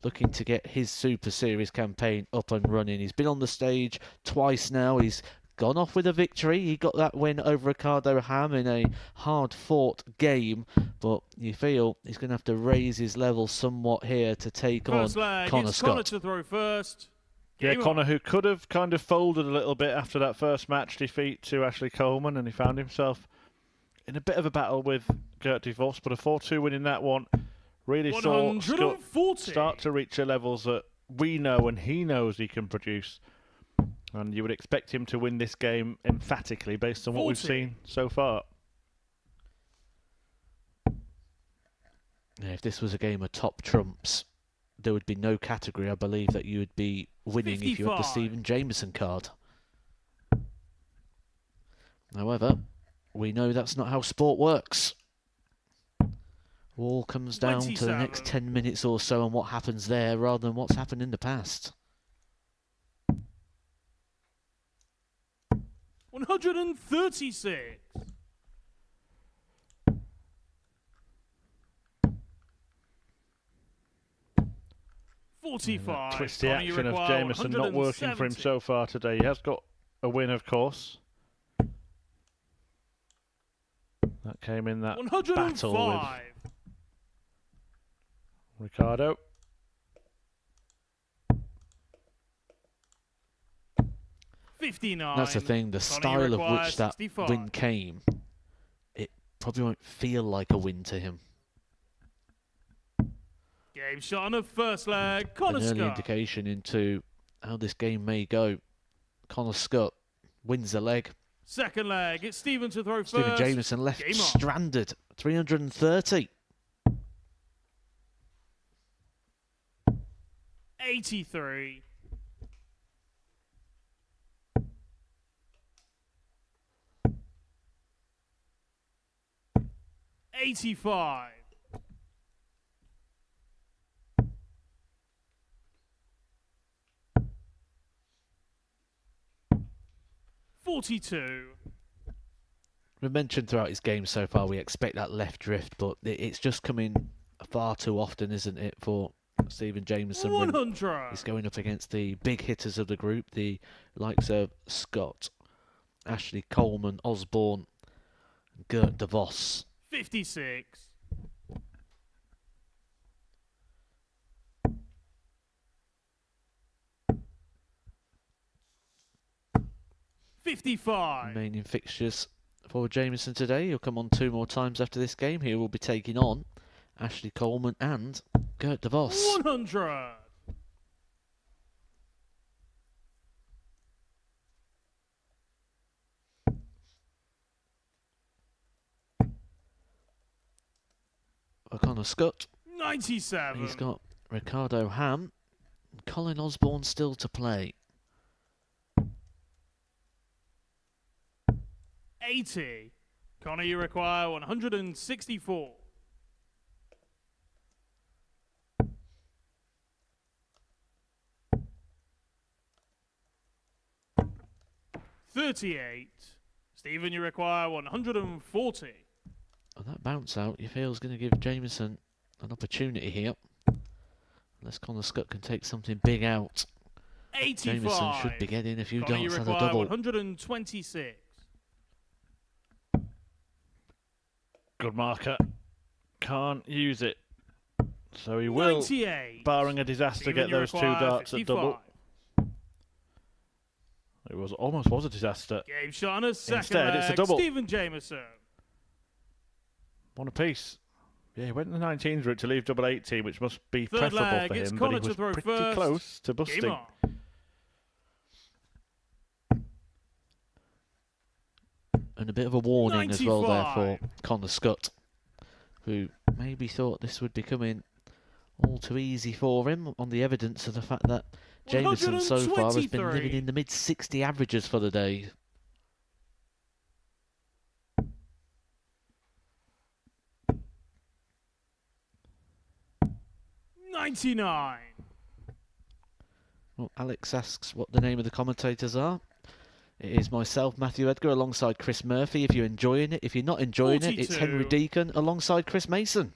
looking to get his Super Series campaign up and running. He's been on the stage twice now. He's gone off with a victory. He got that win over Ricardo Ham in a hard-fought game, but you feel he's going to have to raise his level somewhat here to take First on leg, Connor it's Scutt. Connor to throw first. Yeah, Game Connor, on. who could have kind of folded a little bit after that first match defeat to Ashley Coleman, and he found himself in a bit of a battle with Gert DeVos, but a 4-2 win in that one really saw Scutt 140. start to reach the levels that we know and he knows he can produce. And you would expect him to win this game emphatically based on what we've 40. seen so far. Yeah, if this was a game of top trumps, there would be no category, I believe, that you would be winning if you had the 55. Stephen Jameson card. However, we know that's not how sport works. All comes down to the next 10 minutes or so and what happens there rather than what's happened in the past. 136. $45. Twisty Connor, you action of require Jameson not working for him 170. so far today. He has got a win, of course. That came in that battle with 105. Ricardo. $59. That's the thing, the Connor, you style of require which that 65. win came, it probably won't feel like a win to him. Game shot on the first leg. Connor An early Scutt. indication into how this game may go. Connor Scutt wins the leg. Second leg. It's Stephen to throw Stephen first. Jameson left Game on. stranded. 330. 83. $85. $42. We mentioned throughout his game so far we expect that left drift, but it's just coming far too often, isn't it, for Stephen Jameson? when 100. He's going up against the big hitters of the group, the likes of Scutt, Ashley Coleman, Osborne, Gert DeVos. 56. $55. Remaining fixtures for Jameson today. He'll come on 2 more times after this game. He will be taking on Ashley Coleman and Gert DeVos. 100. Connor Scutt. 97. He's got Ricardo Ham Colin Osborne still to play. 80. Connor, you require 164. $38. Stephen, you require 140. And that bounce out, you feel, is going to give Jameson an opportunity here. Unless Connor Scutt can take something big out. 85. Jameson should be getting a few Connor, you darts and a require double. 126. Good marker. Can't use it. So he will, 98. barring a disaster, Stephen, get you those 2 require darts 55. at double. It was almost a disaster. Game shot on a second Instead, it's a leg. double. Stephen Jameson. One apiece. Yeah, he went in the 19s route to leave double 18, which must be Third preferable leg, for it's him, Connor but he to throw was pretty first. close to Game busting. on. And a bit of a warning as well there 95. for Connor Scutt, who maybe thought this would be coming all too easy for him on the evidence of the fact that Jameson so far has been living in the mid-60 averages for the day. $99. Well, Alex asks what the name of the commentators are. It is myself, Matthew Edgar, alongside Chris Murphy, if you're enjoying it. If you're not enjoying it, it's 42. Henry Deacon alongside Chris Mason.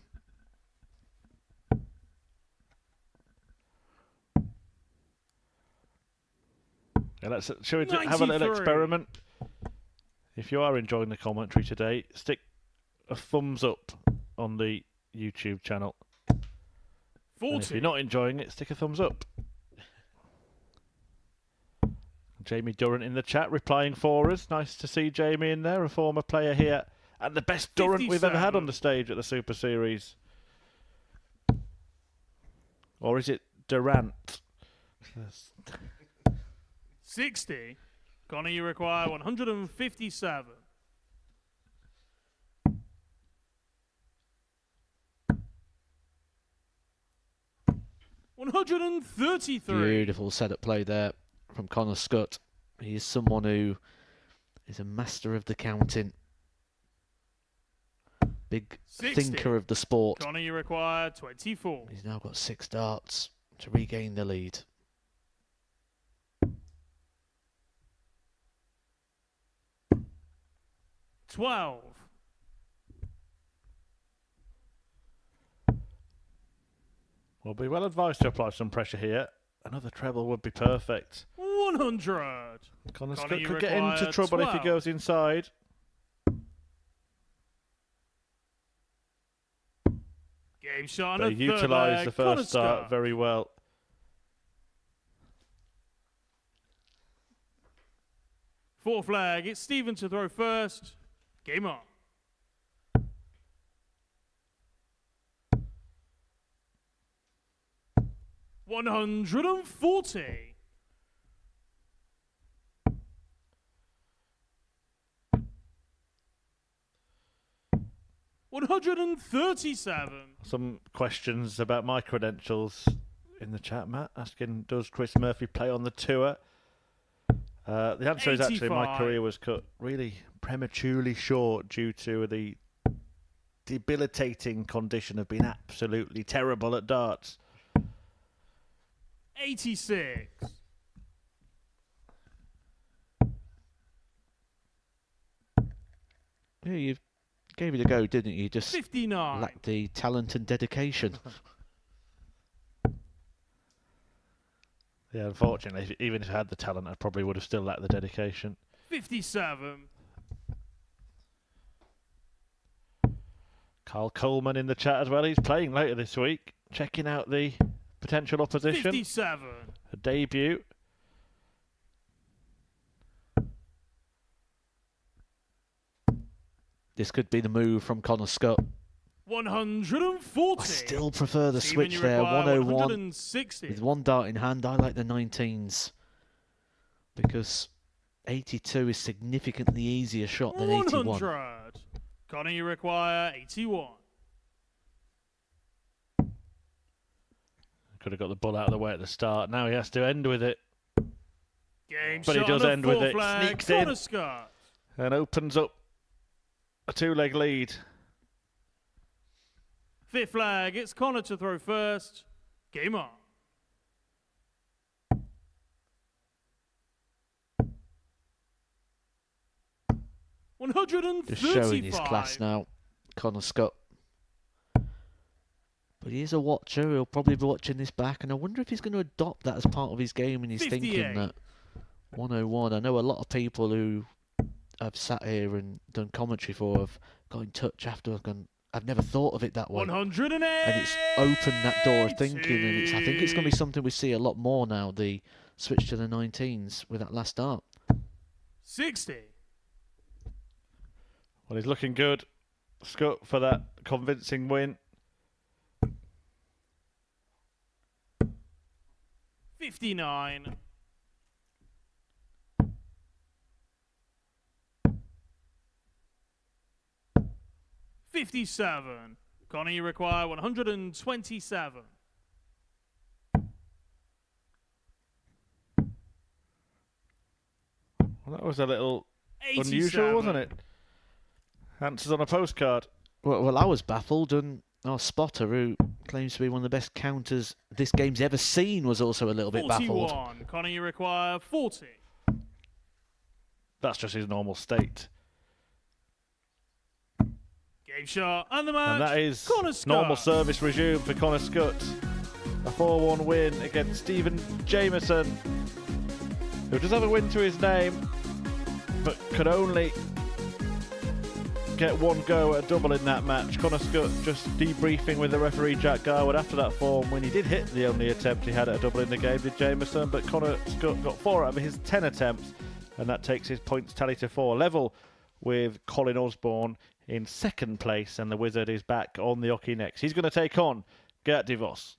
Yeah, shall we have a little 93. experiment? If you are enjoying the commentary today, stick a thumbs up on the YouTube channel. 40. And if you're not enjoying it, stick a thumbs up. Jamie Durrant in the chat replying for us. Nice to see Jamie in there, a former player here, and the best Durrant we've ever had on the stage at the Super Series. Or is it Durant? 60. Connor, you require 157. $133. Beautiful setup play there from Connor Scutt. He is someone who is a master of the counting. Big 60. thinker of the sport. Connor, you require 24. He's now got 6 darts to regain the lead. $12. We'll be well advised to apply some pressure here. Another treble would be perfect. 100. Connor Scutt you could get into require trouble if he 12. goes inside. Game shot But on a he third utilised leg. the Connor first start Scutt. very well. Fourth leg, it's Stephen to throw first. Game on. $140. $137. Some questions about my credentials in the chat, Matt, asking, does Chris Murphy play on the tour? The answer is actually my 85. career was cut really prematurely short due to the debilitating condition of being absolutely terrible at darts. 86. Yeah, you gave it a go, didn't you? Just 59. lacked the talent and dedication. Yeah, unfortunately, even if I had the talent, I probably would have still lacked the dedication. 57. Carl Coleman in the chat as well. He's playing later this week, checking out the potential opposition. 57. A debut. This could be the move from Connor Scutt. 140. I still prefer the Stephen, switch you there. require 101 160. with 1 dart in hand. I like the 19s because 82 is significantly easier shot than 81. 100. Connor, you require 81. Could have got the ball out of the way at the start. Now he has to end with it. Game But he shot does on the end with full it. flag. Sneaks Corner in Scutt. and opens up a 2-leg lead. Fifth flag, it's Connor to throw first. Game on. Just showing his class now, Connor Scutt. But he is a watcher. He'll probably be watching this back, and I wonder if he's going to adopt that as part of his game when he's 58. thinking that 101. I know a lot of people who have sat here and done commentary for have got in touch after I've gone, I've never thought of it that way. 108. And it's opened that door of thinking, and I think it's going to be something we see a lot more now, the switch to the 19s with that last start. 60. Well, he's looking good. Scutt for that convincing win. 59. 57. Connor, you require 127. Well, that was a little 87. unusual, wasn't it? Answers on a postcard. Well, I was baffled, and our spotter, who claims to be one of the best counters this game's ever seen, was also a little bit 41. baffled. Connor, you require 40. That's just his normal state. Game shot and the match. And that is Connor Scutt. normal service resumed for Connor Scutt. A 4-1 win against Stephen Jameson, who does have a win to his name, but could only get one go at a double in that match. Connor Scutt just debriefing with the referee Jack Garwood after that form when he did hit the only attempt he had at a double in the game, did Jameson, but Connor Scutt got 4 out of his 10 attempts, and that takes his points tally to 4, level with Colin Osborne in second place, and the Wizard is back on the hockey next. He's going to take on Gert DeVos.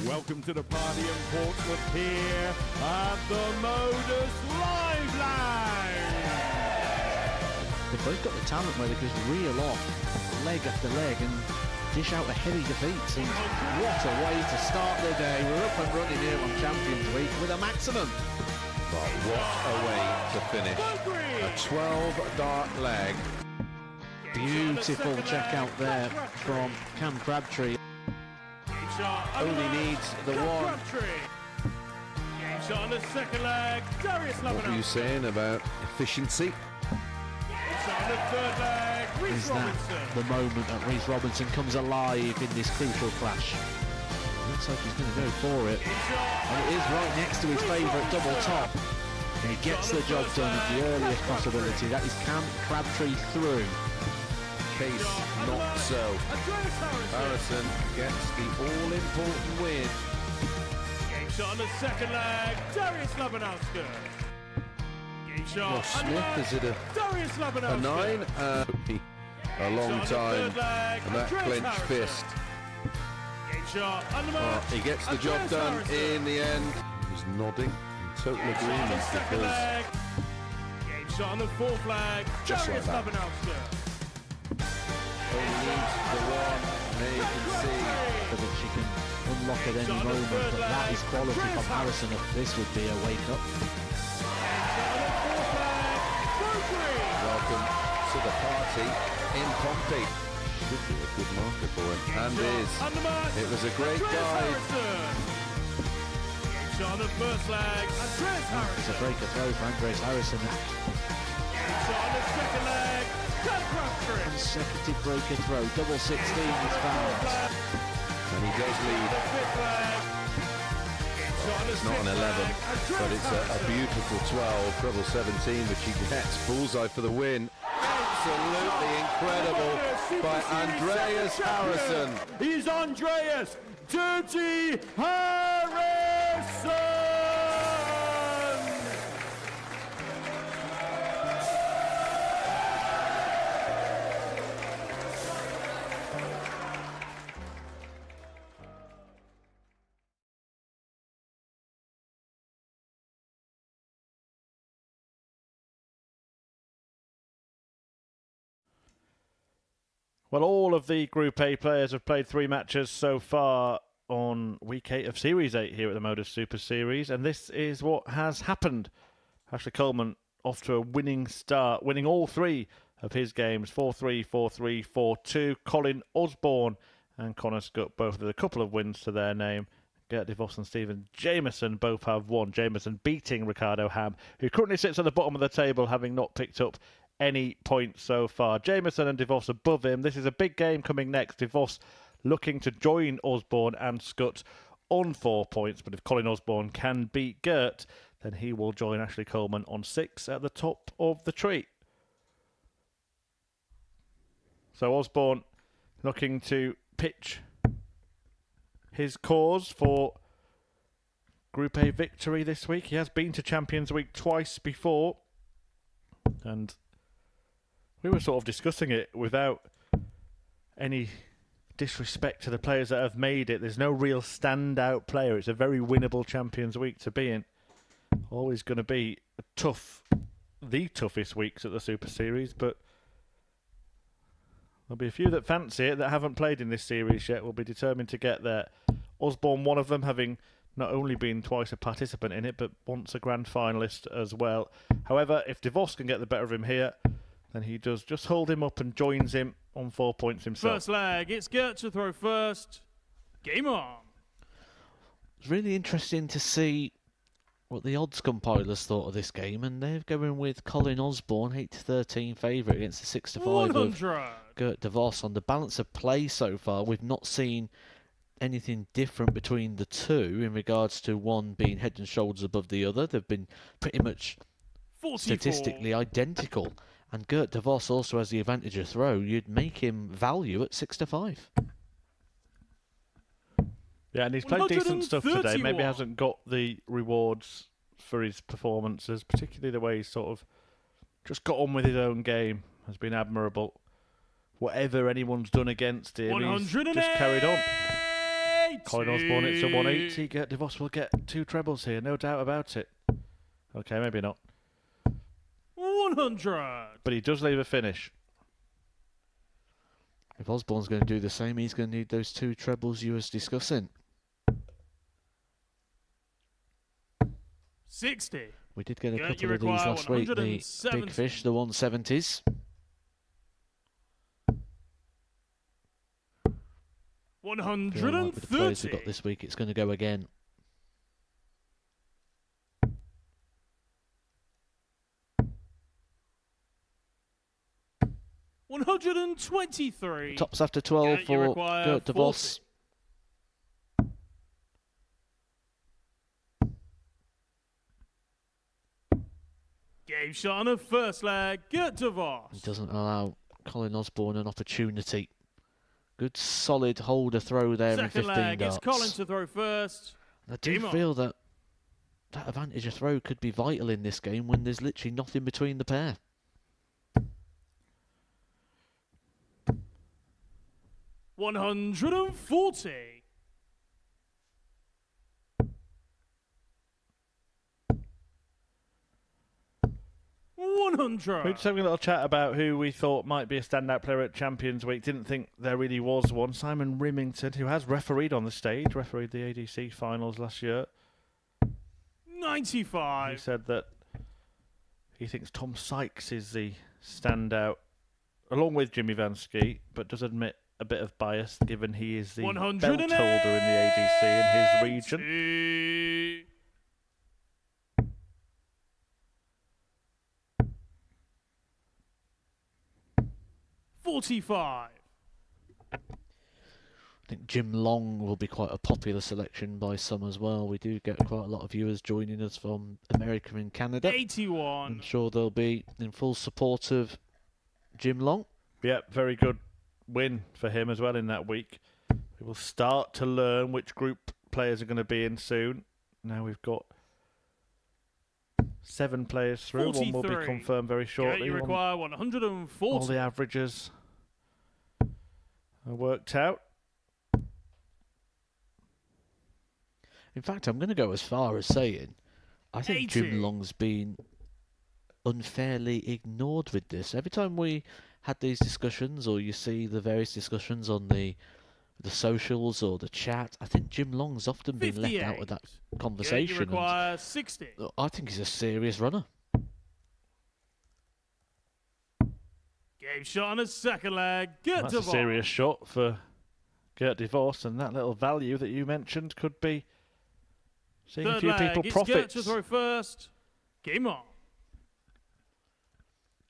Welcome to the party in Portsmouth here at the Modus Live. They've both got the talent where they can just reel off leg after leg and dish out a heavy defeat. And what a way to start the day. We're up and running here on Champions Week with a maximum. But what a way to finish. A 12-dart leg. Beautiful check out there from Cam Crabtree. Only needs the one. Game shot on the second leg. Darius What were you saying about efficiency? On the third leg, Reece Is that Robinson. the moment that Reece Robinson comes alive in this crucial clash? Looks like he's going to go for it. And it is right next to his favourite double top. And he gets the job done at the earliest possibility. That is Cam Crabtree through. Case not so. Harrison gets the all-important win. Game shot on the second leg. Darius Labanowski. Game shot. Well, Smith, is it Darius a Labanowski. 9? A long time. And that clenched fist. Game shot on the Oh, mark. he gets the job Andreas done Harrison. in the end. He's nodding in total Game shot on the agreement second because leg. Game shot on the fourth flag. Just Darius like that. Labanowski. only needs the one. There you can see. So that she can unlock at any moment. But that is quality from Harrison. This would be a wake-up. Welcome to the party in Pompey. Should be a good marker for him. And is. It was a great guide. Game shot on the first leg. Andreas Harrison. It's a breaker throw for Andres Harrison. Game shot on the second leg. Cam Crabtree. Consecutive breaker throw. Double 16 is found. And he does lead. It's not an 11, but it's a beautiful 12, double 17, which he gets. Bullseye for the win. Absolutely incredible by Andreas Harrison. He's Andreas Dirty Harrison. Well, all of the Group A players have played 3 matches so far on week 8 of Series 8 here at the Modus Super Series, and this is what has happened. Ashley Coleman off to a winning start, winning all 3 of his games, 4-3, 4-3, 4-2. Colin Osborne and Connor Scutt both with a couple of wins to their name. Gert DeVos and Stephen Jameson both have won. Jameson beating Ricardo Ham, who currently sits at the bottom of the table, having not picked up any points so far. Jameson and DeVos above him. This is a big game coming next. DeVos looking to join Osborne and Scutt on 4 points, but if Colin Osborne can beat Gert, then he will join Ashley Coleman on 6 at the top of the tree. So Osborne looking to pitch his cause for Group A victory this week. He has been to Champions Week twice before, and we were sort of discussing it without any disrespect to the players that have made it. There's no real standout player. It's a very winnable Champions Week to be in. Always going to be the toughest weeks at the Super Series, but there'll be a few that fancy it that haven't played in this series yet. Will be determined to get there. Osborne, one of them, having not only been twice a participant in it, but once a grand finalist as well. However, if DeVos can get the better of him here, then he does just hold him up and joins him on 4 points himself. First leg, it's Gert to throw first. Game on. It's really interesting to see what the odds compilers thought of this game, and they're going with Colin Osborne, 8-13 favourite against the 6-5 of Gert DeVos. On the balance of play so far, we've not seen anything different between the two in regards to one being head and shoulders above the other. They've been pretty much 44. Statistically identical. And Gert DeVos also has the advantage of throw. You'd make him value at 6-5. Yeah, and he's played decent stuff today. Maybe hasn't got the rewards for his performances, particularly the way he's sort of just got on with his own game has been admirable. Whatever anyone's done against him, he's just carried on. Colin Osborne, it's a 180. Gert DeVos will get 2 trebles here, no doubt about it. Okay, maybe not. 100. But he does leave a finish. If Osborne's going to do the same, he's going to need those 2 trebles you was discussing. 60. We did get a couple of these last week. The big fish, the 170s. 130. Like with the players we got this week, it's going to go again. $123. Tops after 12 for Gert DeVos. Game shot on the first leg, Gert DeVos. It doesn't allow Colin Osborne an opportunity. Good solid holder throw there in 15 leg, darts. it's Colin to throw first. I do feel that advantage of throw could be vital in this game when there's literally nothing between the pair. $140. We're just having a little chat about who we thought might be a standout player at Champions Week. Didn't think there really was one. Simon Rimington, who has refereed on the stage, refereed the ADC finals last year. 95. He said that he thinks Tom Sykes is the standout, along with Jimmy Vansky, but does admit a bit of bias given he is the belt holder in the ADC in his region. 45. I think Jim Long will be quite a popular selection by some as well. We do get quite a lot of viewers joining us from America and Canada. 81. I'm sure they'll be in full support of Jim Long. Yeah, very good win for him as well in that week. We will start to learn which group players are going to be in soon. Now we've got 7 players through. 43. One will be confirmed very shortly. You require 140. All the averages are worked out. In fact, I'm going to go as far as saying I think 80. Jim Long's been unfairly ignored with this. Every time we had these discussions, or you see the various discussions on the socials or the chat, I think Jim Long's often been left out of that conversation. You require 60. I think he's a serious runner. Game shot on a second leg. Gert That's de a Vos. serious shot for Gert de Vos, and that little value that you mentioned could be seeing a Third few leg, people it's profit. Gert to throw first. Game on.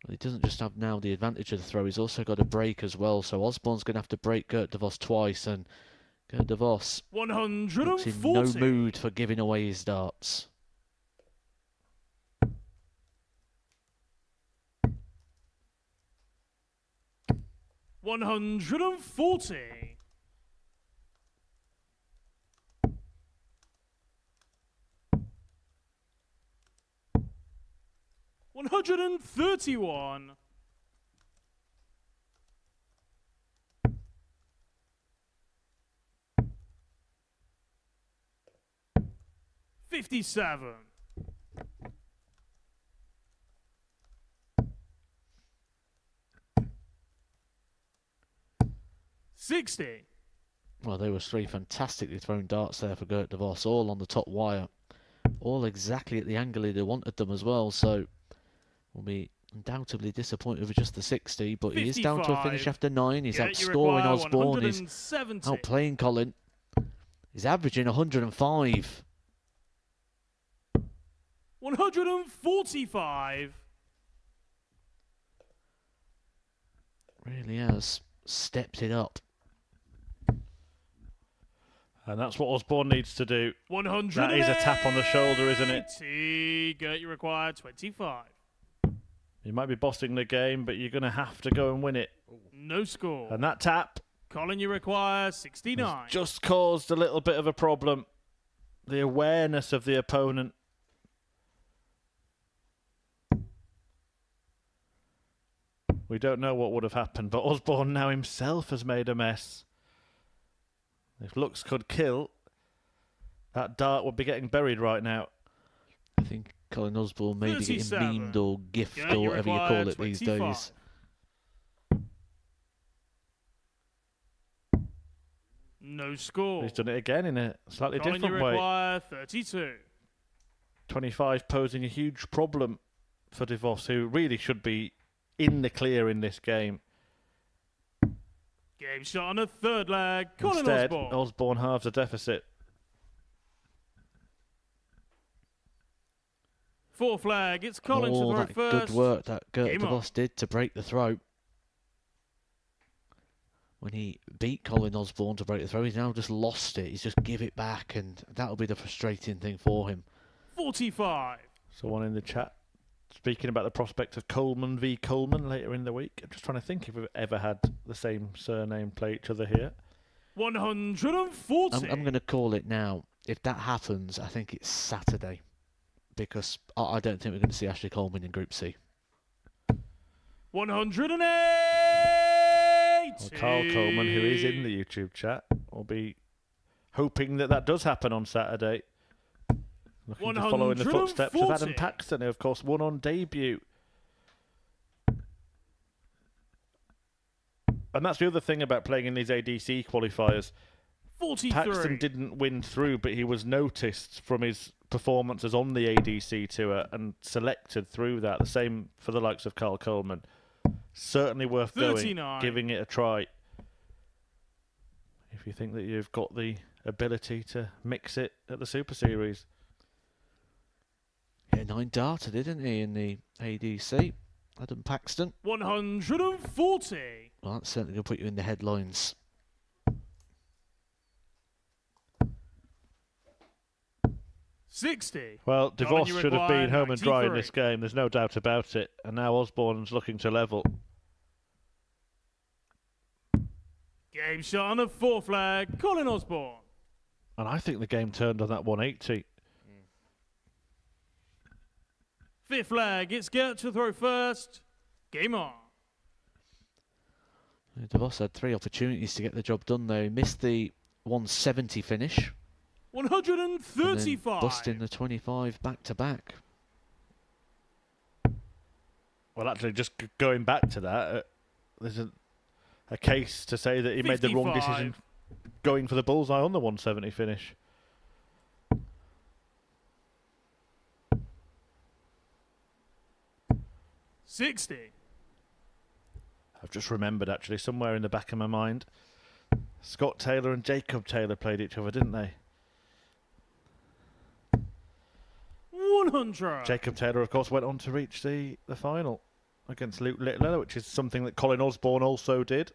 He doesn't just have now the advantage of the throw, he's also got a break as well. So Osborne's going to have to break Gert de Vos twice, and Gert de Vos looks in no 140. mood for giving away his darts. $140. $131. $57. $60. Well, there was three fantastically thrown darts there for Gert de Vos, all on the top wire. All exactly at the angle he wanted them as well, so we'll be undoubtedly disappointed with just the 60, but he is down to a finish 55. after 9. He's Yeah, you outscoring require Osborne. He's 170. outplaying Colin. He's averaging 105. 145. Really has stepped it up. And that's what Osborne needs to do. 100. That is a tap on the shoulder, isn't it? Gert, you require 25. You might be bossing the game, but you're going to have to go and win it. No score. And that tap Colin, you require 69. has just caused a little bit of a problem. The awareness of the opponent. We don't know what would have happened, but Osborne now himself has made a mess. If looks could kill, that dart would be getting buried right now. I think Colin Osborne may be getting 37. memed or gift Yeah, or you whatever you require call it these 25. days. No score. He's done it again in a slightly Colin, you different way. require 32. 25 posing a huge problem for De Vos, who really should be in the clear in this game. Game shot on a third leg. Colin Instead, Osborne. Osborne halves the deficit. Fourth leg. It's Colin to All throw that first. good work that Gert Game de on. Vos did to break the throw. When he beat Colin Osborne to break the throw, he's now just lost it. He's just give it back, and that'll be the frustrating thing for him. 45. Someone in the chat speaking about the prospect of Coleman v Coleman later in the week. I'm just trying to think if we've ever had the same surname play each other here. 140. I'm going to call it now. If that happens, I think it's Saturday, because I don't think we're going to see Ashley Coleman in Group C. 180. Well, Carl Coleman, who is in the YouTube chat, will be hoping that that does happen on Saturday. Looking to follow in the footsteps of Adam 140. Paxton, who of course won on debut. And that's the other thing about playing in these ADC qualifiers. 43. Paxton didn't win through, but he was noticed from his performances on the ADC tour and selected through that. The same for the likes of Carl Coleman. Certainly worth 39. going, giving it a try. If you think that you've got the ability to mix it at the Super Series. Yeah, 9 darted, didn't he, in the ADC? Adam Paxton. 140. Well, that's certainly going to put you in the headlines. $60. Well, De Colin, Vos you should have require been home and dry in 93. this game. There's no doubt about it. And now Osborne's looking to level. Game shot on a fourth flag. Colin Osborne. And I think the game turned on that 180. Fifth flag. It's Gert to throw first. Game on. De Vos had 3 opportunities to get the job done there. He missed the 170 finish. 135. Busting the 25 back-to-back. Well, actually, just going back to that, there's a case to say that he made the wrong decision going for the bullseye on the 170 finish. I've just remembered, actually, somewhere in the back of my mind, Scott Taylor and Jacob Taylor played each other, didn't they? 100. Jacob Taylor, of course, went on to reach the final against Luke Littler, which is something that Colin Osborne also did.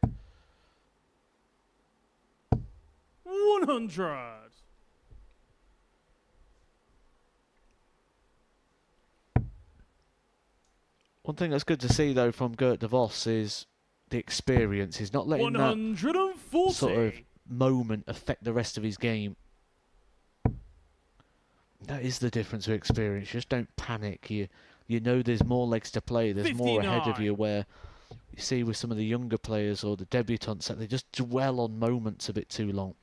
100. One thing that's good to see, though, from Gert de Vos is the experience. He's not letting 140. that sort of moment affect the rest of his game. That is the difference with experience. Just don't panic. You know there's more legs to play. There's 59. more ahead of you, where you see with some of the younger players or the debutants that they just dwell on moments a bit too long.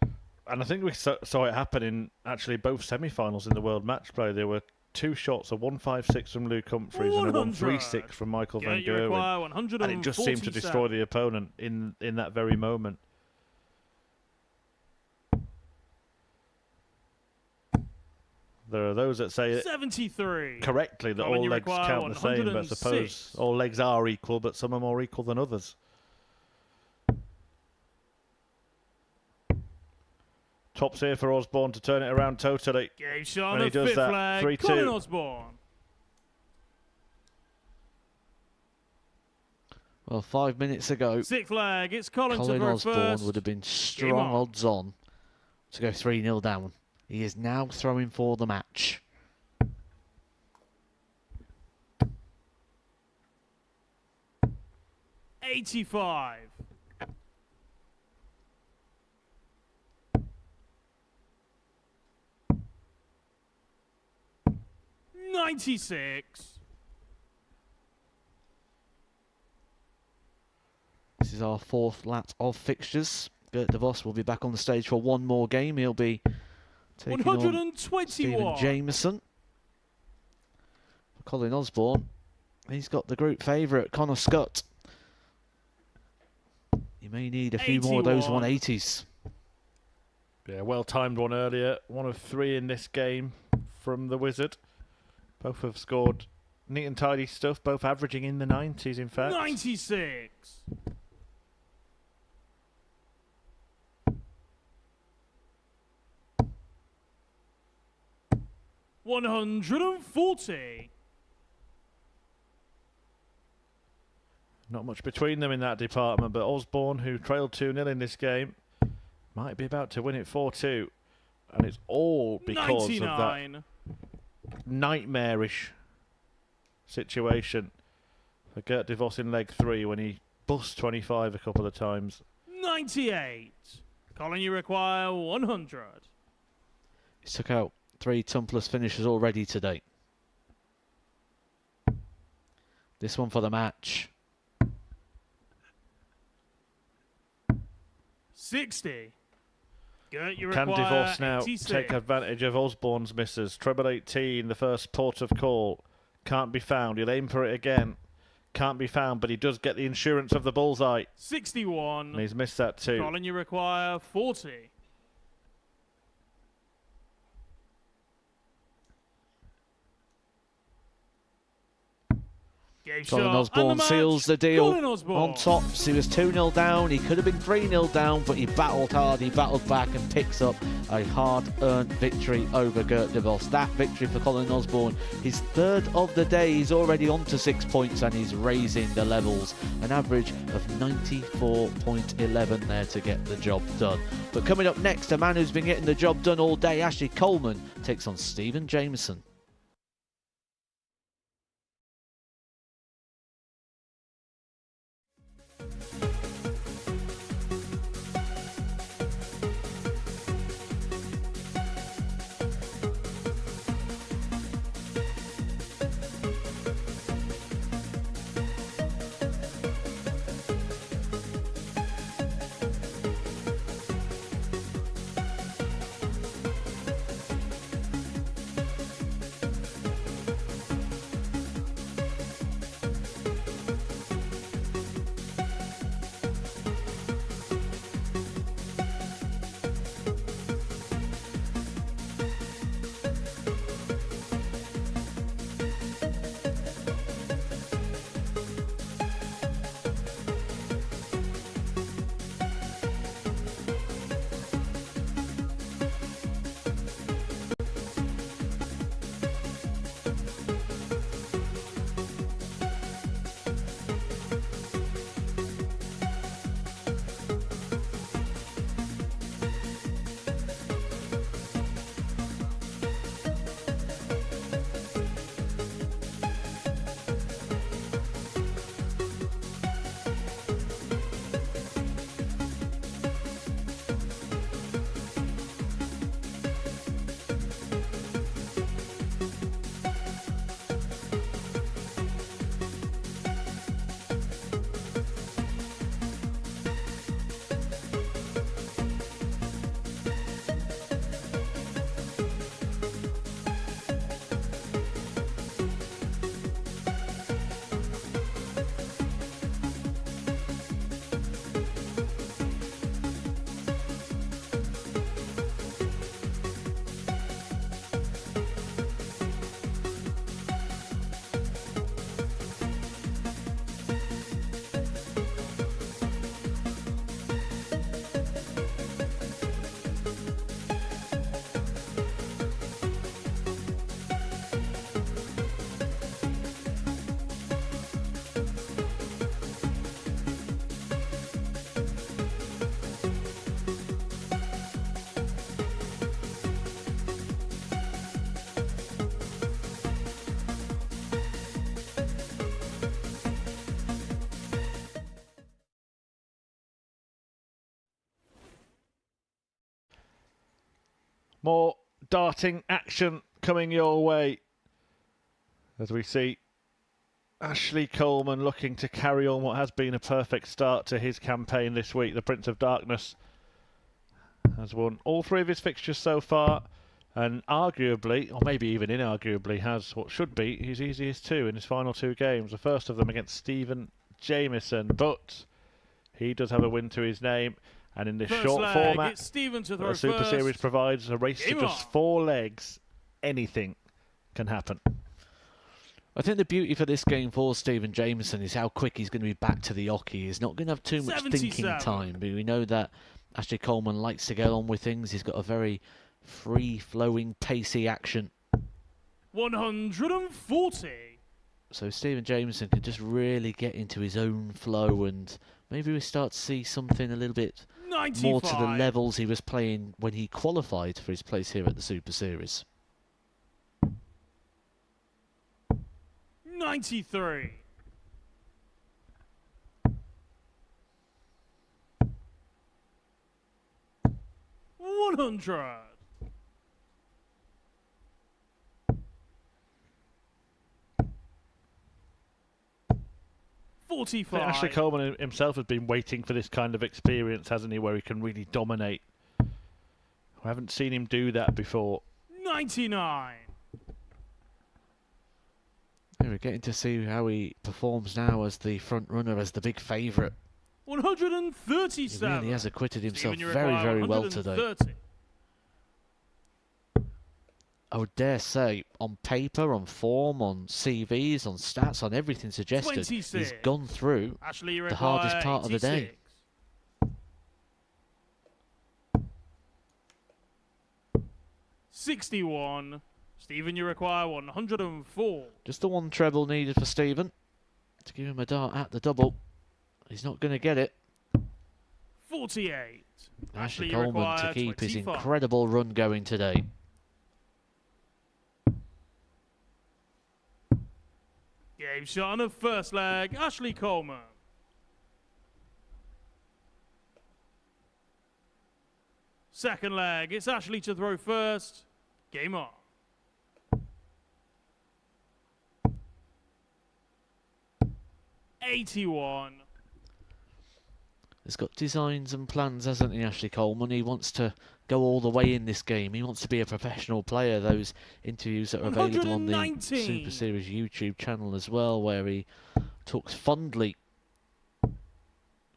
And I think we saw it happen in actually both semi-finals in the World Match Play. There were two shots, a 156 from Luke Humphries and a 136 from Michael van Gerwen. And it just seemed to destroy the opponent in that very moment. There are those that say 73. Correctly that all legs count the same, but I suppose all legs are equal, but some are more equal than others. Tops here for Osborne to turn it around totally. Game shot And he of does fifth that. flag. 3-2. Colin Osborne. Well, 5 minutes ago, Sixth flag. It's Colin to Colin go Osborne first. would have been Game strong on. odds on to go 3-0 down. He is now throwing for the match. $85. $96. This is our fourth lap of fixtures. Gert de Vos will be back on the stage for one more game. He'll be taking on 121. Stephen Jameson. For Colin Osborne, he's got the group favourite, Connor Scutt. You may need a few more of those 180s. Yeah, well-timed one earlier. 1 of 3 in this game from the Wizard. Both have scored neat and tidy stuff, both averaging in the 90s, in fact. 96. $140. Not much between them in that department, but Osborne, who trailed 2-0 in this game, might be about to win it 4-2. And it's all because 99. of that nightmarish situation for Gert de Vos in leg 3 when he bust 25 a couple of times. 98. Colin, you require 100. He's took out 3 ton-plus finishers already today. This one for the match. 60. Gert, you Can require Divorce now 86. take advantage of Osborne's misses? Treble 18, the first port of call. Can't be found. He'll aim for it again. Can't be found, but he does get the insurance of the bullseye. 61. And he's missed that too. Colin, you require 40. Game Colin shot, Osborne and the match, seals the deal Colin Osborne. on tops. He was 2-0 down. He could have been 3-0 down, but he battled hard. He battled back and picks up a hard-earned victory over Gert de Vos. That victory for Colin Osborne, his third of the day. He's already on to 6 points and he's raising the levels. An average of 94.11 there to get the job done. But coming up next, a man who's been getting the job done all day, Ashley Coleman, takes on Stephen Jameson. More darting action coming your way as we see Ashley Coleman looking to carry on what has been a perfect start to his campaign this week. The Prince of Darkness has won all 3 of his fixtures so far, and arguably, or maybe even inarguably, has what should be his easiest 2 in his final 2 games. The first of them against Stephen Jameson, but he does have a win to his name. And in this short format, the Super Series provides a race to just 4 legs. Anything can happen. I think the beauty for this game for Stephen Jameson is how quick he's going to be back to the oche. He's not going to have too much thinking time. But we know that Ashley Coleman likes to get on with things. He's got a very free-flowing, pacey action. 140. So Stephen Jameson can just really get into his own flow, and maybe we start to see something a little bit 95. more to the levels he was playing when he qualified for his place here at the Super Series. 93. 100. 45. Ashley Coleman himself has been waiting for this kind of experience, hasn't he, where he can really dominate. We haven't seen him do that before. 99. We're getting to see how he performs now as the front runner, as the big favourite. 137. He really has acquitted himself Stephen, very, require very well today. 130. I would dare say, on paper, on form, on CVs, on stats, on everything suggested, 26. he's gone through Ashley, you the hardest require part of the day. 61. Stephen, you require 104. Just the 1 treble needed for Stephen to give him a dart at the double. He's not going to get it. 48. Ashley you Coleman require to keep his 25. incredible run going today. Game shot on the first leg. Ashley Coleman. Second leg. It's Ashley to throw first. Game on. $81. He's got designs and plans, hasn't he, Ashley Coleman? He wants to go all the way in this game. He wants to be a professional player. Those interviews that are available on the 119. Super Series YouTube channel as well, where he talks fondly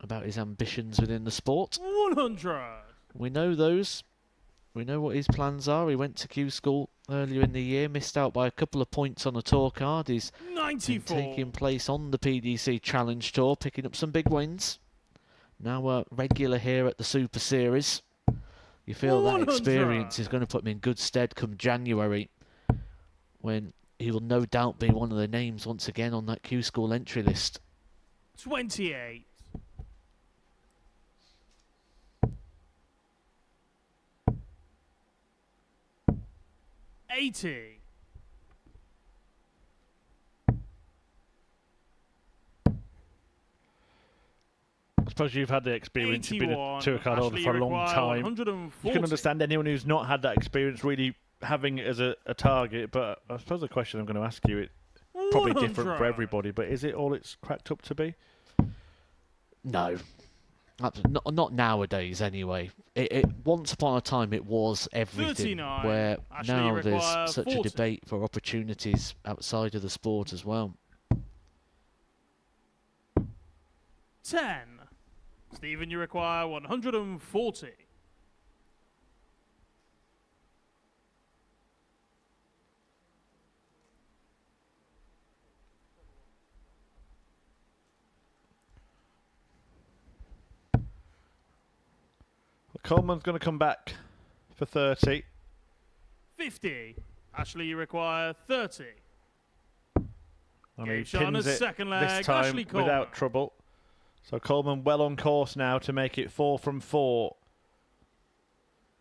about his ambitions within the sport. 100. We know those. We know what his plans are. He went to Q School earlier in the year, missed out by a couple of points on a tour card. He's been 94. taking place on the PDC Challenge Tour, picking up some big wins. Now a regular here at the Super Series. You feel 100. that experience is going to put him in good stead come January, when he will no doubt be one of the names once again on that Q School entry list. 28. 80. I suppose you've had the experience. You've been a tour card holder for a long time. You can understand anyone who's not had that experience really having it as a target. But I suppose the question I'm going to ask you, it's probably different for everybody, but is it all it's cracked up to be? No. Not nowadays, anyway. It once upon a time it was everything. 39. Where Ashley, now you there's require such 40. a debate for opportunities outside of the sport as well. 10. Stephen, you require 140. Coleman's going to come back for 30. 50. Ashley, you require 30. And Game he shot on pins his it second leg. this time Ashley Coleman. without trouble. So Coleman well on course now to make it 4 from 4.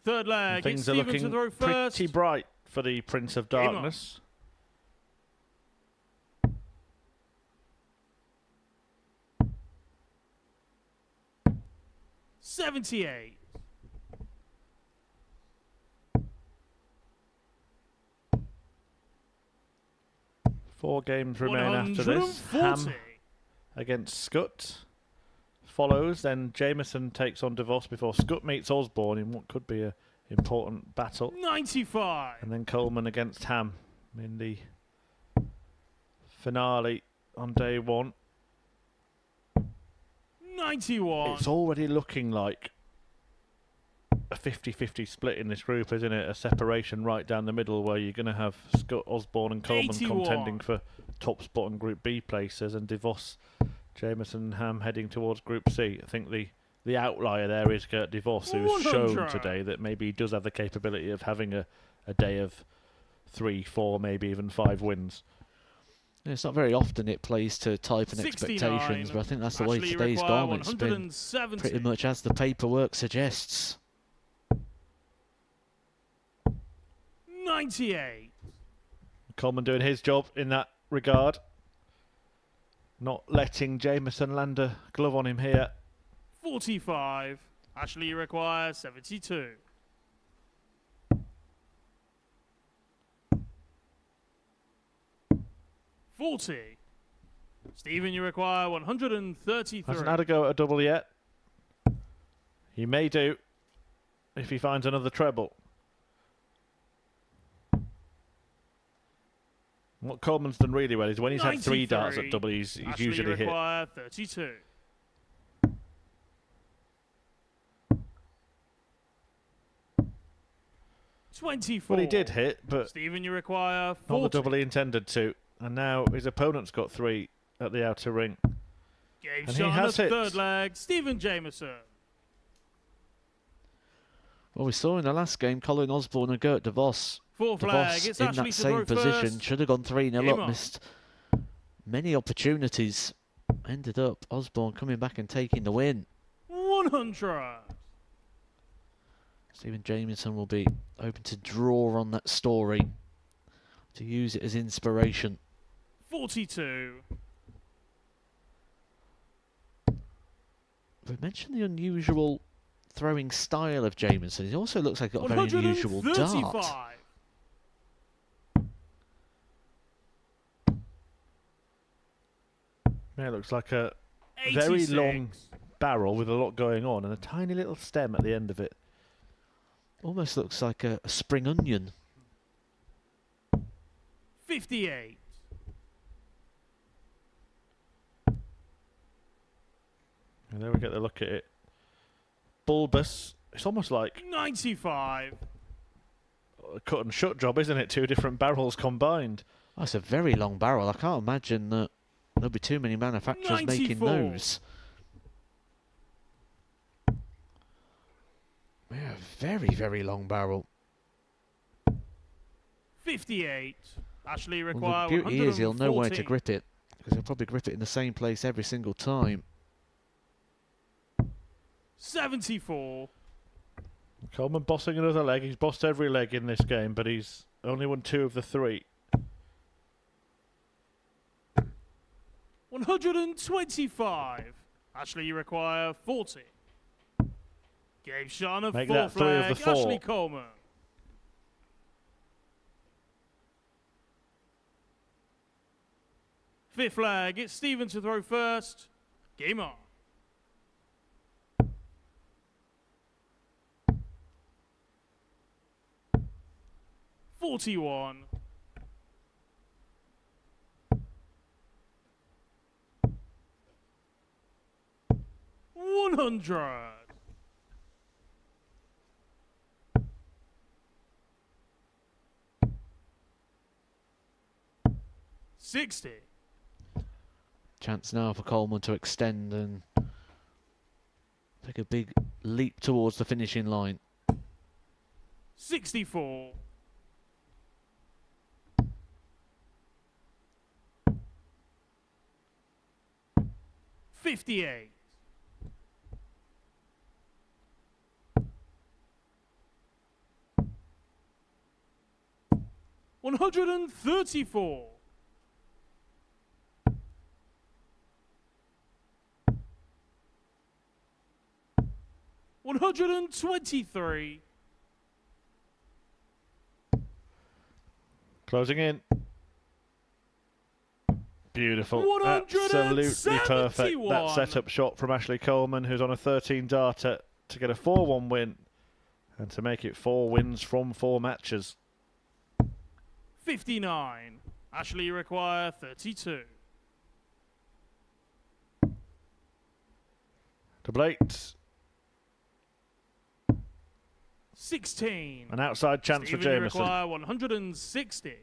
Third And leg. things It's are Stephen looking to throw first. pretty bright for the Prince of Game on. Darkness. $78. 4 games remain after this. 140. Ham against Scutt follows. Then Jameson takes on DeVos before Scutt meets Osborne in what could be a important battle. 95. And then Coleman against Ham in the finale on day 1. 91. It's already looking like a 50-50 split in this group, isn't it? A separation right down the middle where you're going to have Scutt, Osborne and Coleman 81. contending for top spot and Group B places, and DeVos, Jameson and Ham heading towards Group C. I think the outlier there is Gert DeVos, who's shown today that maybe he does have the capability of having a day of 3, 4, maybe even 5 wins. Yeah, it's not very often it plays to type and 69. expectations, but I think that's the way Ashley today's require gone. It's been 170. pretty much as the paperwork suggests. 98. Coleman doing his job in that regard. Not letting Jameson land a glove on him here. 45. Ashley requires 72. $40. Stephen, you require 133. Hasn't had a go at a double yet. He may do if he finds another treble. What Coleman's done really well is when he's had 3 darts at double, he's Ashley usually hit. require 32. $24. Well, he did hit, but Stephen, you require not 40. the double he intended to. And now his opponent's got 3 at the outer ring. Game And he shot on has the hit. third leg. Stephen Jameson. Well, we saw in the last game Colin Osborne and Gert DeVos. Fourth leg. DeVos It's in Ashley that to same throw position. first. Should have gone 3-0 Game up. on. Missed many opportunities. Ended up Osborne coming back and taking the win. 100. Stephen Jameson will be open to draw on that story, to use it as inspiration. 42. We mentioned the unusual throwing style of Jameson. He also looks like he's got a very unusual dart. 135. Yeah, it looks like a very 86. long barrel with a lot going on and a tiny little stem at the end of it. Almost looks like a spring onion. 58. And there we get the look at it. Bulbous. It's almost like 95. a cut and shut job, isn't it? 2 different barrels combined. That's a very long barrel. I can't imagine that there'll be too many manufacturers making 94. those. Yeah, very, very long barrel. 58. Ashley Well, require the beauty is he'll know where to 114. grip it, because he'll probably grip it in the same place every single time. 74. Coleman bossing another leg. He's bossed every leg in this game, but he's only won 2 of the 3. 125. Ashley, you require 40. Game shot on a Make that fourth 3 of leg. the 4. Ashley Coleman. Fifth leg. It's Stephen to throw first. Game on. $41. $100. $60. Chance now for Coleman to extend and take a big leap towards the finishing line. 64. $58. $134. $123. Closing in. Beautiful. Absolutely perfect. That 171. setup shot from Ashley Coleman, who's on a 13 darter, to get a 4-1 win and to make it 4 wins from 4 matches. 59. Ashley, you require 32. Double 8. 16. An outside chance Stephen, for you Jameson. require 160.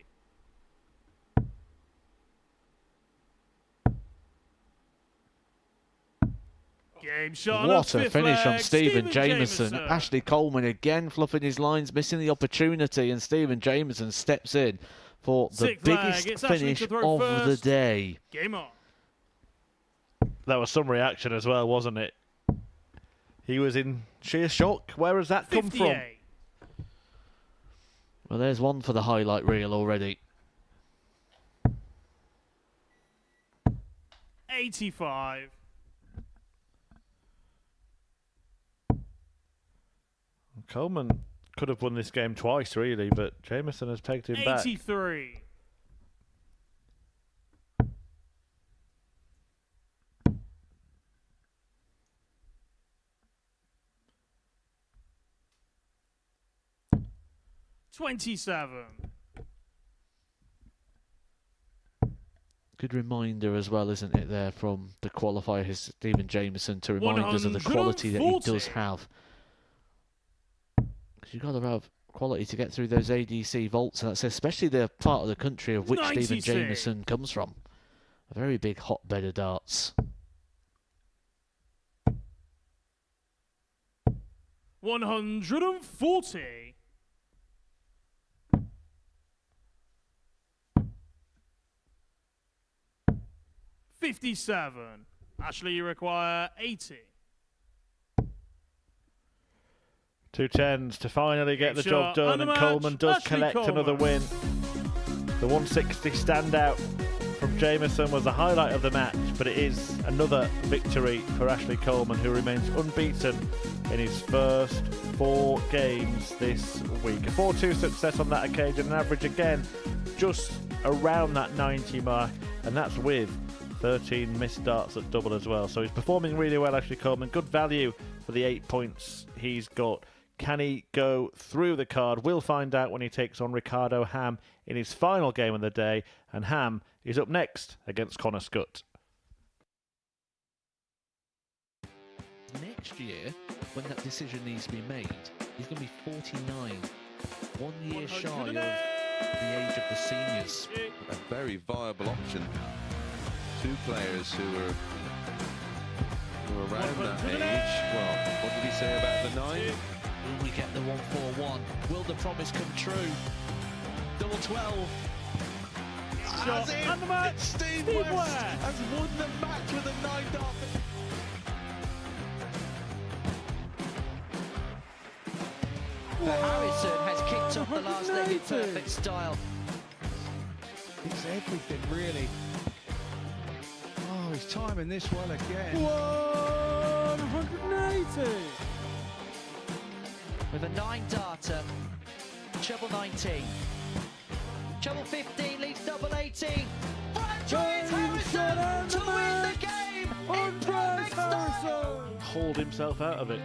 Game shot. What on a fifth finish leg. from Stephen Jameson. Jameson. Ashley Coleman again fluffing his lines, missing the opportunity, and Stephen Jameson steps in for the Sixth leg. biggest It's Ashley finish to throw of the first. day. Game on. That was some reaction as well, wasn't it? He was in sheer shock. Where has that come from? 58. Well, there's one for the highlight reel already. 85. Coleman could have won this game twice, really, but Jameson has pegged him back. 83. $27. Good reminder as well, isn't it, there from the qualifier, Stephen Jameson, to remind us of the quality that he does have. Because you've got to have quality to get through those ADC vaults, and that's especially the part of the country of which 96. Stephen Jameson comes from. A very big hotbed of darts. 140. $57. Ashley, you require 80. 2 10s to finally get the Shot job done, and and a match. Coleman does Ashley collect Coleman. another win. The 160 standout from Jameson was the highlight of the match, but it is another victory for Ashley Coleman, who remains unbeaten in his first 4 games this week. A 4-2 success on that occasion, an average again just around that 90 mark, and that's with 13 missed darts at double as well. So he's performing really well, Ashley Coleman. Good value for the 8 points he's got. Can he go through the card? We'll find out when he takes on Ricardo Ham in his final game of the day. And Ham is up next against Connor Scutt. Next year, when that decision needs to be made, he's going to be 49. 1 year shy of the age of the seniors. A very viable option. 2 players who are around that age. Well, what did he say about the 9? Will we get the 141? Will the promise come true? Double 12. Shot and the match. Steve West has won the match with a 9 dart. Harrison has kicked off the last leg in perfect style. It's everything, really. Oh, he's timing this well again. 180. With a 9 darter, treble 19. Treble 15 leaves double 18. Franchise Harrison to win the game in perfect style. Hauled himself out of it.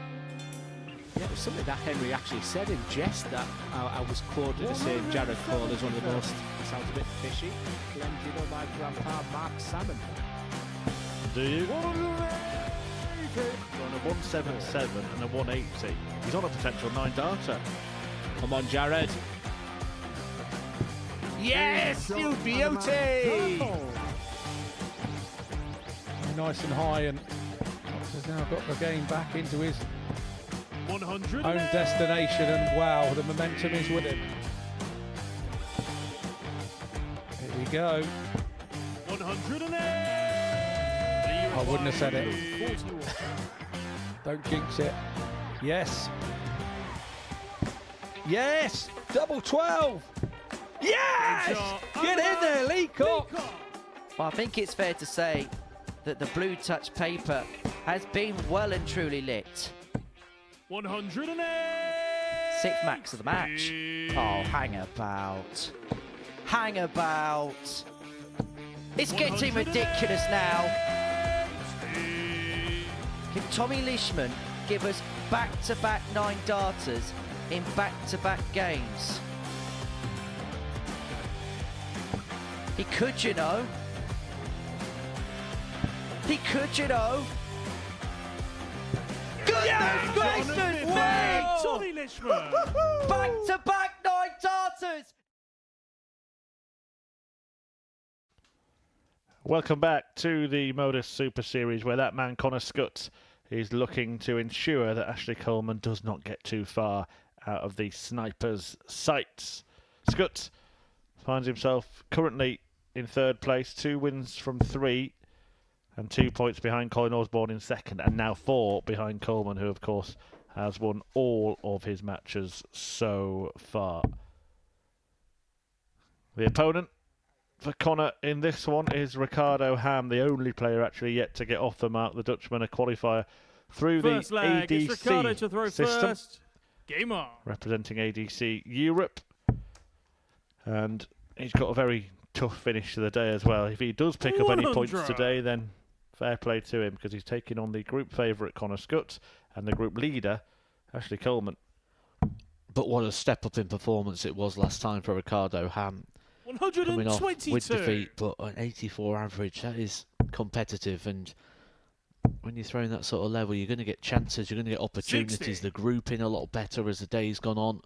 Yeah, it was something that Henry actually said in jest that I was quoted as saying Jared Cole is one of the most, sounds a bit fishy. Glenn, do you know my grandpa Mark Salmon? Do you? On a 177 and a 180. He's on a potential 9 darter. Come on, Jared. Yes, you beauty! Nice and high, and Cox has now got the game back into his 100. own destination, and wow, the momentum is with him. Here we go. 108. I wouldn't have said it. Don't jinx it. Yes. Yes! Double 12! Yes! Get in there, Lee Cox! Well, I think it's fair to say that the blue touch paper has been well and truly lit. 108. 6th max of the match. Oh, hang about. Hang about. It's getting ridiculous now. Can Tommy Leishman give us back-to-back 9 darters in back-to-back games? He could, you know. He could, you know. Goodness gracious me! Tommy Leishman. Back-to-back 9 darters! Welcome back to the Modus Super Series, where that man Connor Scutt is looking to ensure that Ashley Coleman does not get too far out of the sniper's sights. Scutt finds himself currently in third place, 2 wins from 3, and 2 points behind Colin Osborne in second, and now 4 behind Coleman, who of course has won all of his matches so far. The opponent for Connor in this one is Ricardo Ham, the only player actually yet to get off the mark. The Dutchman, a qualifier through First the leg, ADC it's Ricardo to throw system, first. Game on. representing ADC Europe. And he's got a very tough finish to the day as well. If he does pick up any points 100. today, then fair play to him, because he's taking on the group favourite Connor Scutt and the group leader Ashley Coleman. But what a step up in performance it was last time for Ricardo Ham. 122. Coming off with defeat, but an 84 average, that is competitive. And when you're throwing that sort of level, you're going to get chances, you're going to get opportunities. 60. The grouping a lot better as the day's gone on.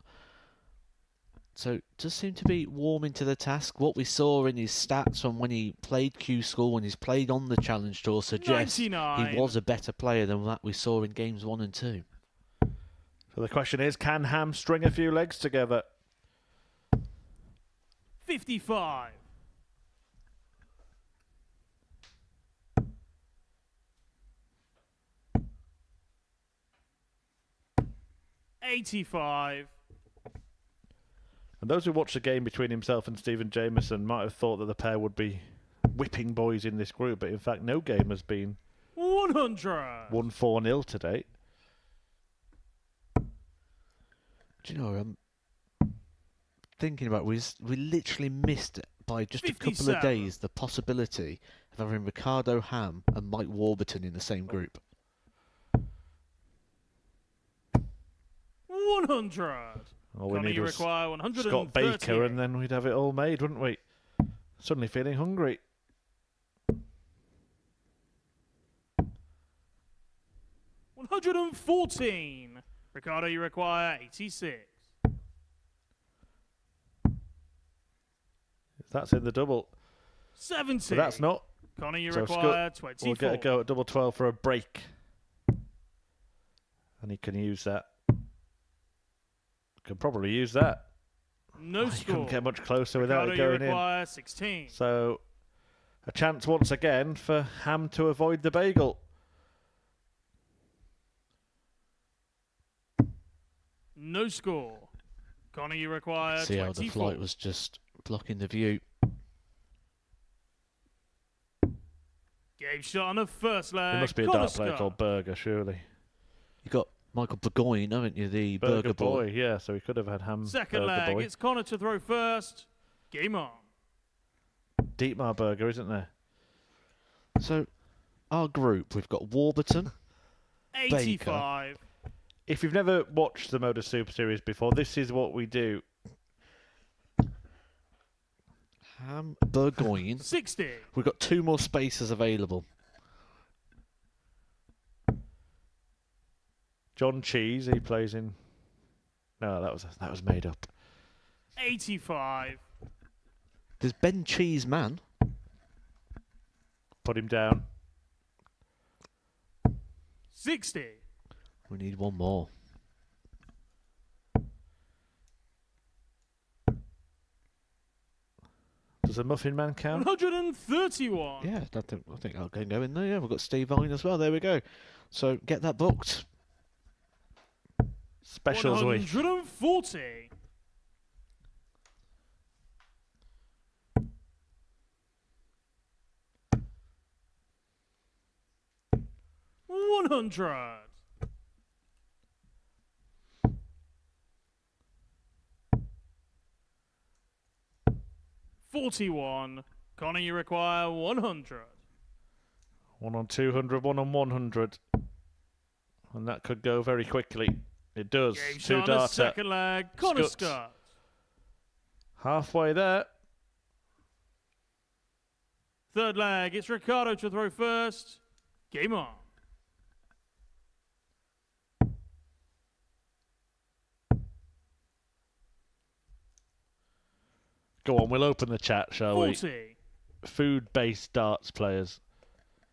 So it does seem to be warming to the task. What we saw in his stats from when he played Q School, when he's played on the Challenge Tour, suggests 99. he was a better player than that we saw in games 1 and 2. So the question is, can Ham string a few legs together? 55. 85. And those who watched the game between himself and Stephen Jameson might have thought that the pair would be whipping boys in this group, but in fact no game has been 100. won 4-0 to date. Do you know, I'm thinking about we literally missed by just a couple of 57. days the possibility of having Ricardo Ham and Mike Warburton in the same group. 100. All we Connor, need you was require 130. Scott Baker, and then we'd have it all made, wouldn't we? Suddenly feeling hungry. $114. Ricardo, you require 86. That's in the double. 70. But that's not. Connor, you So require Scutt 24. will get a go at double 12 for a break. And he can use that. Can probably use that. No He score. couldn't get much closer without Ricardo, it you going in. require 16. So a chance once again for Ham to avoid the bagel. No score. Connor, you require See how 24. the flight was just blocking the view. Game shot on the first leg. There must be a Connor dart player Scutt. called Berger, surely. You got Michael Burgoyne, haven't you? The Burger Burger boy, yeah. So he could have had Ham. Second Burger leg. boy. It's Connor to throw first. Game on. Dietmar Burger, isn't there? So our group, we've got Warburton, 85. If you've never watched the Modus Super Series before, this is what we do. Ham, Burgoyne. 60. We've got 2 more spaces available. John Cheese, he plays in. No, that was made up. 85. There's Ben Cheeseman. Put him down. 60. We need 1 more. Does the Muffin Man count? 131. Yeah, I think I'll go in there. Yeah, we've got Steve Vine as well. There we go. So get that booked. Specials week. 140. $100. $41. Connor, you require 100. 1 on 200, 1 on 100. And that could go very quickly. It does. Game 2 shot on the data. second leg. Connor Scutt. Scutt. Halfway there. Third leg, it's Ricardo to throw first. Game on. Go on, we'll open the chat, shall 40. we? Food-based darts players.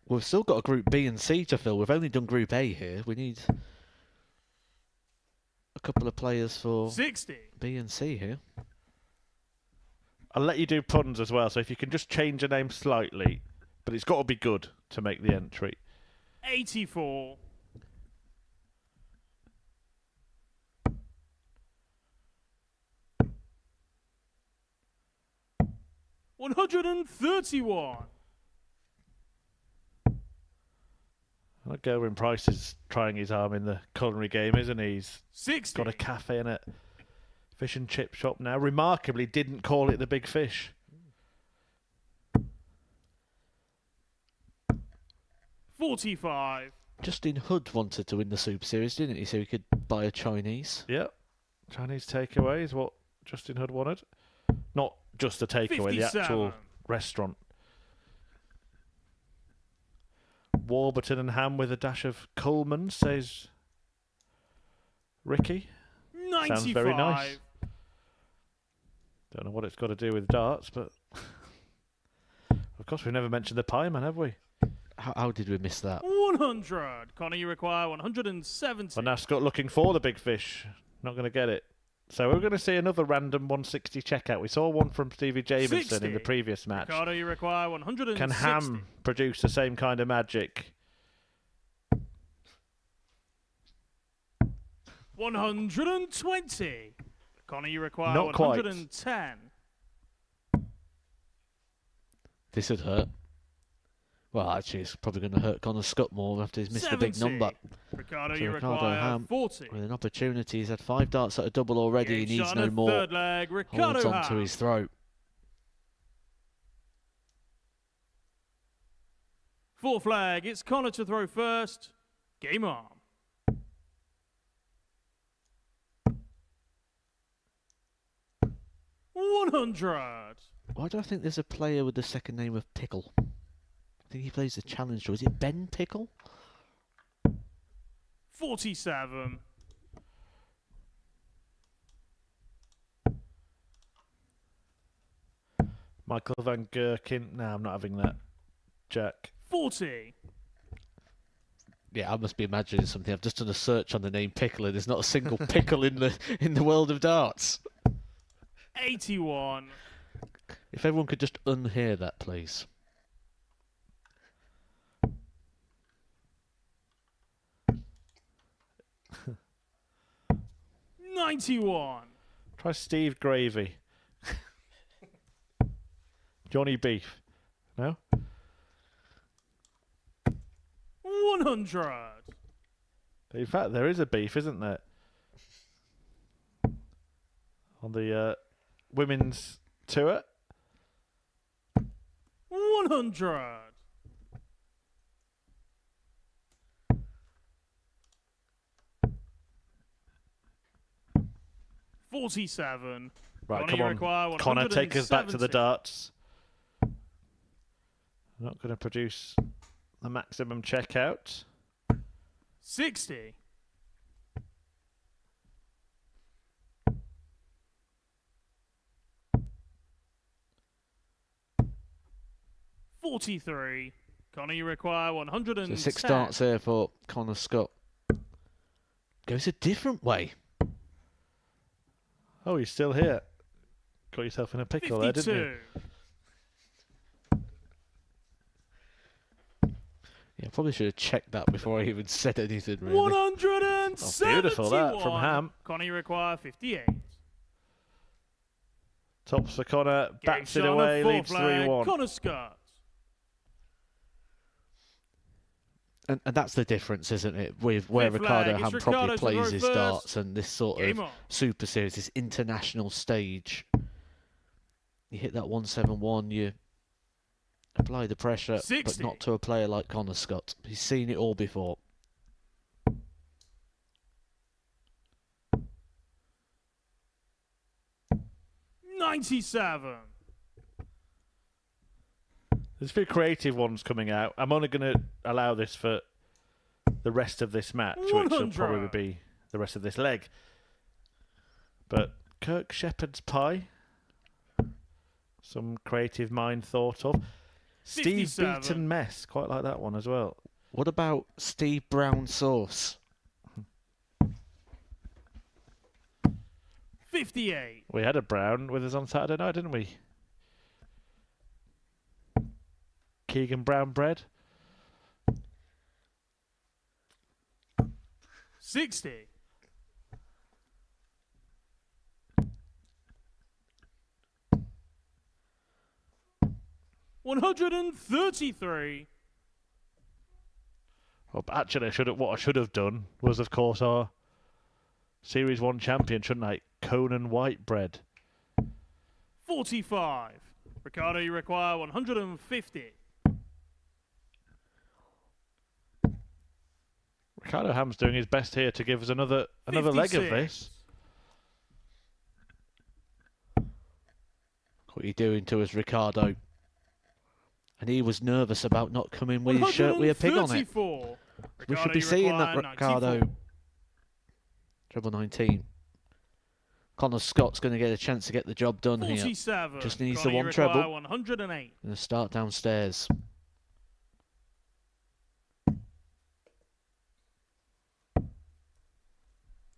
We've still got a Group B and C to fill. We've only done Group A here. We need a couple of players for 60. B and C here. I'll let you do puns as well, so if you can just change a name slightly, but it's got to be good to make the entry. 84. $131. Gerwin Price is trying his arm in the culinary game, isn't he? He's 60. got a cafe and a fish and chip shop now. Remarkably, didn't call it the Big Fish. 45. Justin Hood wanted to win the Super Series, didn't he? So he could buy a Chinese. Yep. Chinese takeaway is what Justin Hood wanted. Not just a takeaway, the 57. actual restaurant. Warburton and ham with a dash of Coleman, says Ricky. 95. Sounds very nice. Don't know what it's got to do with darts, but of course we've never mentioned the pie man, have we? How did we miss that? 100. Connor, you require 170. But now Scott looking for the Big Fish. Not going to get it. So we're going to see another random 160 checkout. We saw one from Stevie Jameson 60. in the previous match. Ricardo, you require 160. Can Ham produce the same kind of magic? 120. Connor, you require Not quite. 110. This would hurt. Well, actually, it's probably going to hurt Connor Scutt more after he's missed a big 70. number. Ricardo, So you Ricardo require Ham 40. with an opportunity. He's had 5 darts at a double already. Game He needs shot no on the more. third leg. Ricardo Holds on to Ham. his throat. 4th flag, it's Connor to throw first. Game on. $100. Why do I think there's a player with the second name of Pickle? I think he plays the Challenger. Is it Ben Pickle? 47. Michael Van Gerken. No, I'm not having that. Jack. 40. Yeah, I must be imagining something. I've just done a search on the name Pickle, and there's not a single pickle in the world of darts. 81. If everyone could just unhear that, please. $91. Try Steve Gravy. Johnny Beef. No? 100. In fact, there is a beef, isn't there? On the women's tour. 100. $47. Right, Connor, come you on. require Connor, take us back to the 170. darts. Not going to produce the maximum checkout. 60. $43. Connor, you require 110. So 6 darts there for Connor Scutt. Goes a different way. Oh, you're still here. Got yourself in a pickle there, didn't you? 52. Yeah, probably should have checked that before I even said anything, really. 171. Oh, beautiful that from Ham. Connor, you require 58. Tops for Connor, bats it shot on away, the leaves fourth flag, 3-1. Connor Scutt. And that's the difference, isn't it? With where Fifth Ricardo flag, Ham it's probably Ricardo to plays throw his first. darts and this sort Game of on. Super Series, this international stage. You hit that 171, you apply the pressure, but 60. not to a player like Connor Scutt. He's seen it all before. $97. There's a few creative ones coming out. I'm only going to allow this for the rest of this match, which will 100. probably be the rest of this leg. But Kirk Shepherd's pie. Some creative mind thought of. Steve 57. Beaton mess. Quite like that one as well. What about Steve Brown sauce? 58. We had a Brown with us on Saturday night, didn't we? Keegan Brown bread. 60. $133. Well, actually, what I should have done was, of course, our Series 1 champion, shouldn't I? Conan White bread. 45. Ricardo, you require 150. Ricardo Ham's doing his best here to give us another leg of 56. this. What are you doing to us, Ricardo? And he was nervous about not coming with his shirt with a pig on it. 134. We should Ricardo, be you seeing that, require Ricardo. 94. Treble 19. Connor Scott's going to get a chance to get the job done here. 47. Just needs Connor, the you one require treble. 108. Going to start downstairs.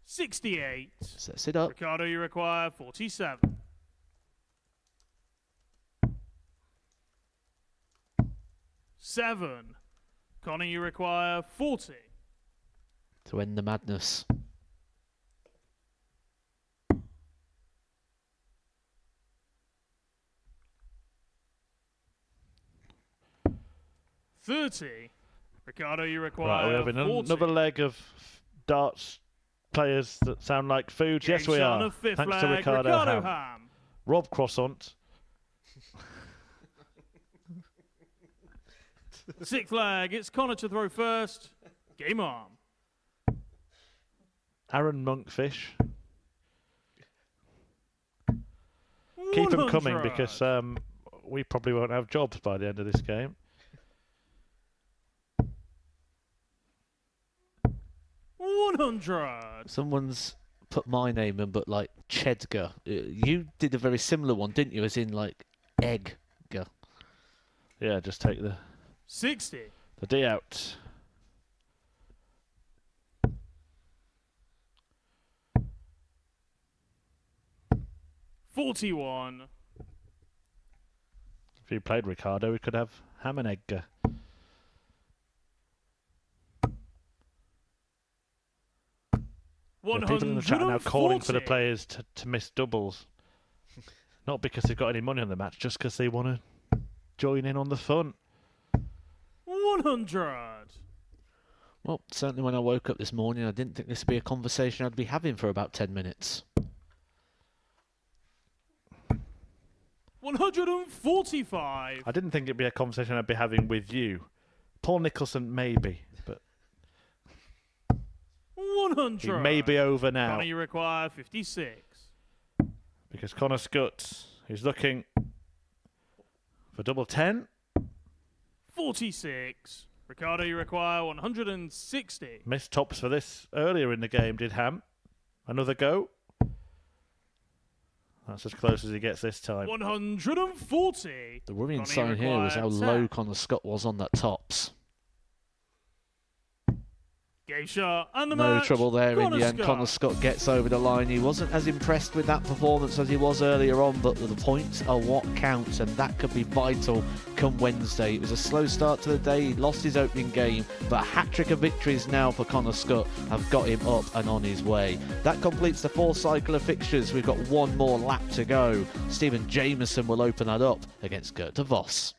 $68. Sets it up. Ricardo, you require 47. $7. Connor, you require 40. To end the madness. $30. Ricardo, you Right, require are we having 40. another leg of darts players that sound like foods? Yes, we Game shot on are. the fifth Thanks to leg, Ricardo Ham. Ham. Rob Croissant. Sixth leg, it's Connor to throw first. Game on. Aaron Monkfish. Keep them coming 100. because we probably won't have jobs by the end of this game. $100. Someone's put my name in, but like Chedgar. You did a very similar one, didn't you? As in like Eggar. Yeah, just take the 60. D out. $41. If you played Ricardo, we could have Ham and Edgar. There are people in the chat now calling for the players to miss doubles. Not because they've got any money on the match, just because they want to join in on the fun. 100. Well, certainly when I woke up this morning, I didn't think this would be a conversation I'd be having for about 10 minutes. 145. I didn't think it'd be a conversation I'd be having with you. Paul Nicholson, maybe, but 100. he may be over now. Connor, you require 56. Because Connor Scutt is looking for double 10. 46. Ricardo, you require 160. Missed tops for this earlier in the game, did Ham. Another go. That's as close as he gets this time. 140. The worrying Connor, sign you here was how require 10. low Connor Scutt was on that tops. Game shot and the No match. trouble there in Connor the end. Scutt. Connor Scutt gets over the line. He wasn't as impressed with that performance as he was earlier on, but the points are what counts, and that could be vital come Wednesday. It was a slow start to the day. He lost his opening game, but a hat-trick of victories now for Connor Scutt have got him up and on his way. That completes the fourth cycle of fixtures. We've got one more lap to go. Stephen Jameson will open that up against Gert de Vos.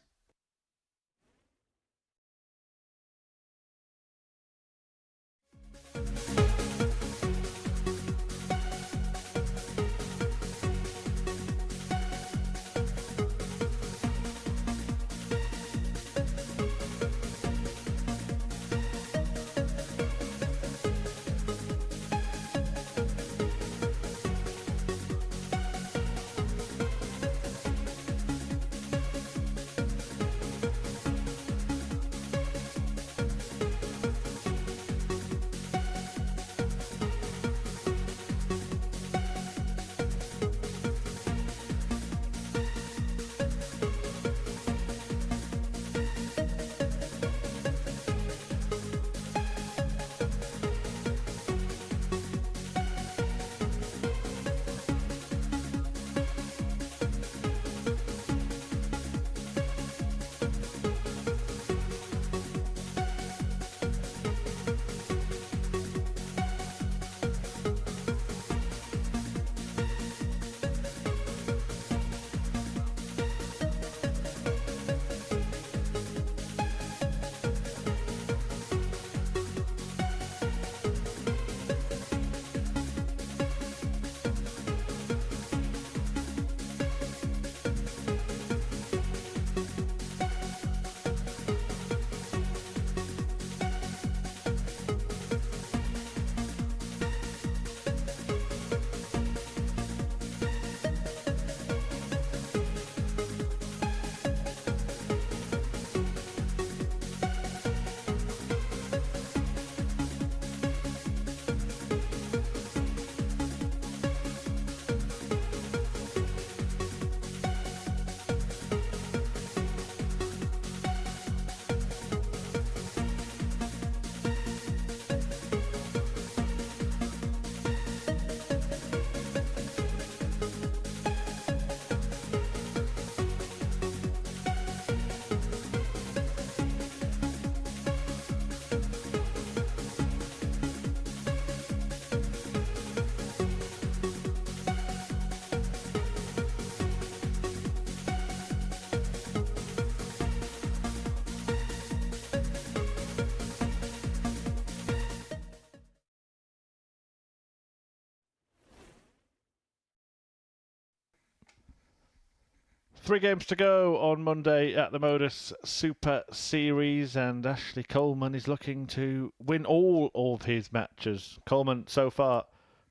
3 games to go on Monday at the Modus Super Series, and Ashley Coleman is looking to win all of his matches. Coleman so far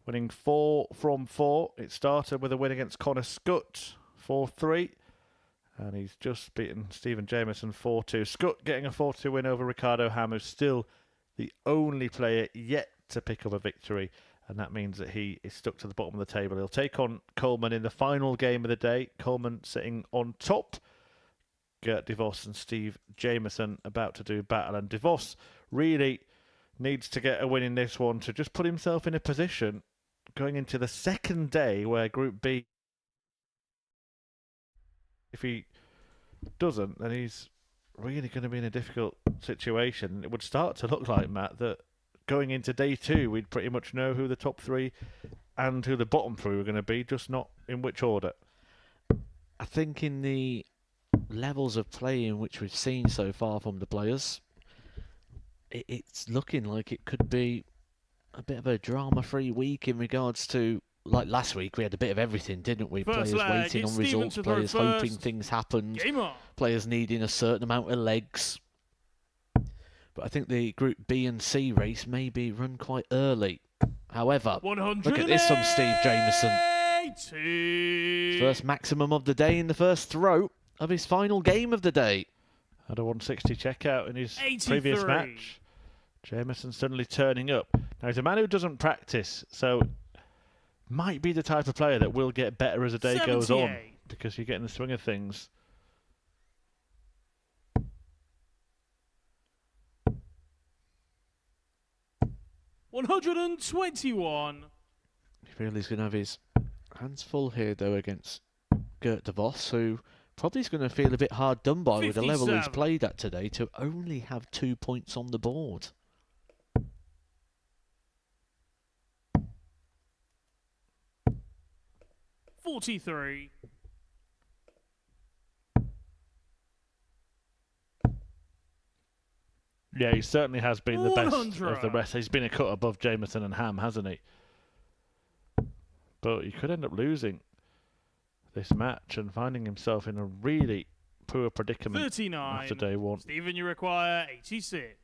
winning 4 from 4. It started with a win against Connor Scutt, 4-3. And he's just beaten Stephen Jameson 4-2. Scutt getting a 4-2 win over Ricardo Ham, who's still the only player yet to pick up a victory. And that means that he is stuck to the bottom of the table. He'll take on Coleman in the final game of the day. Coleman sitting on top. Gert DeVos and Steve Jameson about to do battle. And DeVos really needs to get a win in this one to just put himself in a position going into the second day where Group B, if he doesn't, then he's really going to be in a difficult situation. It would start to look like, Matt, that going into day 2, we'd pretty much know who the top 3 and who the bottom 3 were going to be, just not in which order. I think in the levels of play in which we've seen so far from the players, it's looking like it could be a bit of a drama-free week in regards to, like last week, we had a bit of everything, didn't we? First Players leg, waiting it's on Steven results, to throw players first. hoping things happened, Game on. players needing a certain amount of legs. But I think the Group B and C race may be run quite early. However, look at this from Steve Jameson. First maximum of the day in the first throw of his final game of the day. Had a 160 checkout in his previous match. Jameson suddenly turning up. Now, he's a man who doesn't practice, so might be the type of player that will get better as the day goes on, because you get in the swing of things. $121. I feel he's going to have his hands full here, though, against Gert DeVos, who probably is going to feel a bit hard done by with the level he's 57. played at today to only have 2 points on the board. $43. Yeah, he certainly has been the best 100. of the rest. He's been a cut above Jameson and Ham, hasn't he? But he could end up losing this match and finding himself in a really poor predicament 39. after day 1. Stephen, you require 86.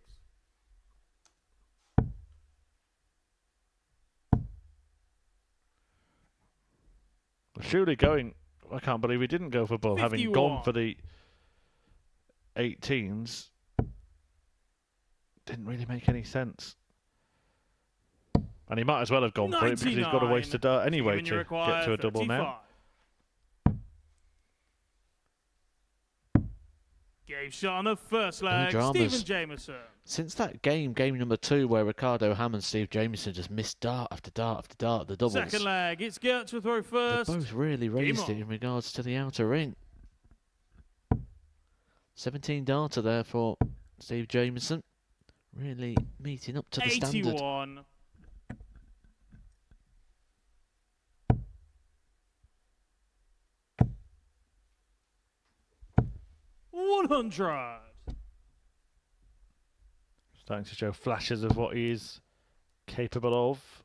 Surely going, I can't believe he didn't go for ball, having gone 51. for the 18s. Didn't really make any sense. And he might as well have gone for it because he's got to waste a dart anyway Stephen, you to require get to a double now. 35. Gave shot on the first leg. dramas. Stephen Jameson. Since that game number 2, where Ricardo Ham and Steve Jameson just missed dart after dart after dart, the doubles. Second leg. It's Gert to throw first. They both really raised on. it in regards to the outer ring. 17 darter there for Steve Jameson. Really meeting up to the standard. 81. $100. Starting to show flashes of what he is capable of.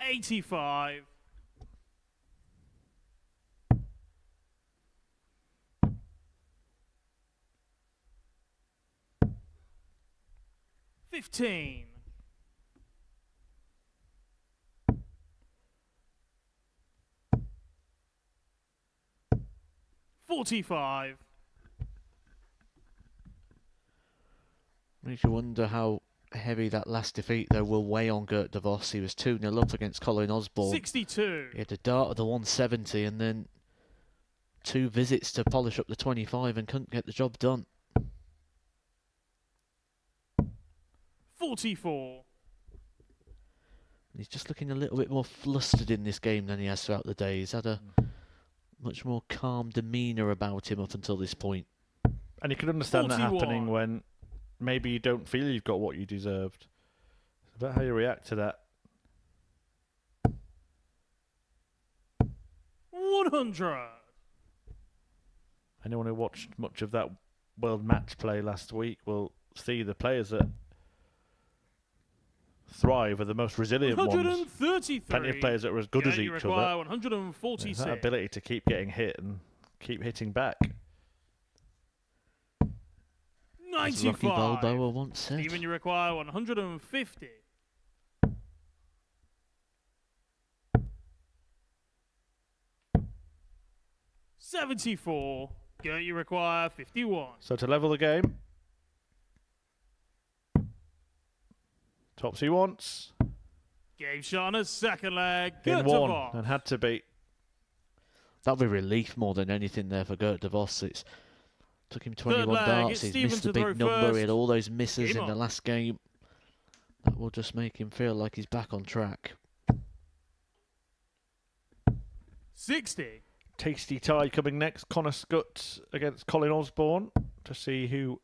85. $15. $45. Makes you wonder how heavy that last defeat, though, will weigh on Gert DeVos. He was 2-0 up against Colin Osborne. 62. He had a dart of the 170 and then 2 visits to polish up the 25 and couldn't get the job done. 44. He's just looking a little bit more flustered in this game than he has throughout the day. He's had a much more calm demeanour about him up until this point. And you can understand 41. that happening when maybe you don't feel you've got what you deserved. It's about how you react to that. 100. Anyone who watched much of that World Match Play last week will see the players that thrive are the most resilient ones. 133. Plenty of players that are as good as You each require other. 146. That ability to keep getting hit and keep hitting back. As Rocky 95. Balboa once said. Even you require 150. $74. You require 51. So to level the game, Topsy wants. Gave Sean a second leg. In Gert one DeVos. and had to beat. That'll be relief more than anything there for Gert DeVos. It's took him 21 leg, darts. it's He's Steven missed to a big throw number. He first. had all those misses Game in the on. last game. That will just make him feel like he's back on track. 60. Tasty tie coming next. Connor Scutt against Colin Osborne to see who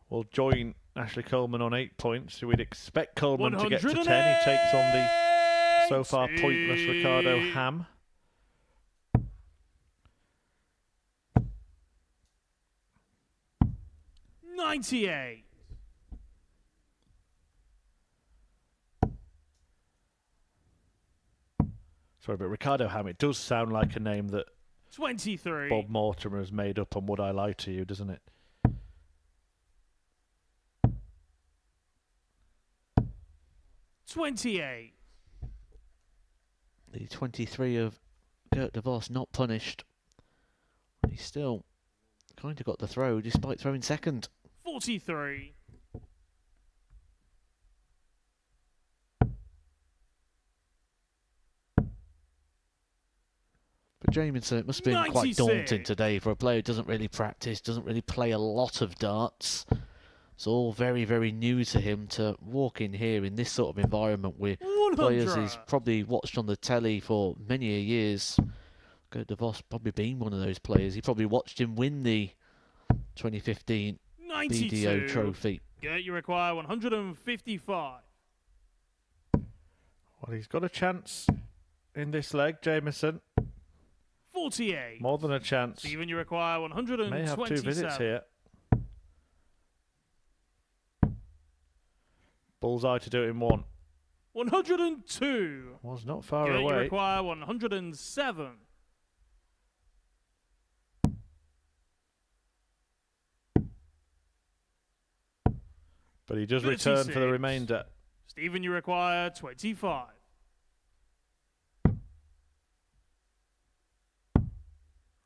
will join Ashley Coleman on 8 points. We'd expect Coleman to get to 10. He takes on the so far pointless Ricardo Ham. $98. Sorry, but Ricardo Ham, it does sound like a name that 23. Bob Mortimer has made up on Would I Lie to You, doesn't it? $28. The 23 of Gert DeVos not punished. He's still kind of got the throw despite throwing second. 43. But Jameson, it must have been quite 96. daunting today for a player who doesn't really practice, doesn't really play a lot of darts. It's all very, very new to him to walk in here in this sort of environment with 100. players he's probably watched on the telly for many years. Gert DeVos probably being one of those players. He probably watched him win the 2015 92. BDO trophy. You require 155. Well, he's got a chance in this leg, Jameson. 48. More than a chance. Steven, you require 127. May have 2 visits here. Bullseye to do it in 1. 102. Was not far You away. require 107. But he does return for the 36. remainder. Steven, you require 25.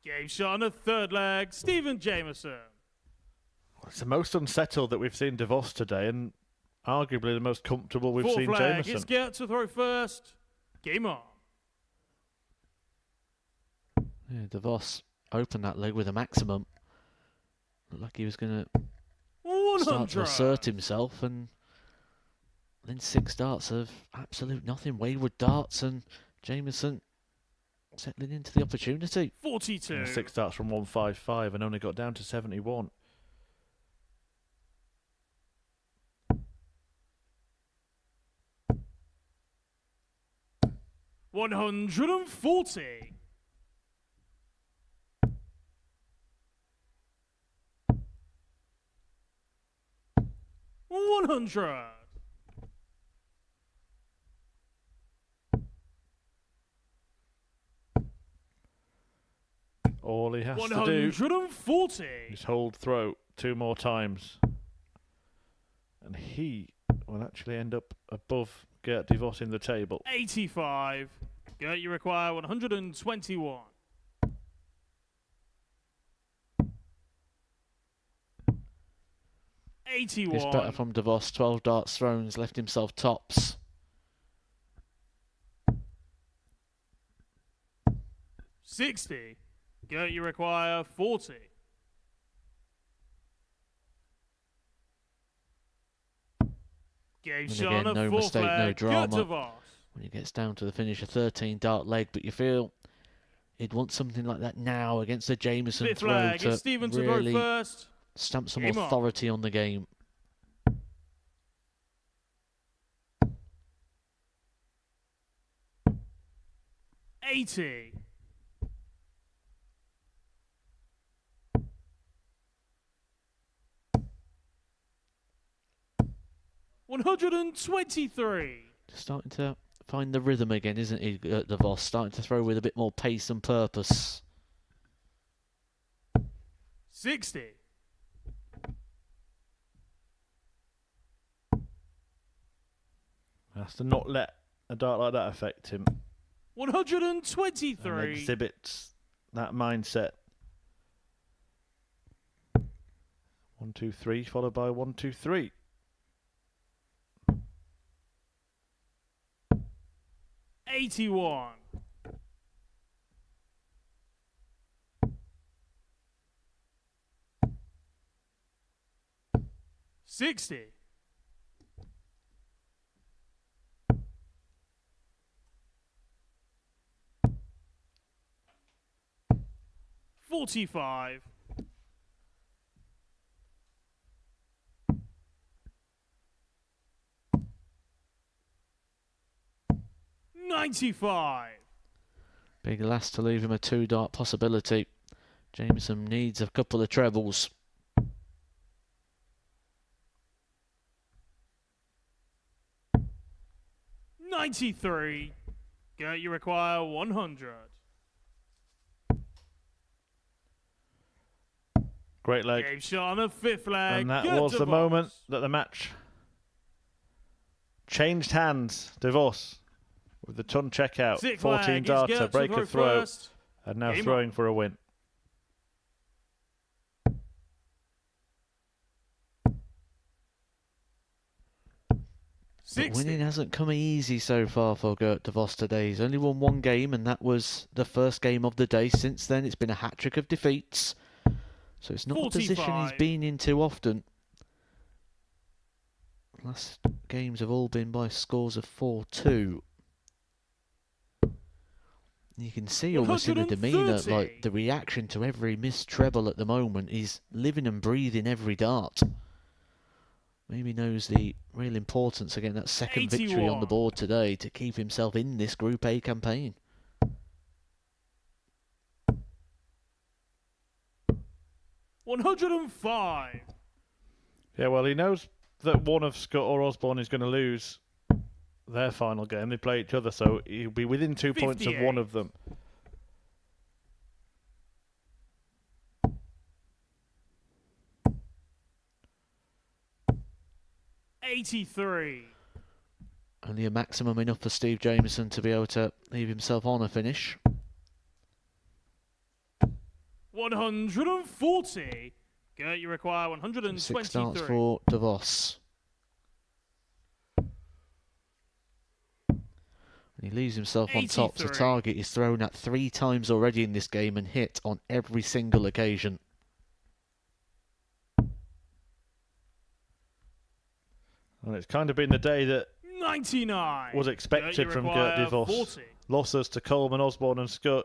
Gave Sean a third leg. Steven Jameson. It's the most unsettled that we've seen DeVos today, and arguably the most comfortable we've Fourth seen leg. Jameson. It's Gert to throw first. Game on. Yeah, DeVos opened that leg with a maximum. Looked like he was going to start to 100. assert himself, and then 6 darts of absolute nothing. Wayward darts, and Jameson settling into the opportunity. 42. Yeah, 6 starts from 155 and only got down to 71. $140. $100. All he has to do 140. is hold throw 2 more times. And he will actually end up above Gert DeVos in the table. 85. Gert, you require 121. It's 81. better from DeVos. 12 darts thrown, has left himself tops. 60. Gert, you require 40. Gave And Sean again, a no fourth mistake, no leg. drama. Gert DeVos. When it gets down to the finish, a 13 dart leg, but you feel he'd want something like that now against the Jameson Fifth throw leg. to It's Steven to throw really first. stamp some Game on. authority on the game. $80. 123. Just starting to find the rhythm again, isn't he, DeVos? Starting to throw with a bit more pace and purpose. 60. Has to not let a dart like that affect him. 123. And exhibits that mindset. 1, 2, 3, followed by 1, 2, 3. $81. 60. 45. 95. Big last to leave him a 2-dart possibility. Jameson needs a couple of trebles. $93. Gert, you require 100. Great leg. Game shot on the 5th leg. And that Gert was the DeVos. moment that the match changed hands. DeVos with the ton checkout. 6th 14 leg is darter, Gert break to a throw. first. And now Game throwing on. for a win. But winning hasn't come easy so far for Gert DeVos today. He's only won one game, and that was the first game of the day. Since then, it's been a hat-trick of defeats. So it's not a position he's 45. been in too often. Last games have all been by scores of 4-2. You can see almost in the demeanour, 130. like the reaction to every missed treble at the moment. He's living and breathing every dart. Maybe knows the real importance of getting that second victory on the 81. board today to keep himself in this Group A campaign. $105. Yeah, well, he knows that one of Scutt or Osborne is going to lose their final game. They play each other, so he'll be within 2 points of one 58. of them. $83. Only a maximum enough for Steve Jameson to be able to leave himself on a finish. 140. Gert, you require 6 123. starts for DeVos. And he leaves himself on top to 83. target. He's thrown at 3 times already in this game and hit on every single occasion. And it's kind of been the day that 99. was expected Gert, from you Gert require DeVos. 40. Losses to Coleman, Osborne and Scutt.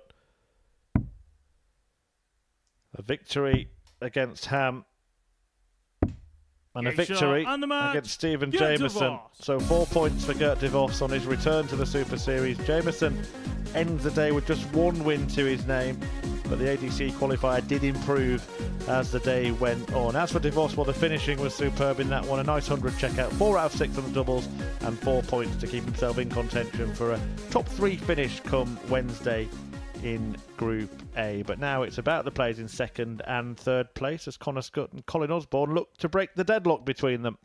A victory against Ham. And a Game shot victory and the match. against Stephen Gert Jameson. DeVos. So 4 points for Gert DeVos on his return to the Super Series. Jameson ends the day with just 1 win to his name, but the ADC qualifier did improve as the day went on. As for DeVos, well, the finishing was superb in that one. A nice 100 checkout, 4 out of 6 on the doubles, and 4 points to keep himself in contention for a top 3 finish come Wednesday in Group A. But now it's about the players in 2nd and 3rd place as Connor Scutt and Colin Osborne look to break the deadlock between them.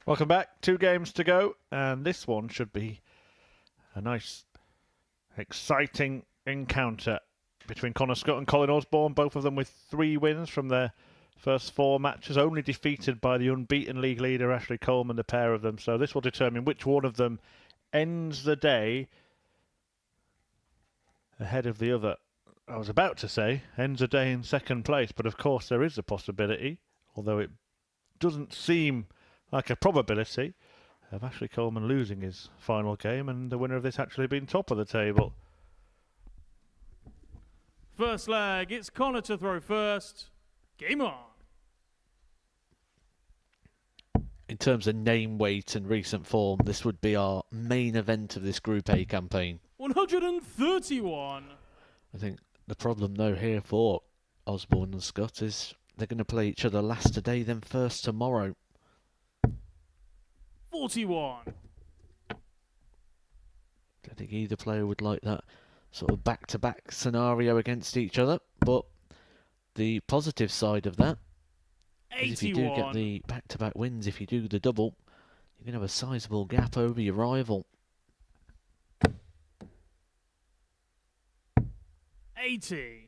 Welcome back. 2 games to go, and this one should be a nice, exciting encounter between Connor Scutt and Colin Osborne, both of them with 3 wins from their first 4 matches, only defeated by the unbeaten league leader Ashley Coleman, the pair of them. So this will determine which one of them ends the day ahead of the other. I was about to say ends the day in second place, but of course there is a possibility, although it doesn't seem like a probability, of Ashley Coleman losing his final game and the winner of this actually being top of the table. First leg, it's Connor to throw first. Game on. In terms of name weight and recent form, this would be our main event of this Group A campaign. 131. I think the problem, though, here for Osborne and Scutt is they're going to play each other last today, then first tomorrow. 41. I think either player would like that sort of back-to-back scenario against each other, but the positive side of that is if you do get the back-to-back wins, if you do the double, you're going to have a sizable gap over your rival. 80.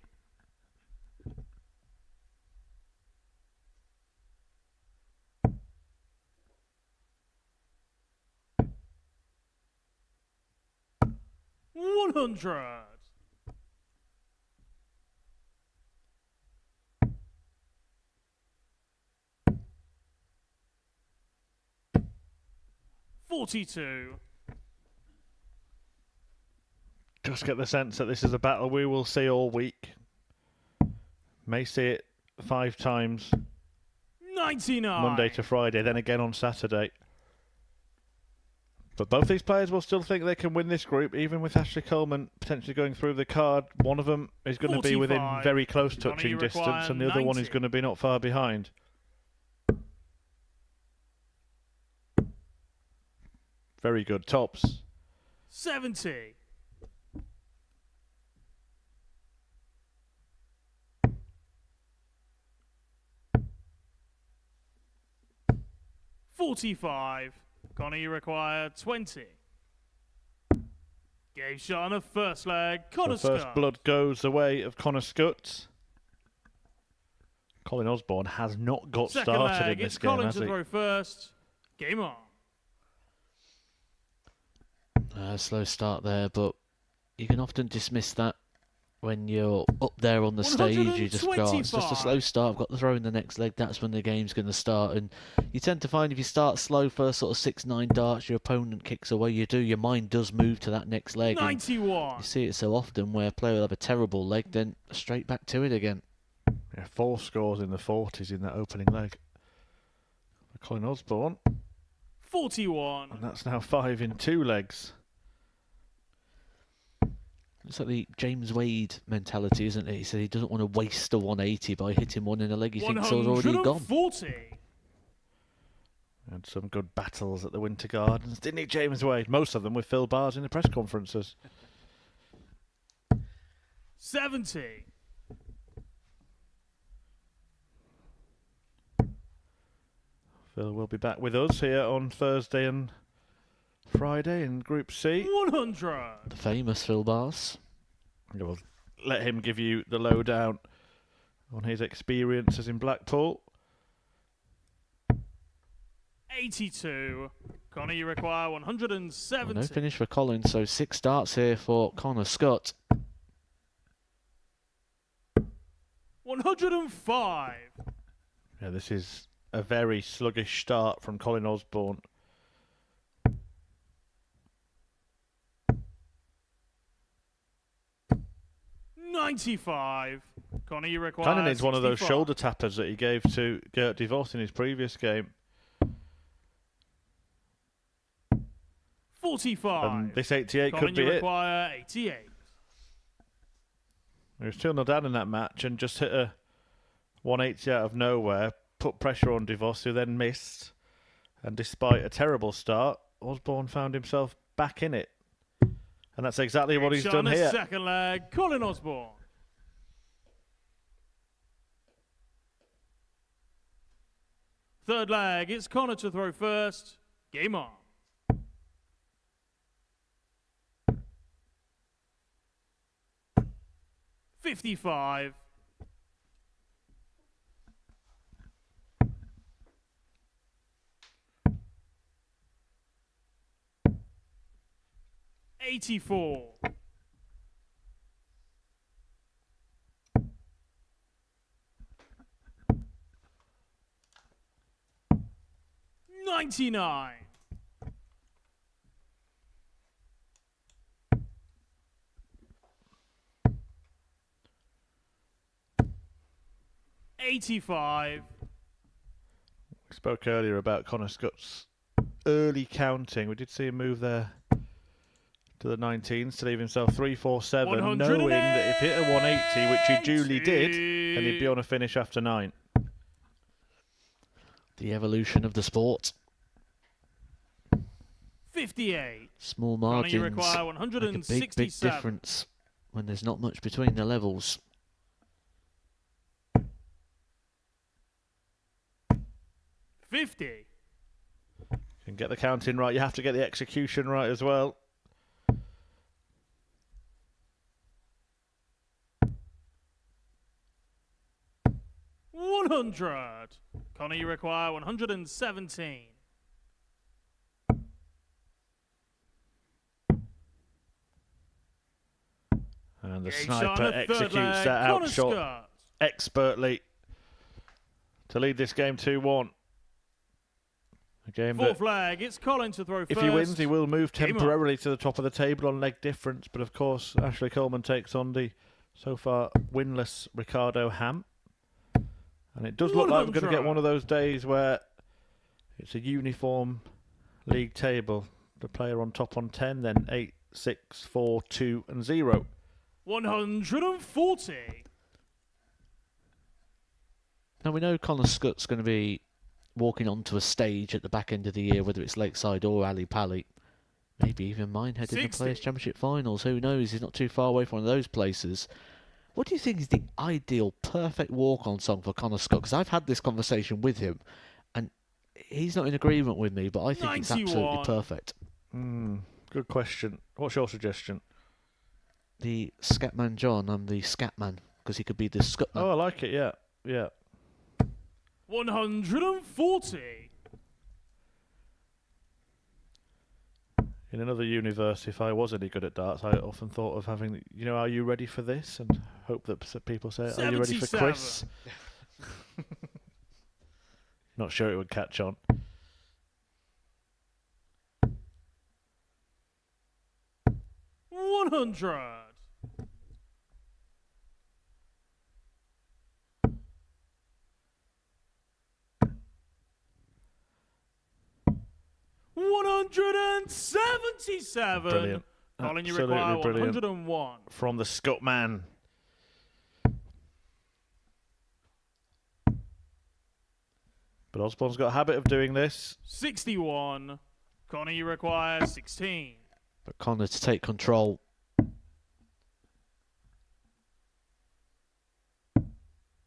100. 42. Just get the sense that this is a battle we will see all week. May see it 5 times. 99. Monday to Friday, then again on Saturday. But both these players will still think they can win this group, even with Ashley Coleman potentially going through the card. One of them is going to be within very close touching distance, and the other one is going to be not far behind. Very good. Tops. 70. 45. Connor, you require 20. Game shot on the first leg. Connor Scutt. First blood goes the way of Connor Scutt. Colin Osborne has not got Second started leg, in this it's game, Colin has to he? throw first. Game on. Slow start there, but you can often dismiss that when you're up there on the stage. You just go, oh, it's just a slow start, I've got the throw in the next leg, that's when the game's going to start. And you tend to find if you start slow, first sort of 6-9 darts, your opponent kicks away, your mind does move to that next leg. 91. You see it so often where a player will have a terrible leg, then straight back to it again. Yeah, 4 scores in the 40s in that opening leg. Colin Osborne. 41. And that's now 5 in 2 legs. It's like the James Wade mentality, isn't it? He said he doesn't want to waste a 180 by hitting one in a leg he thinks is already gone. 140. Had some good battles at the Winter Gardens, didn't he, James Wade? Most of them with Phil Bars in the press conferences. 70. Phil will be back with us here on Thursday and Friday in Group C. 100. The famous Phil Bars. We'll let him give you the lowdown on his experiences in Blackpool. 82. Connor, you require 170. No finish for Colin, so 6 starts here for Connor Scutt. 105. Yeah, this is a very sluggish start from Colin Osborne. 95. Connor, you require Kind of needs one of those 65. shoulder tappers that he gave to Gert DeVos in his previous game. 45. And this 88 Colin, could be you it. require 88. He was 2-0 down in that match and just hit a 180 out of nowhere, put pressure on DeVos, who then missed. And despite a terrible start, Osborne found himself back in it. And that's exactly what he's Shot done on the here. second leg, Colin Osborne. Third leg, it's Connor to throw first. Game on. $55. 84. 99. 85. We spoke earlier about Connor Scutt's early counting. We did see him move there to the 19s to leave himself 3-4-7, knowing that if he hit a 180, which he duly did, then he'd be on a finish after 9. The evolution of the sport. 58. Small Connor, margins you require make a 167. big difference when there's not much between the levels. 50. Can get the counting right, you have to get the execution right as well. $100. Connor, you require 117. And the Game sniper shot on the third executes leg. that Connor outshot Scutt. expertly to lead this game 2-1. A game Fourth that, leg, it's Colin to throw if first. he wins, he will move Game on. temporarily to the top of the table on leg difference. But of course, Ashley Coleman takes on the so far winless Ricardo Ham. And it does look like we're going to get one of those days where it's a uniform league table. The player on top on 10, then 8, 6, 4, 2, and 0. 140. Now we know Connor Scutt's going to be walking onto a stage at the back end of the year, whether it's Lakeside or Ali Pally. Maybe even Minehead in the 60. Players' Championship finals. Who knows? He's not too far away from one of those places. What do you think is the ideal, perfect walk-on song for Connor Scutt? Because I've had this conversation with him, and he's not in agreement with me, but I think it's absolutely 91. perfect. Good question. What's your suggestion? The Scatman John, I'm the Scatman, because he could be the Scuttman. Oh, I like it, yeah. Yeah. 140. In another universe, if I was any good at darts, I often thought of having, are you ready for this? And hope that people say, are you ready for Chris? Not sure it would catch on. $100. 177. Brilliant. Colin, you Absolutely require brilliant. 101. From the Scutt man. But Osborne's got a habit of doing this. 61. Connor, you require 16. But Connor to take control.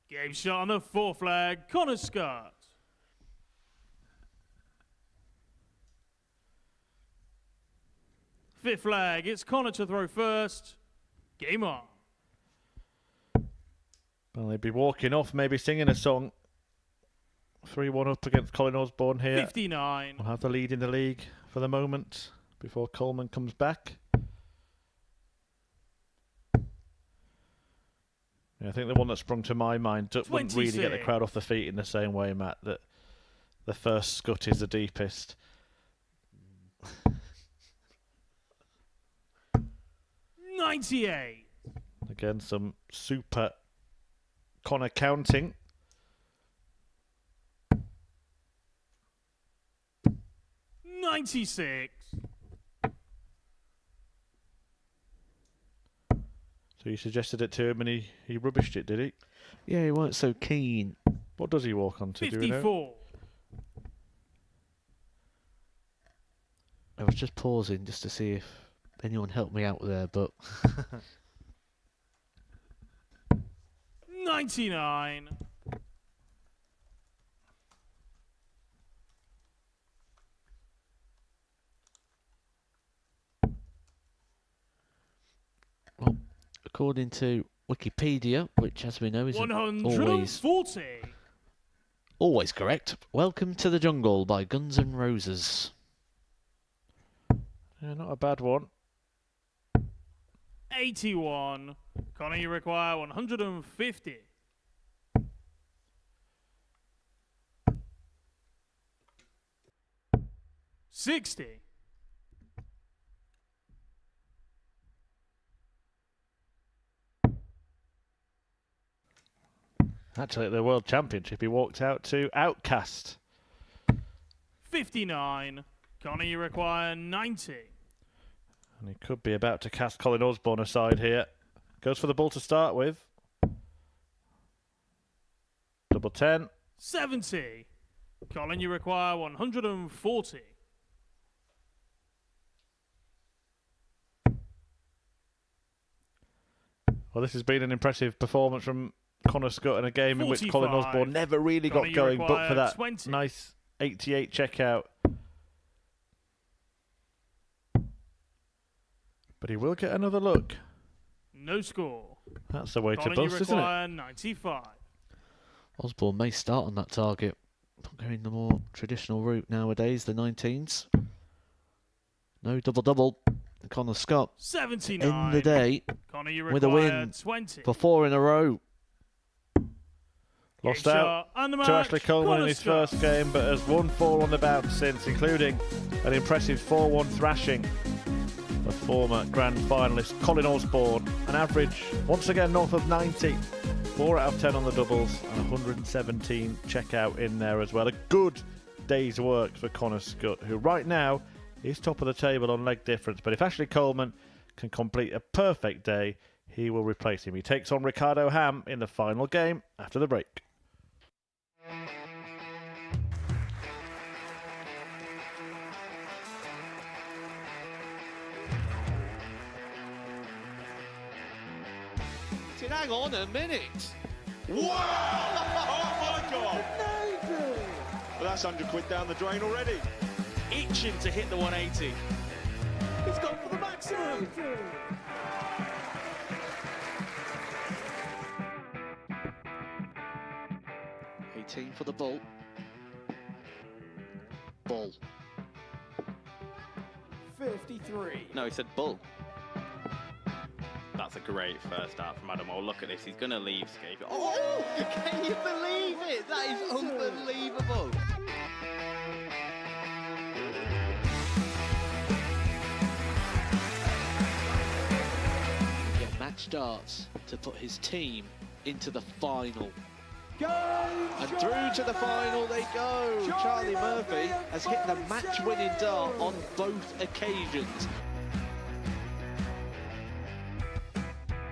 Game shot on the fourth leg. Connor Scutt. Fifth leg, it's Connor to throw first. Game on. Well, they'd be walking off, maybe singing a song. 3-1 up against Colin Osborne here. 59. We'll have the lead in the league for the moment before Coleman comes back. Yeah, I think the one that sprung to my mind wouldn't really get the crowd off the feet in the same way, Matt, that the first Scutt is the deepest. 98. Again, some super Connor counting. 96. So you suggested it to him and he rubbished it, did he? Yeah, he weren't so keen. What does he walk on to? 54. Do you know? I was just pausing just to see if anyone helped me out there, but 99. according to Wikipedia, which, as we know, is always correct. Welcome to the Jungle by Guns N' Roses. Yeah, not a bad one. 81. Connor, you require 150. 60. Actually, at the World Championship, he walked out to Outcast. 59. Connor, you require 90. And he could be about to cast Colin Osborne aside here. Goes for the ball to start with. Double 10. 70. Colin, you require 140. Well, this has been an impressive performance from Connor Scutt in a game in which Colin 45. Osborne never really got going, but for that 20. nice 88 checkout. But he will get another look. No score. That's the way Colin, to bust, you isn't it? require 95. Osborne may start on that target. Not going the more traditional route nowadays, the 19s. No double-double. Connor Scutt 79. in the day Connor, you with a require win 20. for 4 in a row. Lost Game out shot and the to match, Ashley Coleman Connor in his Scutt. first game, but has won 4 on the bounce since, including an impressive 4-1 thrashing of former grand finalist Colin Osborne. An average, once again, north of 90. 4 out of 10 on the doubles and 117 checkout in there as well. A good day's work for Connor Scutt, who right now is top of the table on leg difference. But if Ashley Coleman can complete a perfect day, he will replace him. He takes on Ricardo Ham in the final game after the break. Hang on a minute. Wow! Oh my God! Well, that's 100 quid down the drain already. Itching to hit the 180. He's gone for the maximum. Team for the ball. Ball. 53. No, he said bull. That's a great first start from Adam. Oh, look at this. He's going to leave Scape. Oh, can you believe it? That is unbelievable. Get match darts to put his team into the final. And through to the final they go. Charlie Murphy has hit the match-winning dart on both occasions.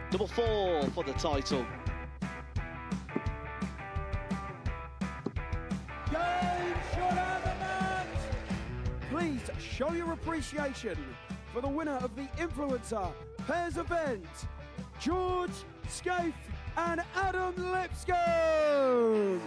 Double 4 for the title. Please show your appreciation for the winner of the Influencer Pairs event, George Scaife and Adam Lipscomb.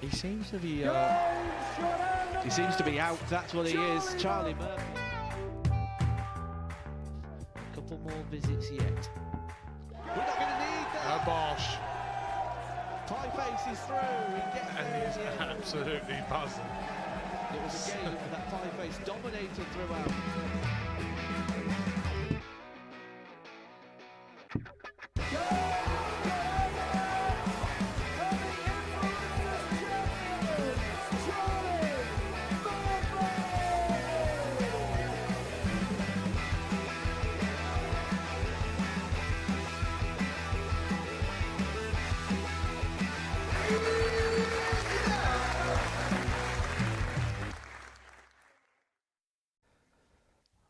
He seems to be out, that's what he is. Charlie Murphy. A couple more visits yet. We're not going to need that. Oh, Bosh. Pie Face is through. He gets And he's absolutely buzzing. It was a game that Pie Face dominated throughout.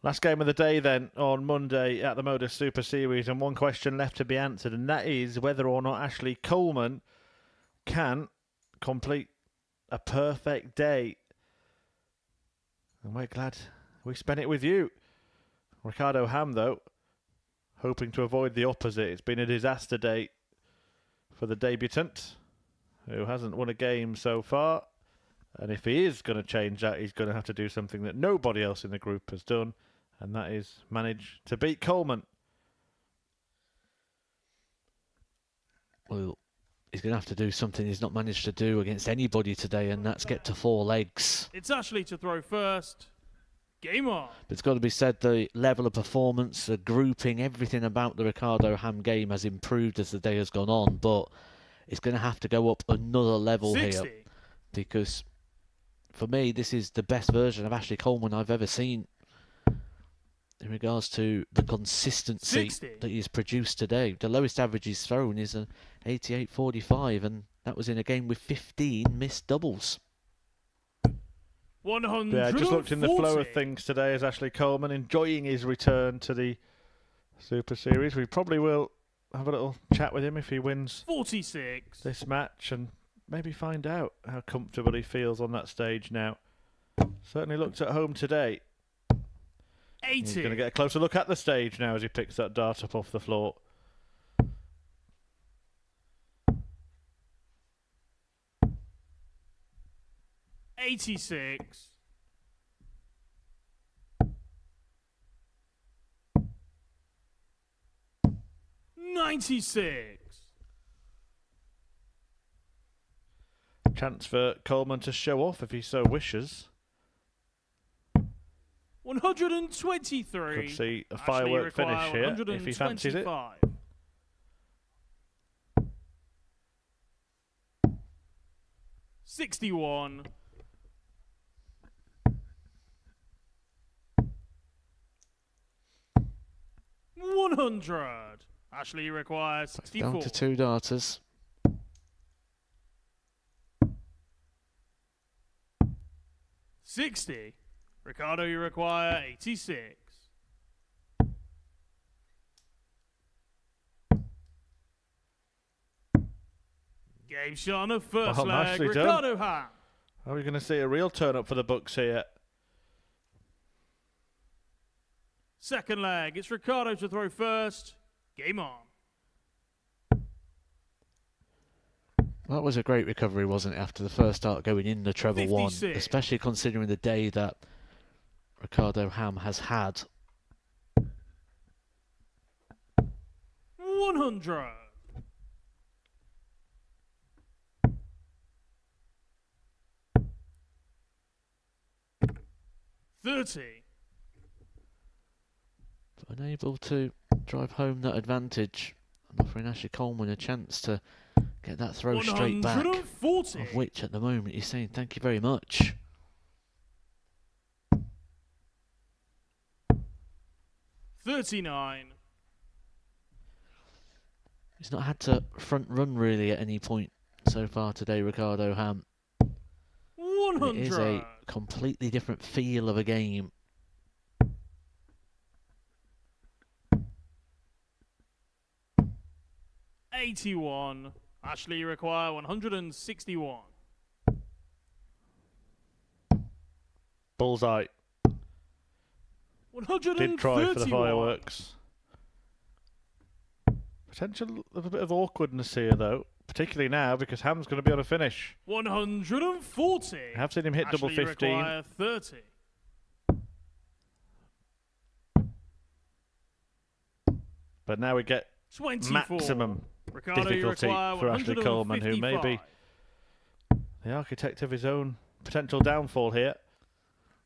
Last game of the day then on Monday at the Modus Super Series, and one question left to be answered, and that is whether or not Ashley Coleman can complete a perfect day. And we're glad we spent it with you. Ricardo Ham, though, hoping to avoid the opposite. It's been a disaster day for the debutant, who hasn't won a game so far. And if he is going to change that, he's going to have to do something that nobody else in the group has done, and that is manage to beat Coleman. Well, he's going to have to do something he's not managed to do against anybody today, and that's get to 4 legs. It's Ashley to throw first. Game on. But it's got to be said, the level of performance, the grouping, everything about the Ricardo Ham game has improved as the day has gone on, but it's going to have to go up another level 60. here, because for me, this is the best version of Ashley Coleman I've ever seen in regards to the consistency 60. that he's produced today. The lowest average he's thrown is an 88.45, and that was in a game with 15 missed doubles. 140. Yeah, just looked in the flow of things today as Ashley Coleman enjoying his return to the Super Series. We probably will have a little chat with him if he wins 46. this match and maybe find out how comfortable he feels on that stage now. Certainly looked at home today. 80. He's going to get a closer look at the stage now as he picks that dart up off the floor. $86. $96. Chance for Coleman to show off if he so wishes. 123. Could see a Ashley firework finish require here if he fancies it. 125. $61. $100. Ashley requires 64. Down to 2 darters. $60. Ricardo, you require 86. Game shot on the first Well, leg. nicely Ricardo done. Ham. Are we going to see a real turn up for the Bucks here? Second leg. It's Ricardo to throw first. Game on. That was a great recovery, wasn't it, after the first start going in the treble 56. one, especially considering the day that Ricardo Ham has had. 100. $30. But unable to drive home that advantage, and offering Ashley Coleman a chance to get that throw straight back. 140. Of which, at the moment, he's saying thank you very much. $39. He's not had to front run really at any point so far today, Ricardo Ham. 100. It is a completely different feel of a game. $81. Ashley, you require 161. Bullseye. 131. Did try for the fireworks. Potential of a bit of awkwardness here, though. Particularly now, because Ham's going to be on a finish. 140. I have seen him hit double Ashley 15. require 30. But now we get 24. maximum Ricardo, you difficulty require for Ashley Coleman, who may be 155. the architect of his own potential downfall here.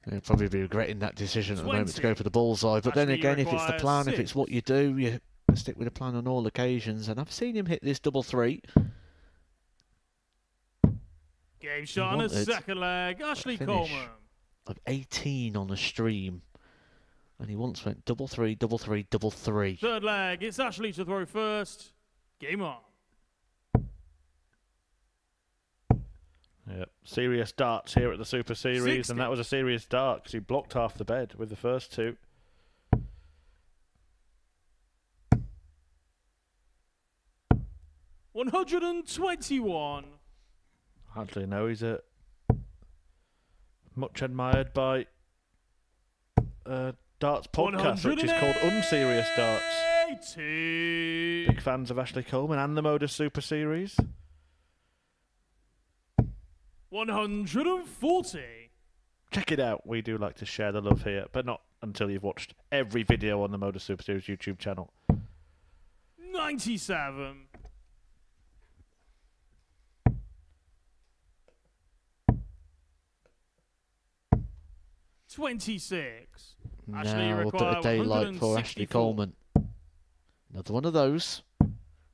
He'll probably be regretting that decision at the moment to go for the bullseye. But then Ashley again, if it's the requires plan, if 6. it's what you do, you stick with the plan on all occasions. And I've seen him hit this double 3. Game shot on the wanted second leg. Ashley finish Coleman. of 18 on the stream. And he once went double 3, double 3, double 3. Third leg. It's Ashley to throw first. Game on. Yep. Serious darts here at the Super Series, 60. and that was a serious dart because he blocked half the bed with the first two. $121. Hardly know he's a much admired by darts podcast, which is called Unserious Darts. Big fans of Ashley Coleman and the Modus Super Series. 140. Check it out. We do like to share the love here, but not until you've watched every video on the Modus Super Series YouTube channel. 97. $26. Now we'll put a daylight for Ashley Coleman. Another one of those.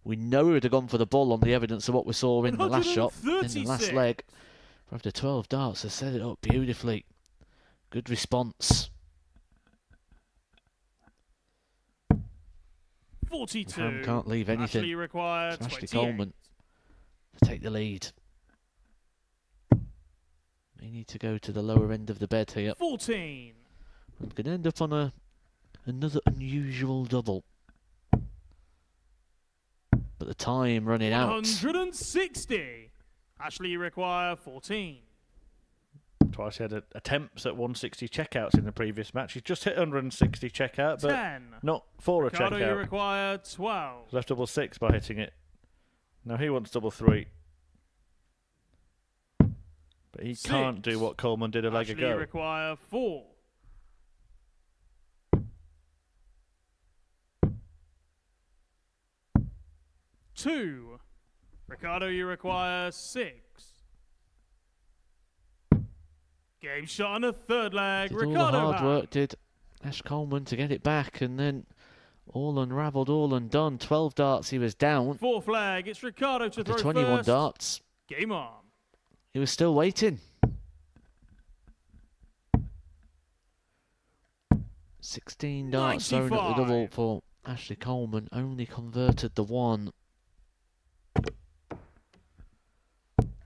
We know we would have gone for the ball on the evidence of what we saw in the last shot, in the last leg. But after 12 darts, they set it up beautifully. Good response. 42. Ham can't leave anything. Ashley required So Ashley 28. Coleman to take the lead. They need to go to the lower end of the bed here. 14. I'm going to end up on another unusual double. But the time running out. 160. Ashley require 14. Twice he had attempts at 160 checkouts in the previous match. He's just hit 160 checkout, but 10. not for a Ricardo, you checkout. require 12. He's left double 6 by hitting it. Now he wants double 3. But he can't do what Coleman did a leg Ashley ago. require 4. Two. Ricardo, you require 6. Game shot on the third leg. Did all Ricardo the hard Ham. work, did Ash Coleman to get it back, and then all unravelled, all undone. 12 darts, he was down. Fourth leg. It's Ricardo to After throw 21 first. darts, Game on. he was still waiting. 16 darts thrown at the 95. double for Ashley Coleman, only converted the one.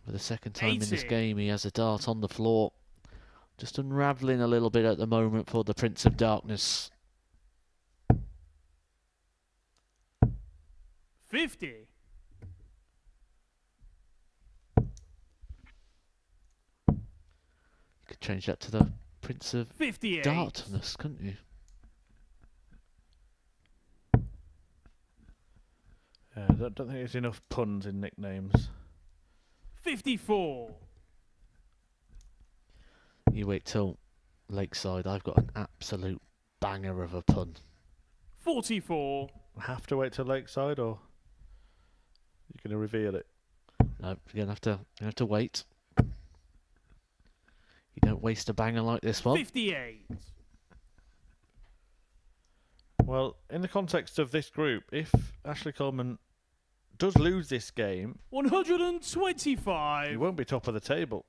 For the second time in this 80. game, he has a dart on the floor. Just unravelling a little bit at the moment for the Prince of Darkness. 50. You could change that to the Prince of 58. Darkness, couldn't you? I don't think there's enough puns in nicknames. 54. You wait till Lakeside. I've got an absolute banger of a pun. 44. Have to wait till Lakeside, or you're going to reveal it? No, you're gonna have to wait. You don't waste a banger like this one. 58. Well, in the context of this group, if Ashley Coleman does lose this game, 125. he won't be top of the table.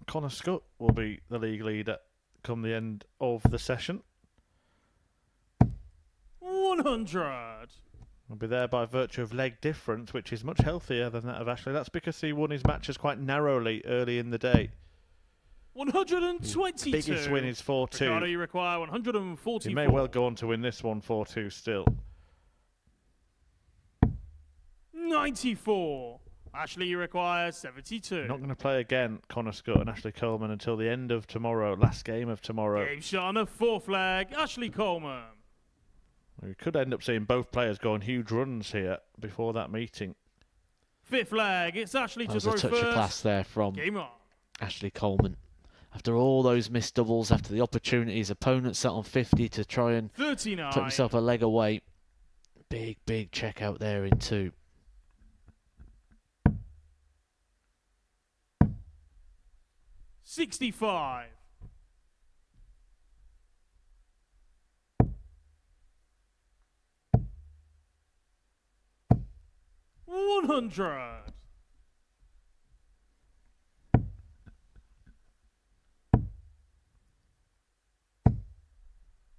Connor Scutt will be the league leader come the end of the session. 100. He'll be there by virtue of leg difference, which is much healthier than that of Ashley. That's because he won his matches quite narrowly early in the day. 122. Biggest win is 4-2. Ricardo, you require 144. He may well go on to win this one 4-2 still. 94. Ashley, you require 72. Not going to play again, Connor Scutt and Ashley Coleman, until the end of tomorrow, last game of tomorrow. Game shot on the fourth leg. Ashley Coleman. We could end up seeing both players go on huge runs here before that meeting. Fifth leg. It's Ashley That to was throw a touch first. of class there from Game on. Ashley Coleman. After all those missed doubles, after the opportunities, opponent sat on 50 to try and 39. put himself a leg away. Big, big check out there in 2. 65. 100.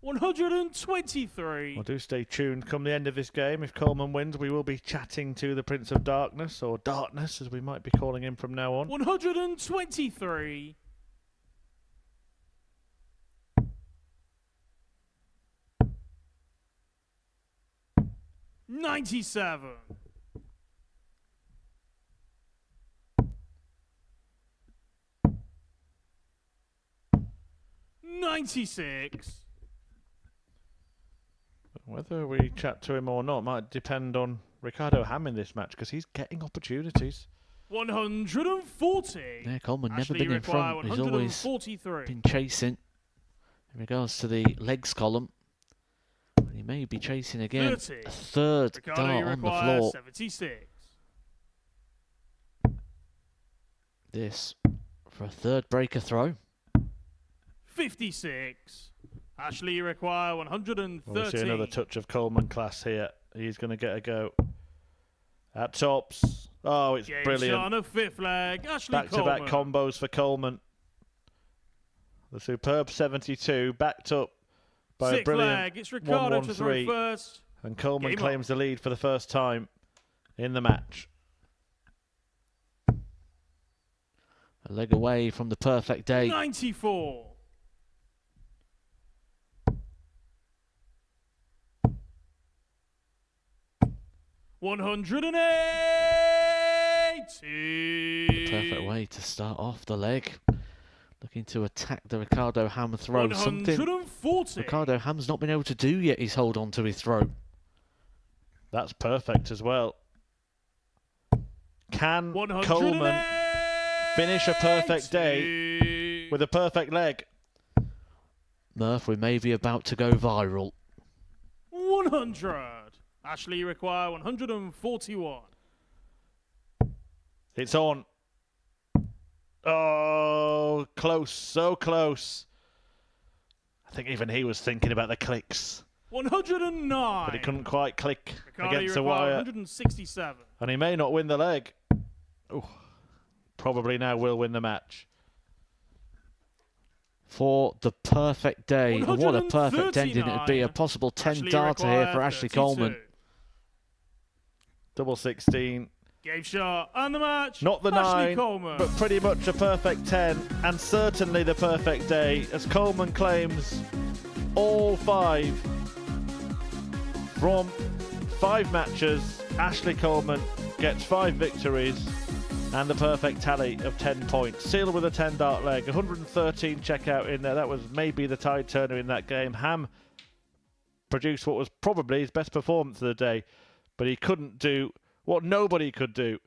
123. Well, do stay tuned. Come the end of this game, if Coleman wins, we will be chatting to the Prince of Darkness, or Darkness as we might be calling him from now on. 123. 97. 96. Whether we chat to him or not might depend on Ricardo Ham in this match because he's getting opportunities. 140. Yeah, Coleman never Ashley been in require front. He's always 143. been chasing. In regards to the legs column, he may be chasing again. 30. A third Ricardo, dart you on the require floor. 76. This for a third breaker throw. 56. Ashley, you require 130. Well, we see another touch of Coleman class here. He's going to get a go. At tops. Oh, it's Game brilliant. shot on a fifth leg. Ashley Back-to-back Coleman. combos for Coleman. The superb 72, backed up by Sixth a brilliant leg. It's Ricardo to throw 113. first. And Coleman Game claims the lead for the first time in the match. A leg away from the perfect day. 94. $180. Perfect way to start off the leg. Looking to attack the Ricardo Ham throw. Something 140. Ricardo Ham's not been able to do yet is hold on to his throw. That's perfect as well. Can Coleman finish a perfect day with a perfect leg? Murph, we may be about to go viral. 100. Ashley, you require 141. It's on. Oh, close, so close. I think even he was thinking about the clicks. 109. But he couldn't quite click Ricardo, against you the require wire. 167. And he may not win the leg. Ooh, probably now will win the match. For the perfect day. And what a perfect ending it'd be. A possible 10 Ashley, darter here for require Ashley 32. Coleman. Double 16. Game shot and the match. Not the Ashley 9, Coleman. but pretty much a perfect 10. And certainly the perfect day, as Coleman claims all 5 from 5 matches. Ashley Coleman gets 5 victories and the perfect tally of 10 points. Sealed with a 10 dart leg, 113 checkout in there. That was maybe the tide turner in that game. Ham produced what was probably his best performance of the day, but he couldn't do what nobody could do.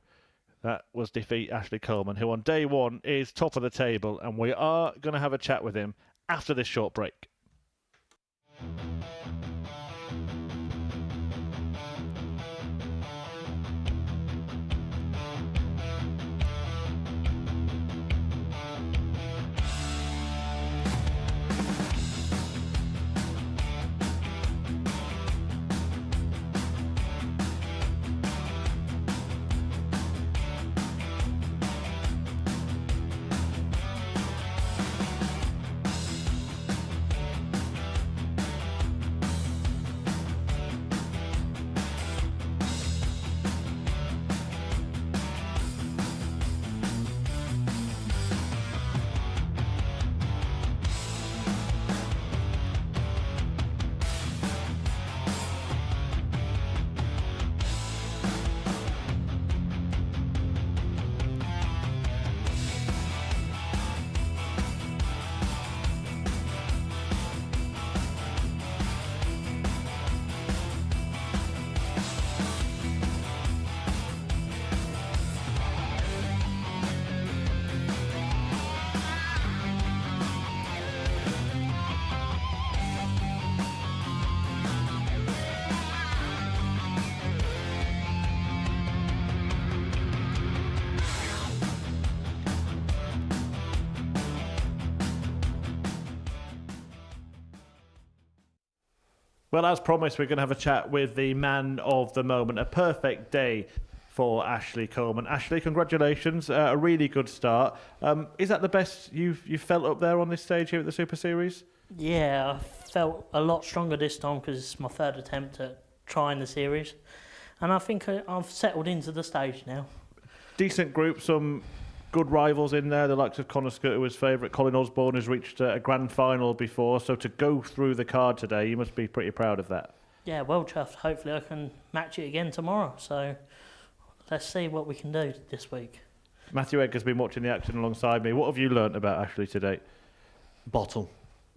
That was defeat Ashley Coleman, who on day 1 is top of the table, and we are going to have a chat with him after this short break. Well, as promised, we're going to have a chat with the man of the moment. A perfect day for Ashley Coleman. Ashley, congratulations. A really good start. Is that the best you've felt up there on this stage here at the Super Series? Yeah, I felt a lot stronger this time because it's my third attempt at trying the series. And I think I've settled into the stage now. Decent group, some good rivals in there, the likes of Connor Scutt, who was favourite. Colin Osborne has reached a grand final before, so to go through the card today, you must be pretty proud of that. Yeah, well chuffed. Hopefully I can match it again tomorrow. So let's see what we can do this week. Matthew Egg has been watching the action alongside me. What have you learnt about Ashley today? Bottle.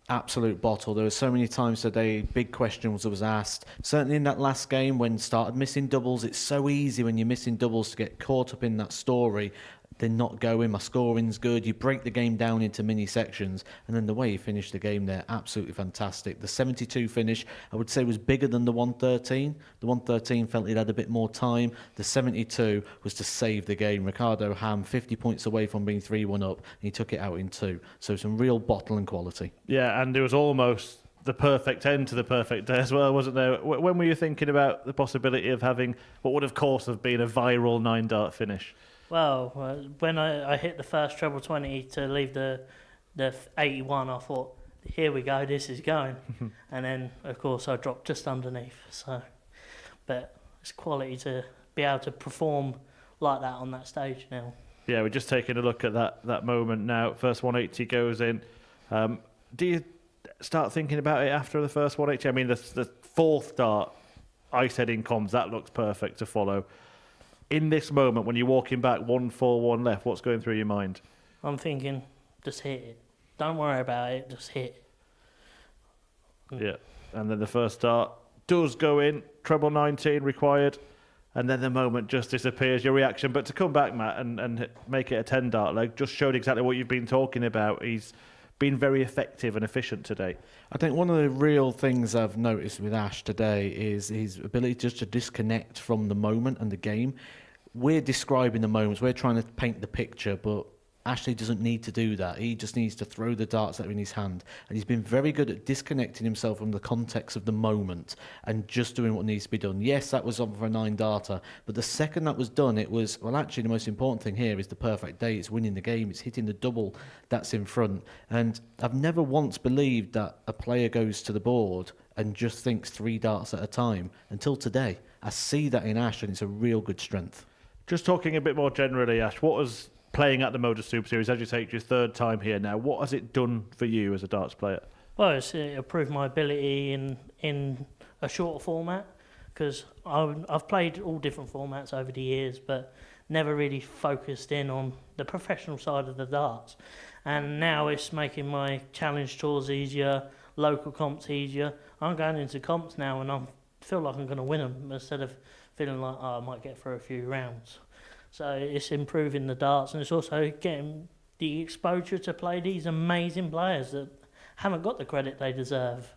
absolute bottle. There were so many times today, big questions was asked. Certainly in that last game when started missing doubles, it's so easy when you're missing doubles to get caught up in that story. They're not going, my scoring's good. You break the game down into mini sections, and then the way you finish the game there, absolutely fantastic. The 72 finish, I would say, was bigger than the 113. The 113 felt it had a bit more time. The 72 was to save the game. Ricardo Ham, 50 points away from being 3-1 up, and he took it out in 2. So some real bottle and quality. Yeah, and it was almost the perfect end to the perfect day as well, wasn't there? When were you thinking about the possibility of having what would, of course, have been a viral 9-dart finish? Well, when I hit the first treble 20 to leave the 81, I thought, here we go, this is going. And then, of course, I dropped just underneath. So, but it's quality to be able to perform like that on that stage now. Yeah, we're just taking a look at that moment now. First 180 goes in. Do you start thinking about it after the first 180? I mean, the fourth dart, I said in comms, that looks perfect to follow. In this moment, when you're walking back 1-4, 1 left, what's going through your mind? I'm thinking, just hit it. Don't worry about it, just hit it. Yeah, and then the first dart does go in, treble 19 required, and then the moment just disappears, your reaction. But to come back, Matt, and make it a 10-dart leg just showed exactly what you've been talking about. He's been very effective and efficient today. I think one of the real things I've noticed with Ash today is his ability just to disconnect from the moment and the game. We're describing the moments, we're trying to paint the picture, but Ashley doesn't need to do that. He just needs to throw the darts that are in his hand. And he's been very good at disconnecting himself from the context of the moment and just doing what needs to be done. Yes, that was on for a 9-darter, but the second that was done, it was, well, actually, the most important thing here is the perfect day. It's winning the game. It's hitting the double that's in front. And I've never once believed that a player goes to the board and just thinks 3 darts at a time until today. I see that in Ash, and it's a real good strength. Just talking a bit more generally, Ash, what was playing at the Modus Super Series, as you say, it's your 3rd time here now. What has it done for you as a darts player? Well, it's improved my ability in a shorter format, because I've played all different formats over the years, but never really focused in on the professional side of the darts. And now it's making my challenge tours easier, local comps easier. I'm going into comps now and I feel like I'm going to win them instead of feeling like, oh, I might get through a few rounds. So it's improving the darts, and it's also getting the exposure to play these amazing players that haven't got the credit they deserve.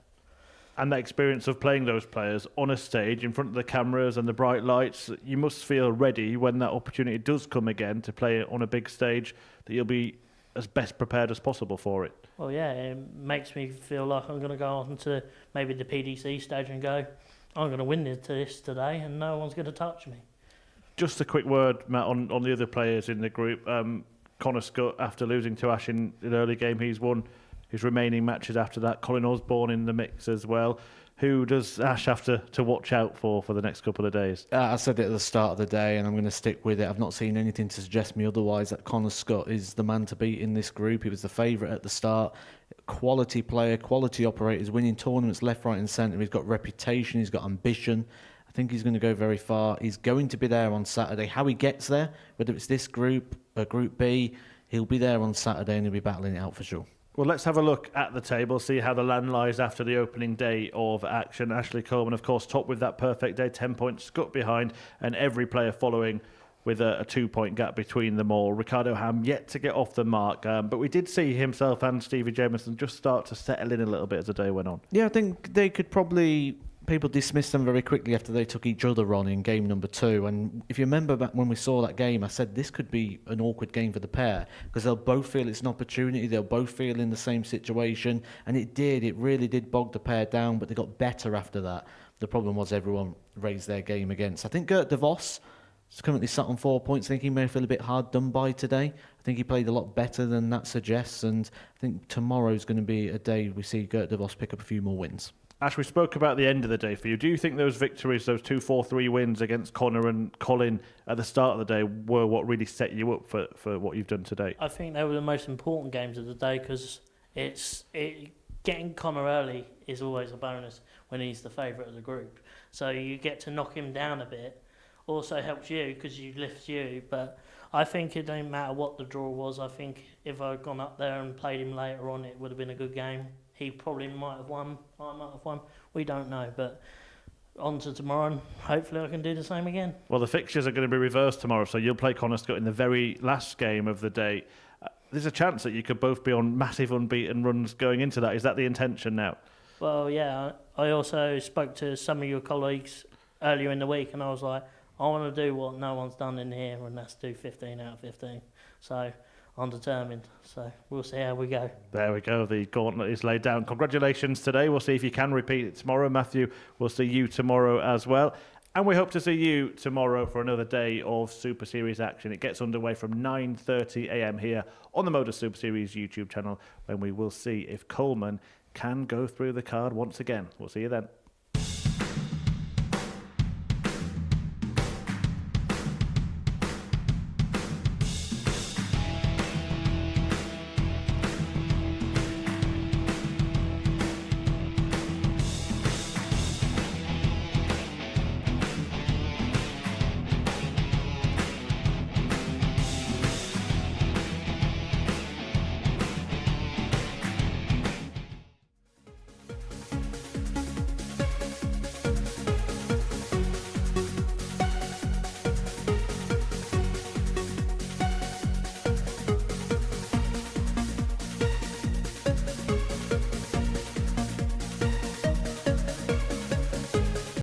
And that experience of playing those players on a stage in front of the cameras and the bright lights, you must feel ready when that opportunity does come again to play on a big stage, that you'll be as best prepared as possible for it. Well, yeah, it makes me feel like I'm going to go on to maybe the PDC stage and go, I'm going to win this today and no one's going to touch me. Just a quick word, Matt, on the other players in the group. Connor Scutt, after losing to Ash in the early game, he's won his remaining matches after that. Colin Osborne in the mix as well. Who does Ash have to watch out for the next couple of days? I said it at the start of the day, and I'm going to stick with it. I've not seen anything to suggest me otherwise that Connor Scutt is the man to beat in this group. He was the favourite at the start. Quality player, quality operator. He's winning tournaments left, right and centre. He's got reputation, he's got ambition. I think he's going to go very far. He's going to be there on Saturday. How he gets there, whether it's this group or Group B, he'll be there on Saturday and he'll be battling it out for sure. Well, let's have a look at the table, see how the land lies after the opening day of action. Ashley Coleman, of course, top with that perfect day, 10 points, Scutt behind, and every player following with a 2-point gap between them all. Ricardo Ham yet to get off the mark, but we did see himself and Stevie Jameson just start to settle in a little bit as the day went on. Yeah, I think they could probably... People dismissed them very quickly after they took each other on in game number 2. And if you remember back when we saw that game, I said this could be an awkward game for the pair because they'll both feel it's an opportunity. They'll both feel in the same situation. And it did. It really did bog the pair down, but they got better after that. The problem was everyone raised their game against. I think Gert de Vos is currently sat on 4 points. I think he may feel a bit hard done by today. I think he played a lot better than that suggests. And I think tomorrow's going to be a day we see Gert de Vos pick up a few more wins. Ash, we spoke about the end of the day for you. Do you think those victories, those 2-4-3 wins against Connor and Colin at the start of the day were what really set you up for what you've done today? I think they were the most important games of the day because getting Connor early is always a bonus when he's the favourite of the group. So you get to knock him down a bit. Also helps you because you lift you. But I think it don't matter what the draw was. I think if I'd gone up there and played him later on, it would have been a good game. he probably might have won, I might have won. We don't know, but on to tomorrow, and hopefully I can do the same again. Well, the fixtures are going to be reversed tomorrow, so you'll play Connor Scutt in the very last game of the day. There's a chance that you could both be on massive unbeaten runs going into that. Is that the intention now? Well, yeah, I also spoke to some of your colleagues earlier in the week, and I was like, I want to do what no one's done in here, and that's do 15 out of 15. So I'm determined. So we'll see how we go. There we go. The gauntlet is laid down. Congratulations today. We'll see if you can repeat it tomorrow. Matthew, we'll see you tomorrow as well. And we hope to see you tomorrow for another day of Super Series action. It gets underway from 9:30 a.m. here on the Modus Super Series YouTube channel, when we will see if Coleman can go through the card once again. We'll see you then.